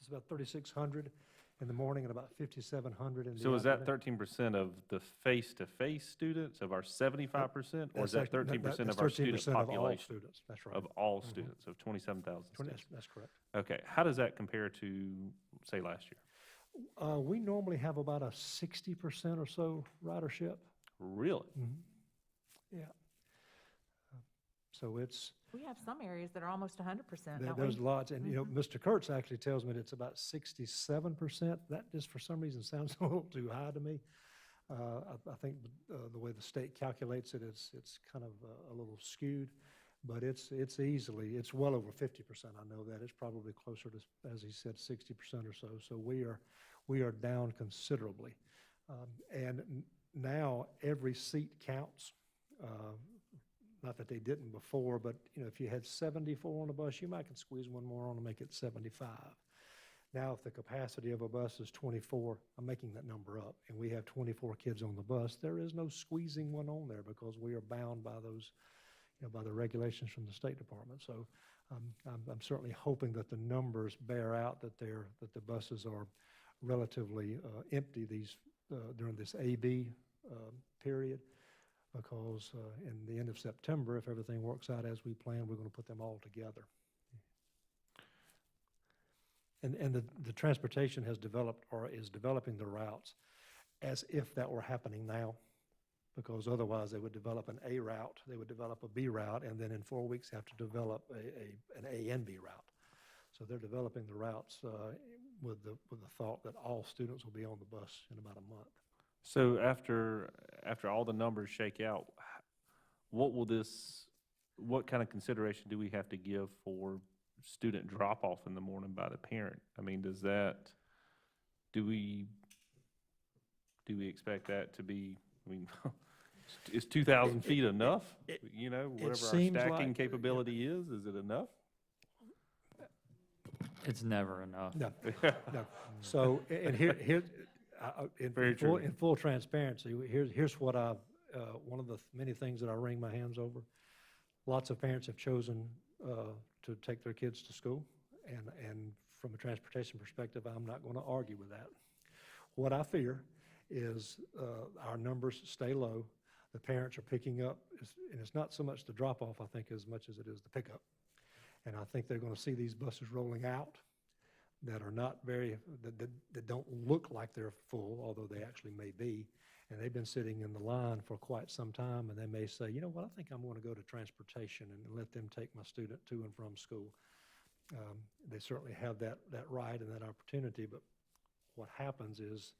about 3,600 in the morning and about 5,700 in the So is that afternoon. 13% of the face-to-face students of our 75%, or is that 13% of our student Of all population? students, that's right. Of all students, of 27,000 students? That's correct. Okay, how does that compare to, say, last year? We normally have about a 60% or so ridership. Really? Yeah. So it's, We have some areas that are almost 100%, don't we? there's lots, and Mr. Kurtz actually tells me that it's about 67%. That just for some reason sounds a little too high to me. I think the way the state calculates it, it's kind of a little skewed, but it's well over 50%. I know that. It's probably closer to, as he said, 60% or so. So we are down considerably. And now every seat counts. Not that they didn't before, but if you had 74 on a bus, you might can squeeze one more on to make it 75. Now, if the capacity of a bus is 24, I'm making that number up, and we have 24 kids on the bus, there is no squeezing one on there because we are bound by those, by the regulations from the State Department. So I'm certainly hoping that the numbers bear out that the buses are relatively empty during this AB period. Because in the end of September, if everything works out as we plan, we're going to put them all together. And the transportation has developed or is developing the routes as if that were happening now, because otherwise they would develop an A route, they would develop a B route, and then in 4 weeks have to develop an A and B route. So they're developing the routes with the thought that all students will be on the bus in about a month. So after all the numbers shake out, what kind of consideration do we have to give for student drop-off in the morning by the parent? I mean, does that do we expect that to be, I mean, is 2,000 feet enough? You know, whatever our seems stacking like- capability is it enough? It's never enough. No, no. So, and here, Very true. in full transparency, here's what one of the many things that I wring my hands over. Lots of parents have chosen to take their kids to school, and from a transportation perspective, I'm not going to argue with that. What I fear is our numbers stay low, the parents are picking up, and it's not so much the drop-off, I think, as much as it is the pickup. And I think they're going to see these buses rolling out that are not that don't look like they're full, although they actually may be. And they've been sitting in the line for quite some time, and they may say, you know what, I think I'm going to go to transportation and let them take my student to and from school. They certainly have that right and that opportunity, but what happens is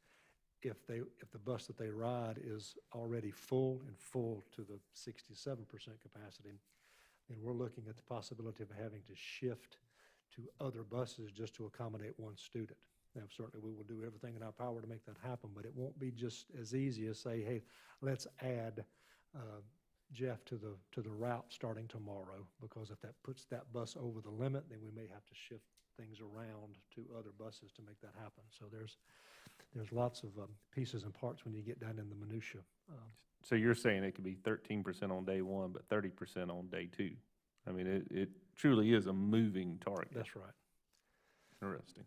if the bus that they ride is already full to the 67% capacity, then we're looking at the possibility of having to shift to other buses just to accommodate one student. Now, certainly we will do everything in our power to make that happen, but it won't be just as easy as say, hey, let's add Jeff to the route starting tomorrow, because if that puts that bus over the limit, then we may have to shift things around to other buses to make that happen. So there's lots of pieces and parts when you get down in the minutia. So you're saying it could be 13% on day one, but 30% on day two. I mean, it truly is a moving target. That's right. Interesting.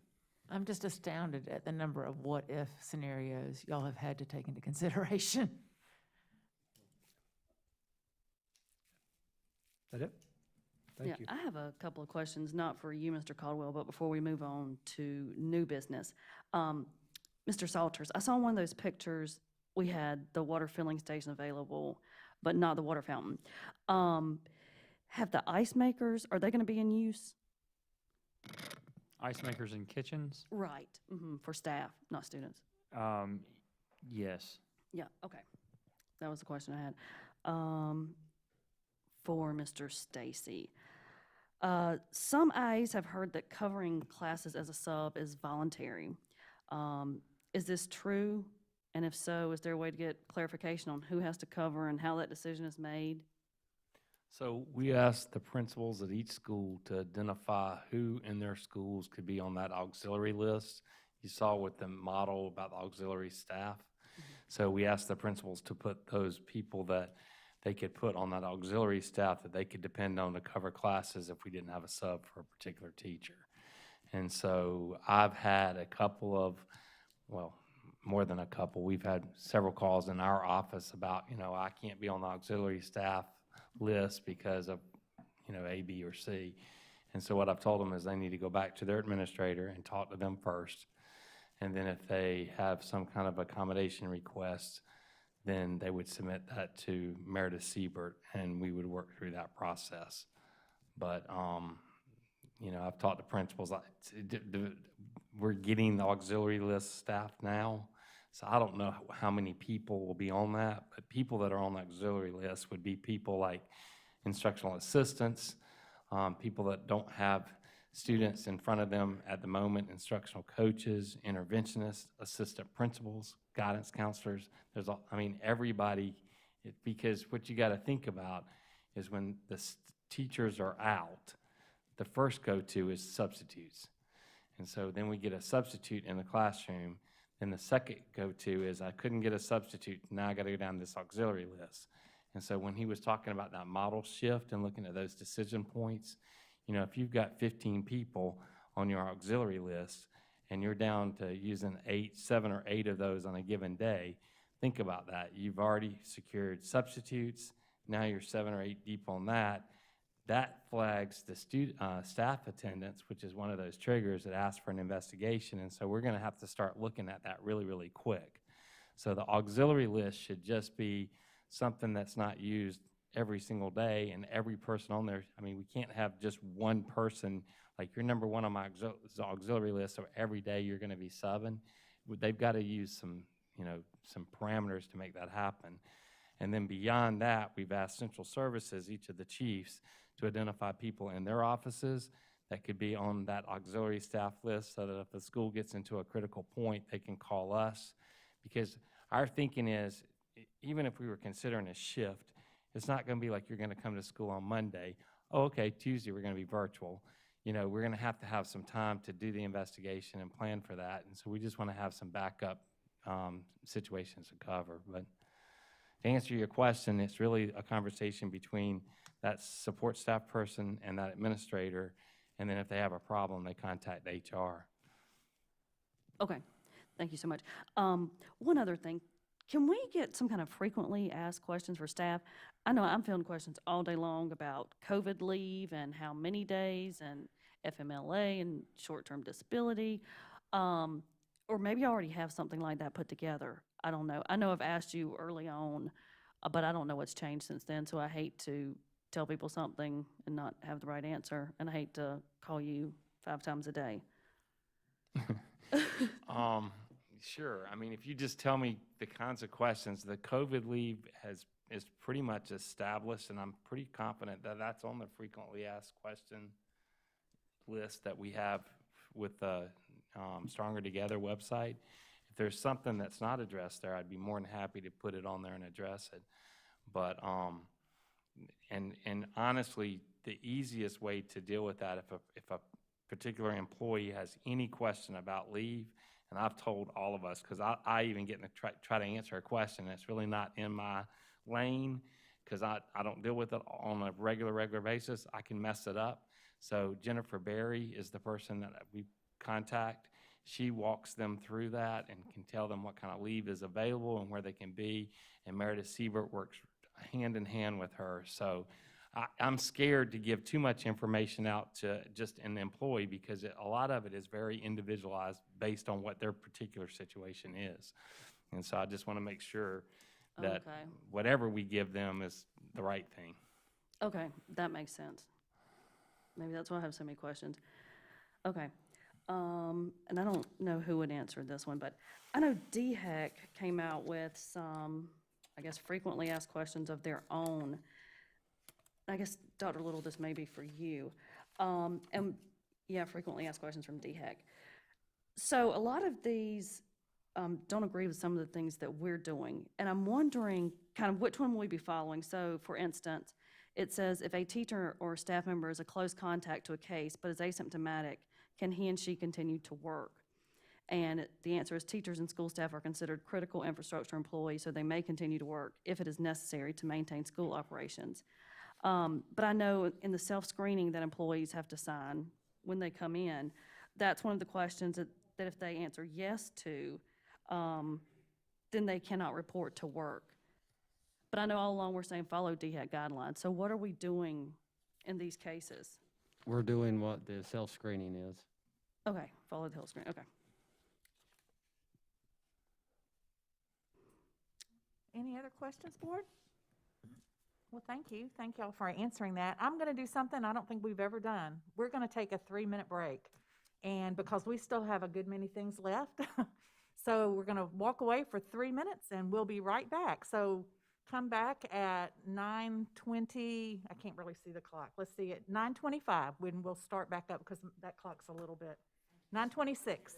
I'm just astounded at the number of what-if scenarios y'all have had to take into consideration. Is that it? Thank you. I have a couple of questions, not for you, Mr. Caldwell, but before we move on to new business. Mr. Salters, I saw one of those pictures, we had the water filling station available, but not the water fountain. Have the ice makers, are they going to be in use? Ice makers in kitchens? Right, for staff, not students. Yes. Yeah, okay. That was the question I had. For Mr. Stacy. Some IAs have heard that covering classes as a sub is voluntary. Is this true? And if so, is there a way to get clarification on who has to cover and how that decision is made? So we asked the principals at each school to identify who in their schools could be on that auxiliary list. You saw with the model about the auxiliary staff. So we asked the principals to put those people that they could put on that auxiliary staff that they could depend on to cover classes if we didn't have a sub for a particular teacher. And so I've had a couple of, well, more than a couple, we've had several calls in our office about, I can't be on the auxiliary staff list because of, A, B, or C. And so what I've told them is they need to go back to their administrator and talk to them first. And then if they have some kind of accommodation request, then they would submit that to Meredith Siebert, and we would work through that process. But, I've talked to principals. We're getting the auxiliary list staff now, so I don't know how many people will be on that, but people that are on the auxiliary list would be people like instructional assistants, people that don't have students in front of them at the moment, instructional coaches, interventionists, assistant principals, guidance counselors. Everybody, because what you got to think about is when the teachers are out, the first go-to is substitutes. And so then we get a substitute in the classroom, and the second go-to is I couldn't get a substitute, now I got to go down this auxiliary list. And so when he was talking about that model shift and looking at those decision points, if you've got 15 people on your auxiliary list and you're down to using 7 or 8 of those on a given day, think about that. You've already secured substitutes, now you're 7 or 8 deep on that. That flags the staff attendance, which is one of those triggers that asks for an investigation. And so we're going to have to start looking at that really, really quick. So the auxiliary list should just be something that's not used every single day and every person on there. We can't have just one person, like you're number one on my auxiliary list, so every day you're going to be subbing. They've got to use some parameters to make that happen. And then beyond that, we've asked central services, each of the chiefs, to identify people in their offices that could be on that auxiliary staff list so that if the school gets into a critical point, they can call us. Because our thinking is, even if we were considering a shift, it's not going to be like you're going to come to school on Monday. Oh, okay, Tuesday we're going to be virtual. You know, we're going to have some time to do the investigation and plan for that. And so we just want to have some backup situations to cover. But to answer your question, it's really a conversation between that support staff person and that administrator. And then if they have a problem, they contact HR. Okay, thank you so much. One other thing, can we get some kind of frequently asked questions for staff? I know I'm fielding questions all day long about COVID leave and how many days and FMLA and short-term disability. Or maybe you already have something like that put together. I don't know. I know I've asked you early on, but I don't know what's changed since then, so I hate to tell people something and not have the right answer, and I hate to call you 5 times a day. Sure. I mean, if you just tell me the kinds of questions, the COVID leave is pretty much established, and I'm pretty confident that that's on the frequently asked question list that we have with the Stronger Together website. If there's something that's not addressed there, I'd be more than happy to put it on there and address it. But and honestly, the easiest way to deal with that, if a particular employee has any question about leave, and I've told all of us, because I even get to try to answer a question that's really not in my lane, because I don't deal with it on a regular basis, I can mess it up. So Jennifer Berry is the person that we contact. She walks them through that and can tell them what kind of leave is available and where they can be, and Meredith Siebert works hand in hand with her. So I'm scared to give too much information out to just an employee, because a lot of it is very individualized based on what their particular situation is. And so I just want to make sure that whatever we give them is the right thing. Okay, that makes sense. Maybe that's why I have so many questions. Okay, and I don't know who would answer this one, but I know DHEC came out with some, I guess, frequently asked questions of their own. I guess, Dr. Little, this may be for you. And yeah, frequently asked questions from DHEC. So a lot of these don't agree with some of the things that we're doing. And I'm wondering kind of which one will we be following. So for instance, it says if a teacher or staff member is a close contact to a case but is asymptomatic, can he and she continue to work? And the answer is teachers and school staff are considered critical infrastructure employees, so they may continue to work if it is necessary to maintain school operations. But I know in the self-screening that employees have to sign when they come in, that's one of the questions that if they answer yes to, then they cannot report to work. But I know all along we're saying follow DHEC guidelines. So what are we doing in these cases? We're doing what the self-screening is. Okay, follow the whole screen, okay. Any other questions, board? Well, thank you. Thank y'all for answering that. I'm going to do something I don't think we've ever done. We're going to take a 3-minute break. And because we still have a good many things left, so we're going to walk away for 3 minutes and we'll be right back. So come back at 9:20. I can't really see the clock. Let's see, at 9:25 when we'll start back up, because that clock's a little bit. 9:26.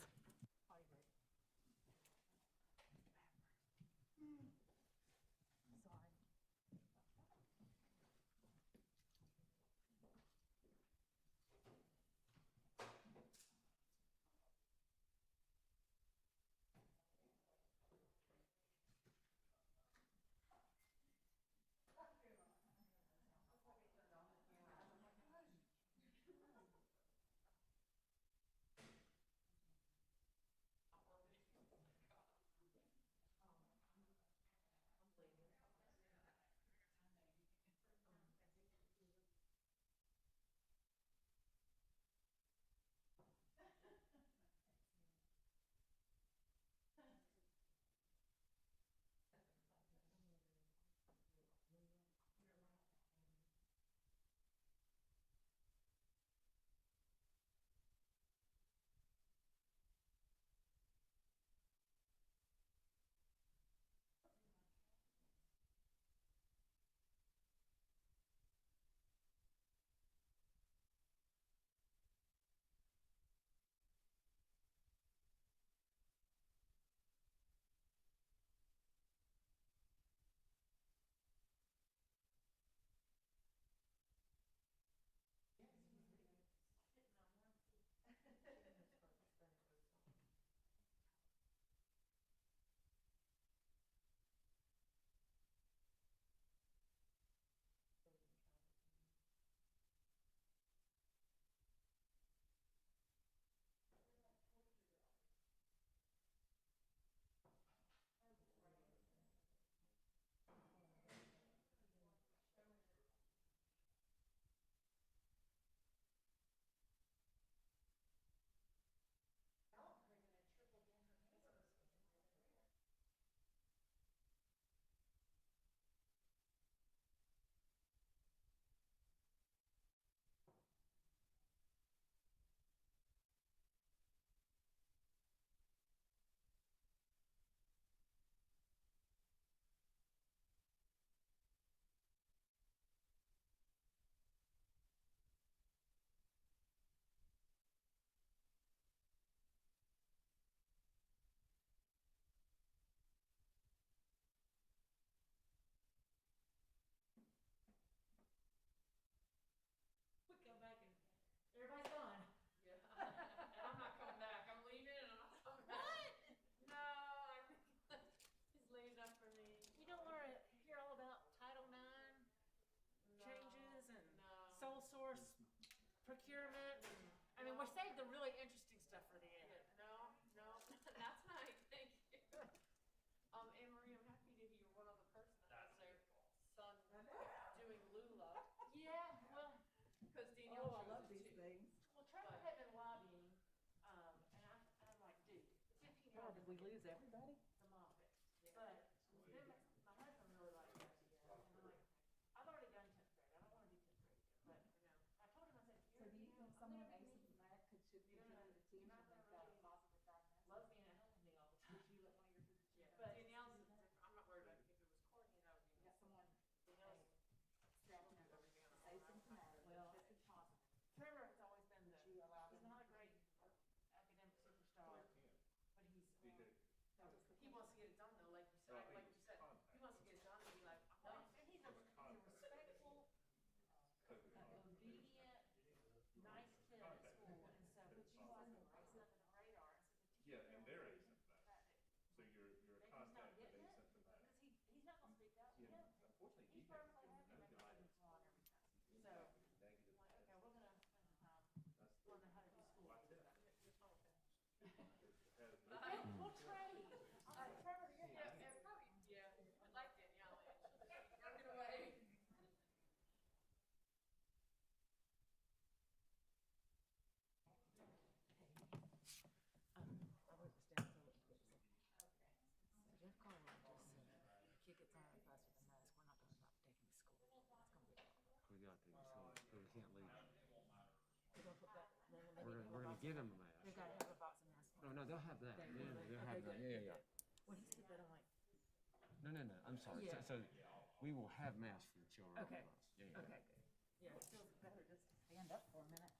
saved the really interesting stuff for the end. No, that's fine, thank you. Anne Marie, I'm happy to hear one other person that has their son doing Lula, Yeah, well, because Danielle Oh, I chose love it these too. things. well, Trevor had been lobbying, and I'm like, dude, the 15-year-old God, did we lose everybody? the mom of it. But then my husband really liked the idea, and I'm like, I've already done 10th grade. I don't want to do 10th grade again. But I told him, I said, So do you think I'm someone gonna be asymptomatic should continue to teach and they've got a positive diagnosis? loves being at home with me all the time. Would you let one of your kids do that? But Danielle's, I'm not worried about it. If it was Courtney, that would be. Yeah, someone, Danielle's staff member, asymptomatic, Well, tested positive. Trevor has always been the, Would you allow he's them not a to great continue? academic superstar, but he's, That was the He wants to get it done though, like you said, like you said, he wants to get it done and be like, I'm no, done. and he's a respectful, obedient, nice kid at school, and so, but you wasn't raising up in the radar, and so the teacher. Yeah, and they're asymptomatic. So you're Maybe he's not contact with getting it, asymptomatic. because he's not gonna speak up, you know. Unfortunately, He's perfectly happy making sure it's on every test. So, I'm like, okay, we're gonna spend some time learning how to do school. We'll trade. I'll say, Trevor, you're Yeah, and probably, yeah, I like Danielle, and she'll just work it away. I wrote this down so it was. Jeff Carl just said, a kid gets on a bus with a mask, we're not gonna stop taking him to school. It's gonna be a problem. We got to, so we can't leave. We're gonna put that, We're gonna get them a mask. They've gotta have a box of masks. No, they'll have that. They- Yeah, they- they'll okay, have that. good. Yeah. When he said that, I'm like, No, I'm sorry. Yeah. So we will have masks for the children on the Okay. bus. Yeah. okay, good. Yeah, it feels better just to stand up for a minute.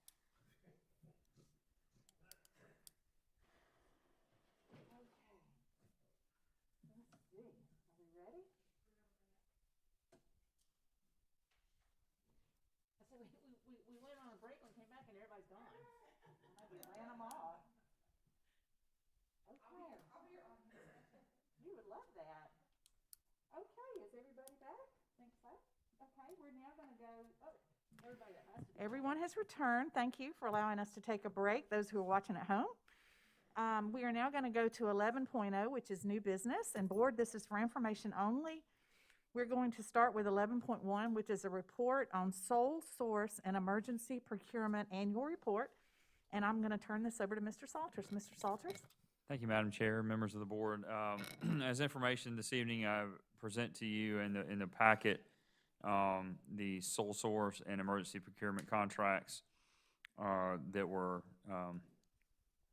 Okay. Let's see, are we ready? I said, we went on a break and came back and everybody's gone. We ran them all. Okay. You would love that. Okay, is everybody back? Think so? Okay, we're now gonna go, Everybody that has to be. everyone has returned. Thank you for allowing us to take a break, those who are watching at home. We are now going to go to 11.0, which is new business. And board, this is for information only. We're going to start with 11.1, which is a report on sole source and emergency procurement annual report. And I'm going to turn this over to Mr. Salters. Mr. Salters? Thank you, Madam Chair, members of the board. As information this evening, I present to you in the packet the sole source and emergency procurement contracts that were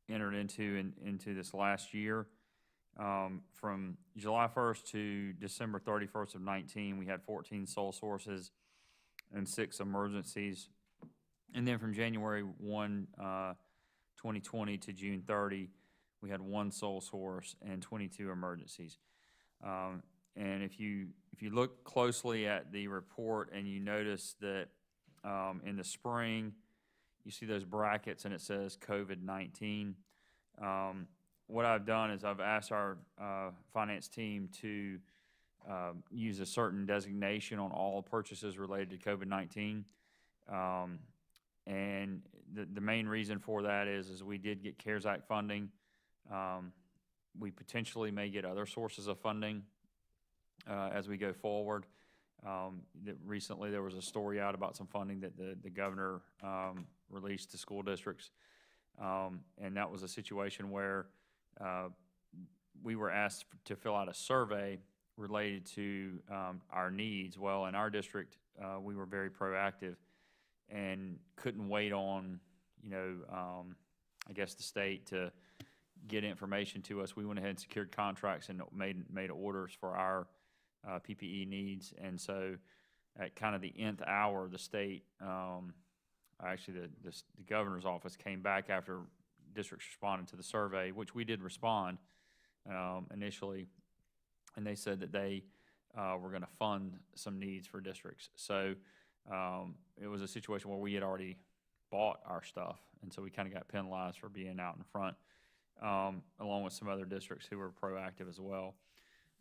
entered into this last year. From July 1st to December 31st of 19, we had 14 sole sources and 6 emergencies. And then from January 1, 2020 to June 30, we had 1 sole source and 22 emergencies. And if you look closely at the report and you notice that in the spring, you see those brackets and it says COVID-19. What I've done is I've asked our finance team to use a certain designation on all purchases related to COVID-19. And the main reason for that is we did get CARES Act funding. We potentially may get other sources of funding as we go forward. Recently there was a story out about some funding that the governor released to school districts. And that was a situation where we were asked to fill out a survey related to our needs. Well, in our district, we were very proactive and couldn't wait on, I guess the state to get information to us. We went ahead and secured contracts and made orders for our PPE needs. And so at kind of the nth hour, the state, actually the governor's office came back after districts responded to the survey, which we did respond initially, and they said that they were going to fund some needs for districts. So it was a situation where we had already bought our stuff, and so we kind of got penalized for being out in front, along with some other districts who were proactive as well.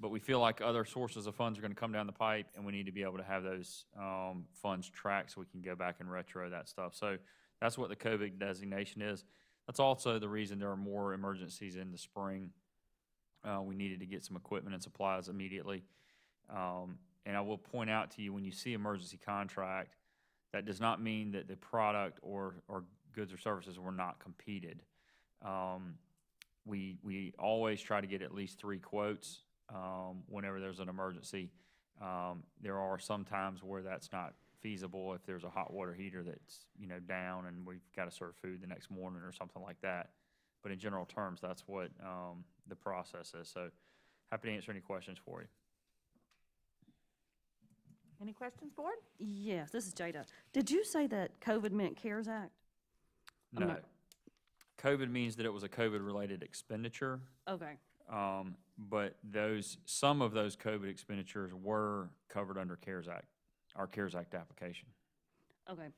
But we feel like other sources of funds are going to come down the pipe, and we need to be able to have those funds tracked so we can go back and retro that stuff. So That's what the COVID designation is. That's also the reason there are more emergencies in the spring. We needed to get some equipment and supplies immediately. And I will point out to you, when you see emergency contract, that does not mean that the product or goods or services were not competed. We always try to get at least 3 quotes whenever there's an emergency. There are some times where that's not feasible if there's a hot water heater that's, down and we've got to serve food the next morning or something like that. But in general terms, that's what the process is. So happy to answer any questions for you. Any questions, board? Yes, this is Jada. Did you say that COVID meant CARES Act? I'm No. not- COVID means that it was a COVID-related expenditure. Okay, But some of those COVID expenditures were covered under CARES Act, our CARES Act application. okay.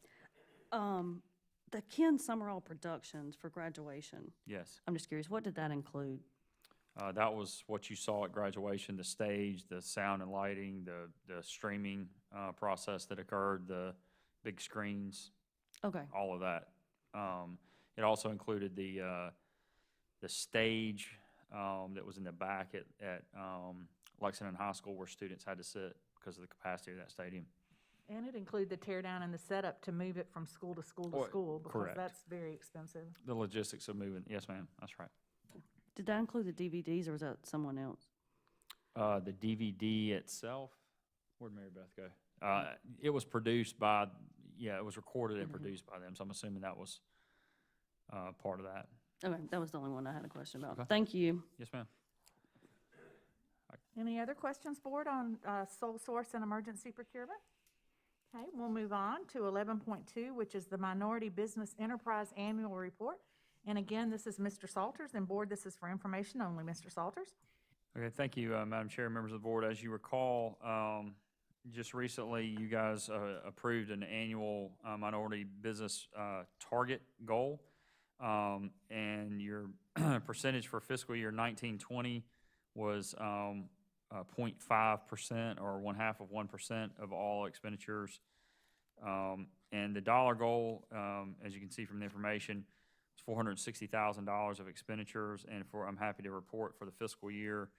The Ken Summerall Productions for graduation, Yes. I'm just curious, what did that include? That was what you saw at graduation, the stage, the sound and lighting, the streaming process that occurred, the big screens, Okay, all of that. It also included the stage that was in the back at Lexington High School where students had to sit because of the capacity of that stadium. And it included the tear down and the setup to move it from school to school to Or- school, because correct. that's very expensive. The logistics of moving, yes, ma'am, that's right. did that include the DVDs or was that someone else? The DVD itself, where'd Mary Beth go? It was produced by, it was recorded and produced by them, so I'm assuming that was part of that. Okay, that was the only one I had a question about. Okay. Thank you. Yes, ma'am. Any other questions, board, on sole source and emergency procurement? Okay, we'll move on to 11.2, which is the Minority Business Enterprise Annual Report. And again, this is Mr. Salters, and board, this is for information only. Mr. Salters? Okay, thank you, Madam Chair, members of the board. As you recall, just recently, you guys approved an annual minority business target goal. And your percentage for fiscal year 1920 was 0.5% or 0.5% of all expenditures. And the dollar goal, as you can see from the information, is $460,000 of expenditures. And I'm happy to report for the fiscal year,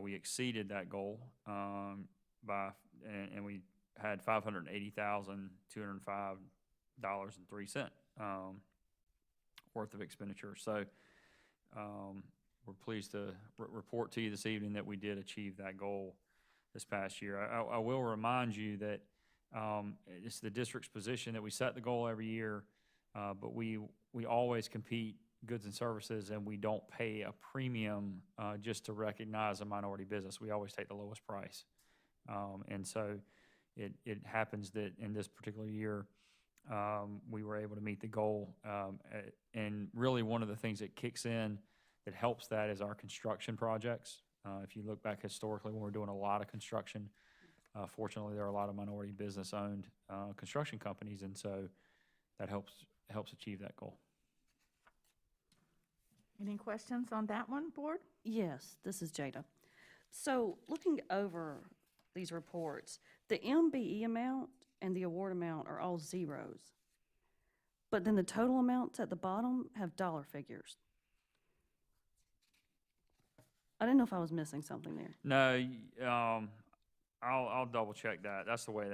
we exceeded that goal and we had $580,205.03 worth of expenditure. So we're pleased to report to you this evening that we did achieve that goal this past year. I will remind you that it's the district's position that we set the goal every year, but we always compete goods and services, and we don't pay a premium just to recognize a minority business. We always take the lowest price. And so it happens that in this particular year, we were able to meet the goal. And really one of the things that kicks in that helps that is our construction projects. If you look back historically when we're doing a lot of construction, fortunately there are a lot of minority business owned construction companies, and so that helps achieve that goal. Any questions on that one, board? Yes, this is Jada. So looking over these reports, the MBE amount and the award amount are all zeros. But then the total amounts at the bottom have dollar figures. I didn't know if I was missing something there. No, I'll double check that. That's the way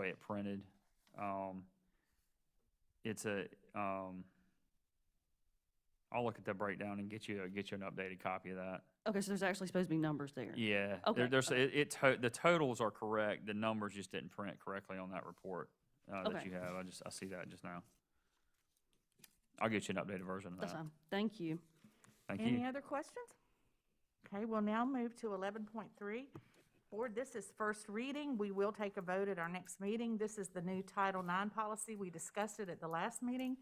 it printed. I'll look at that breakdown and get you an updated copy of that. Okay, so there's actually supposed to be numbers there. Yeah. Okay. The totals are correct. The numbers just didn't print correctly on that report that Okay. you have. I see that just now. I'll get you an updated version of that. That's fine. Thank you. Thank Any you. other questions? Okay, we'll now move to 11.3. Board, this is first reading. We will take a vote at our next meeting. This is the new Title IX policy. We discussed it at the last meeting.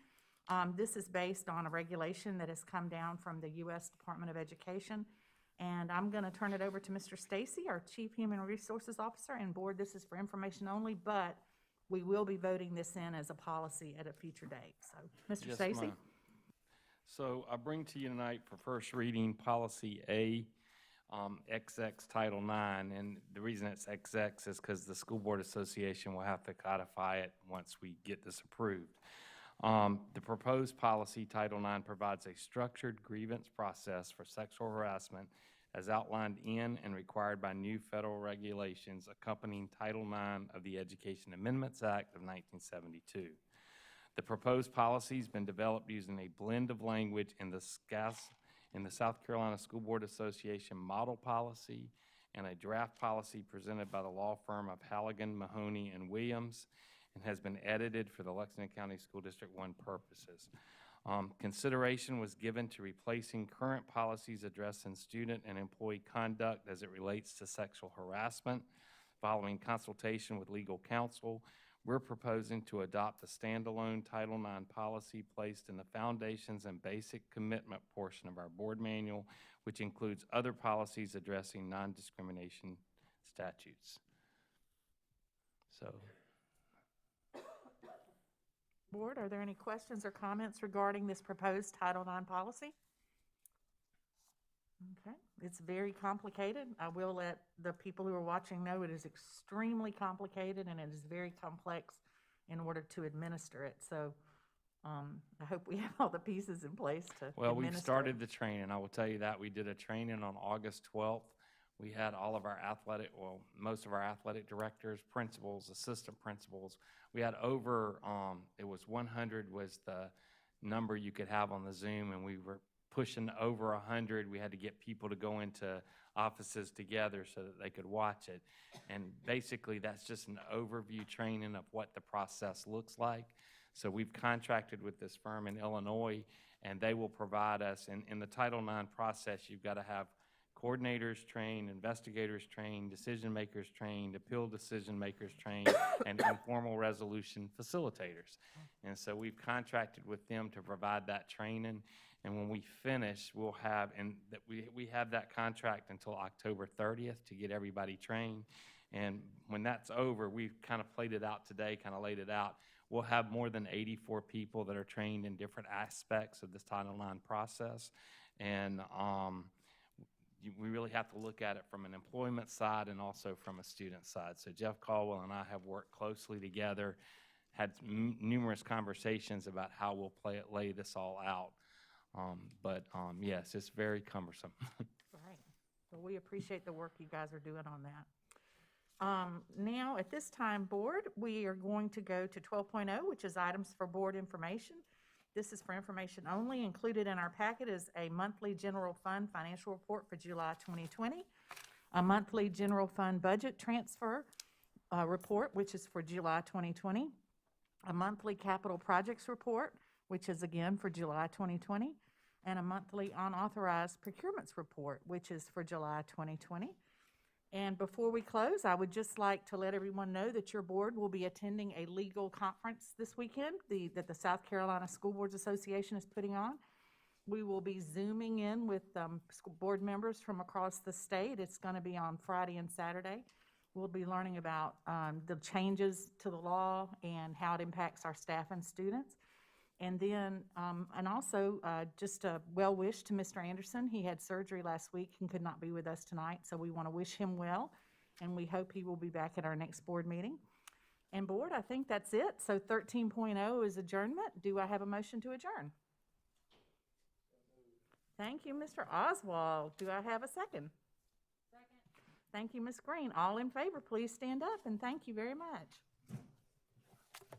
This is based on a regulation that has come down from the U.S. Department of Education. And I'm going to turn it over to Mr. Stacy, our Chief Human Resources Officer. And board, this is for information only, but we will be voting this in as a policy at a future date. So, Mr. Yes, Stacy? ma'am. So I bring to you tonight for first reading Policy A, XX Title IX. And the reason it's XX is because the School Board Association will have to codify it once we get this approved. The proposed policy, Title IX, provides a structured grievance process for sexual harassment as outlined in and required by new federal regulations accompanying Title IX of the Education Amendments Act of 1972. The proposed policy has been developed using a blend of language in the South Carolina School Board Association model policy and a draft policy presented by the law firm of Halligan, Mahoney, and Williams, and has been edited for the Lexington County School District 1 purposes. Consideration was given to replacing current policies addressing student and employee conduct as it relates to sexual harassment. Following consultation with legal counsel, we're proposing to adopt a standalone Title IX policy placed in the foundations and basic commitment portion of our board manual, which includes other policies addressing non-discrimination statutes. So. Board, are there any questions or comments regarding this proposed Title IX policy? Okay, it's very complicated. I will let the people who are watching know it is extremely complicated and it is very complex in order to administer it. So I hope we have all the pieces in place to Well, we've administer started it. the training. I will tell you that. We did a training on August 12th. We had all of our most of our athletic directors, principals, assistant principals. We had over, it was 100 was the number you could have on the Zoom, and we were pushing over 100. We had to get people to go into offices together so that they could watch it. And basically, that's just an overview training of what the process looks like. So we've contracted with this firm in Illinois, and they will provide us, in the Title IX process, you've got to have coordinators trained, investigators trained, decision makers trained, appeal decision makers trained, and informal resolution facilitators. And so we've contracted with them to provide that training. And when we finish, we'll have, and that we have that contract until October 30th to get everybody trained. And when that's over, we've kind of played it out today, kind of laid it out. We'll have more than 84 people that are trained in different aspects of this Title IX process. And we really have to look at it from an employment side and also from a student side. So Jeff Caldwell and I have worked closely together, had numerous conversations about how we'll lay this all out. Yes, it's very cumbersome. Right. Well, we appreciate the work you guys are doing on that. Now, at this time, board, we are going to go to 12.0, which is items for board information. This is for information only. Included in our packet is a monthly general fund financial report for July 2020, a monthly general fund budget transfer report, which is for July 2020, a monthly capital projects report, which is again for July 2020, and a monthly unauthorized procurements report, which is for July 2020. And before we close, I would just like to let everyone know that your board will be attending a legal conference this weekend that the South Carolina School Boards Association is putting on. We will be Zooming in with school board members from across the state. It's going to be on Friday and Saturday. We'll be learning about the changes to the law and how it impacts our staff and students. And then, and also just a well wish to Mr. Anderson. He had surgery last week and could not be with us tonight, so we want to wish him well, and we hope he will be back at our next board meeting. And board, I think that's it. So 13.0 is adjournment. Do I have a motion to adjourn? Thank you, Mr. Oswald. Do I have a second? Second. Thank you, Ms. Green. All in favor, please stand up, and thank you very much.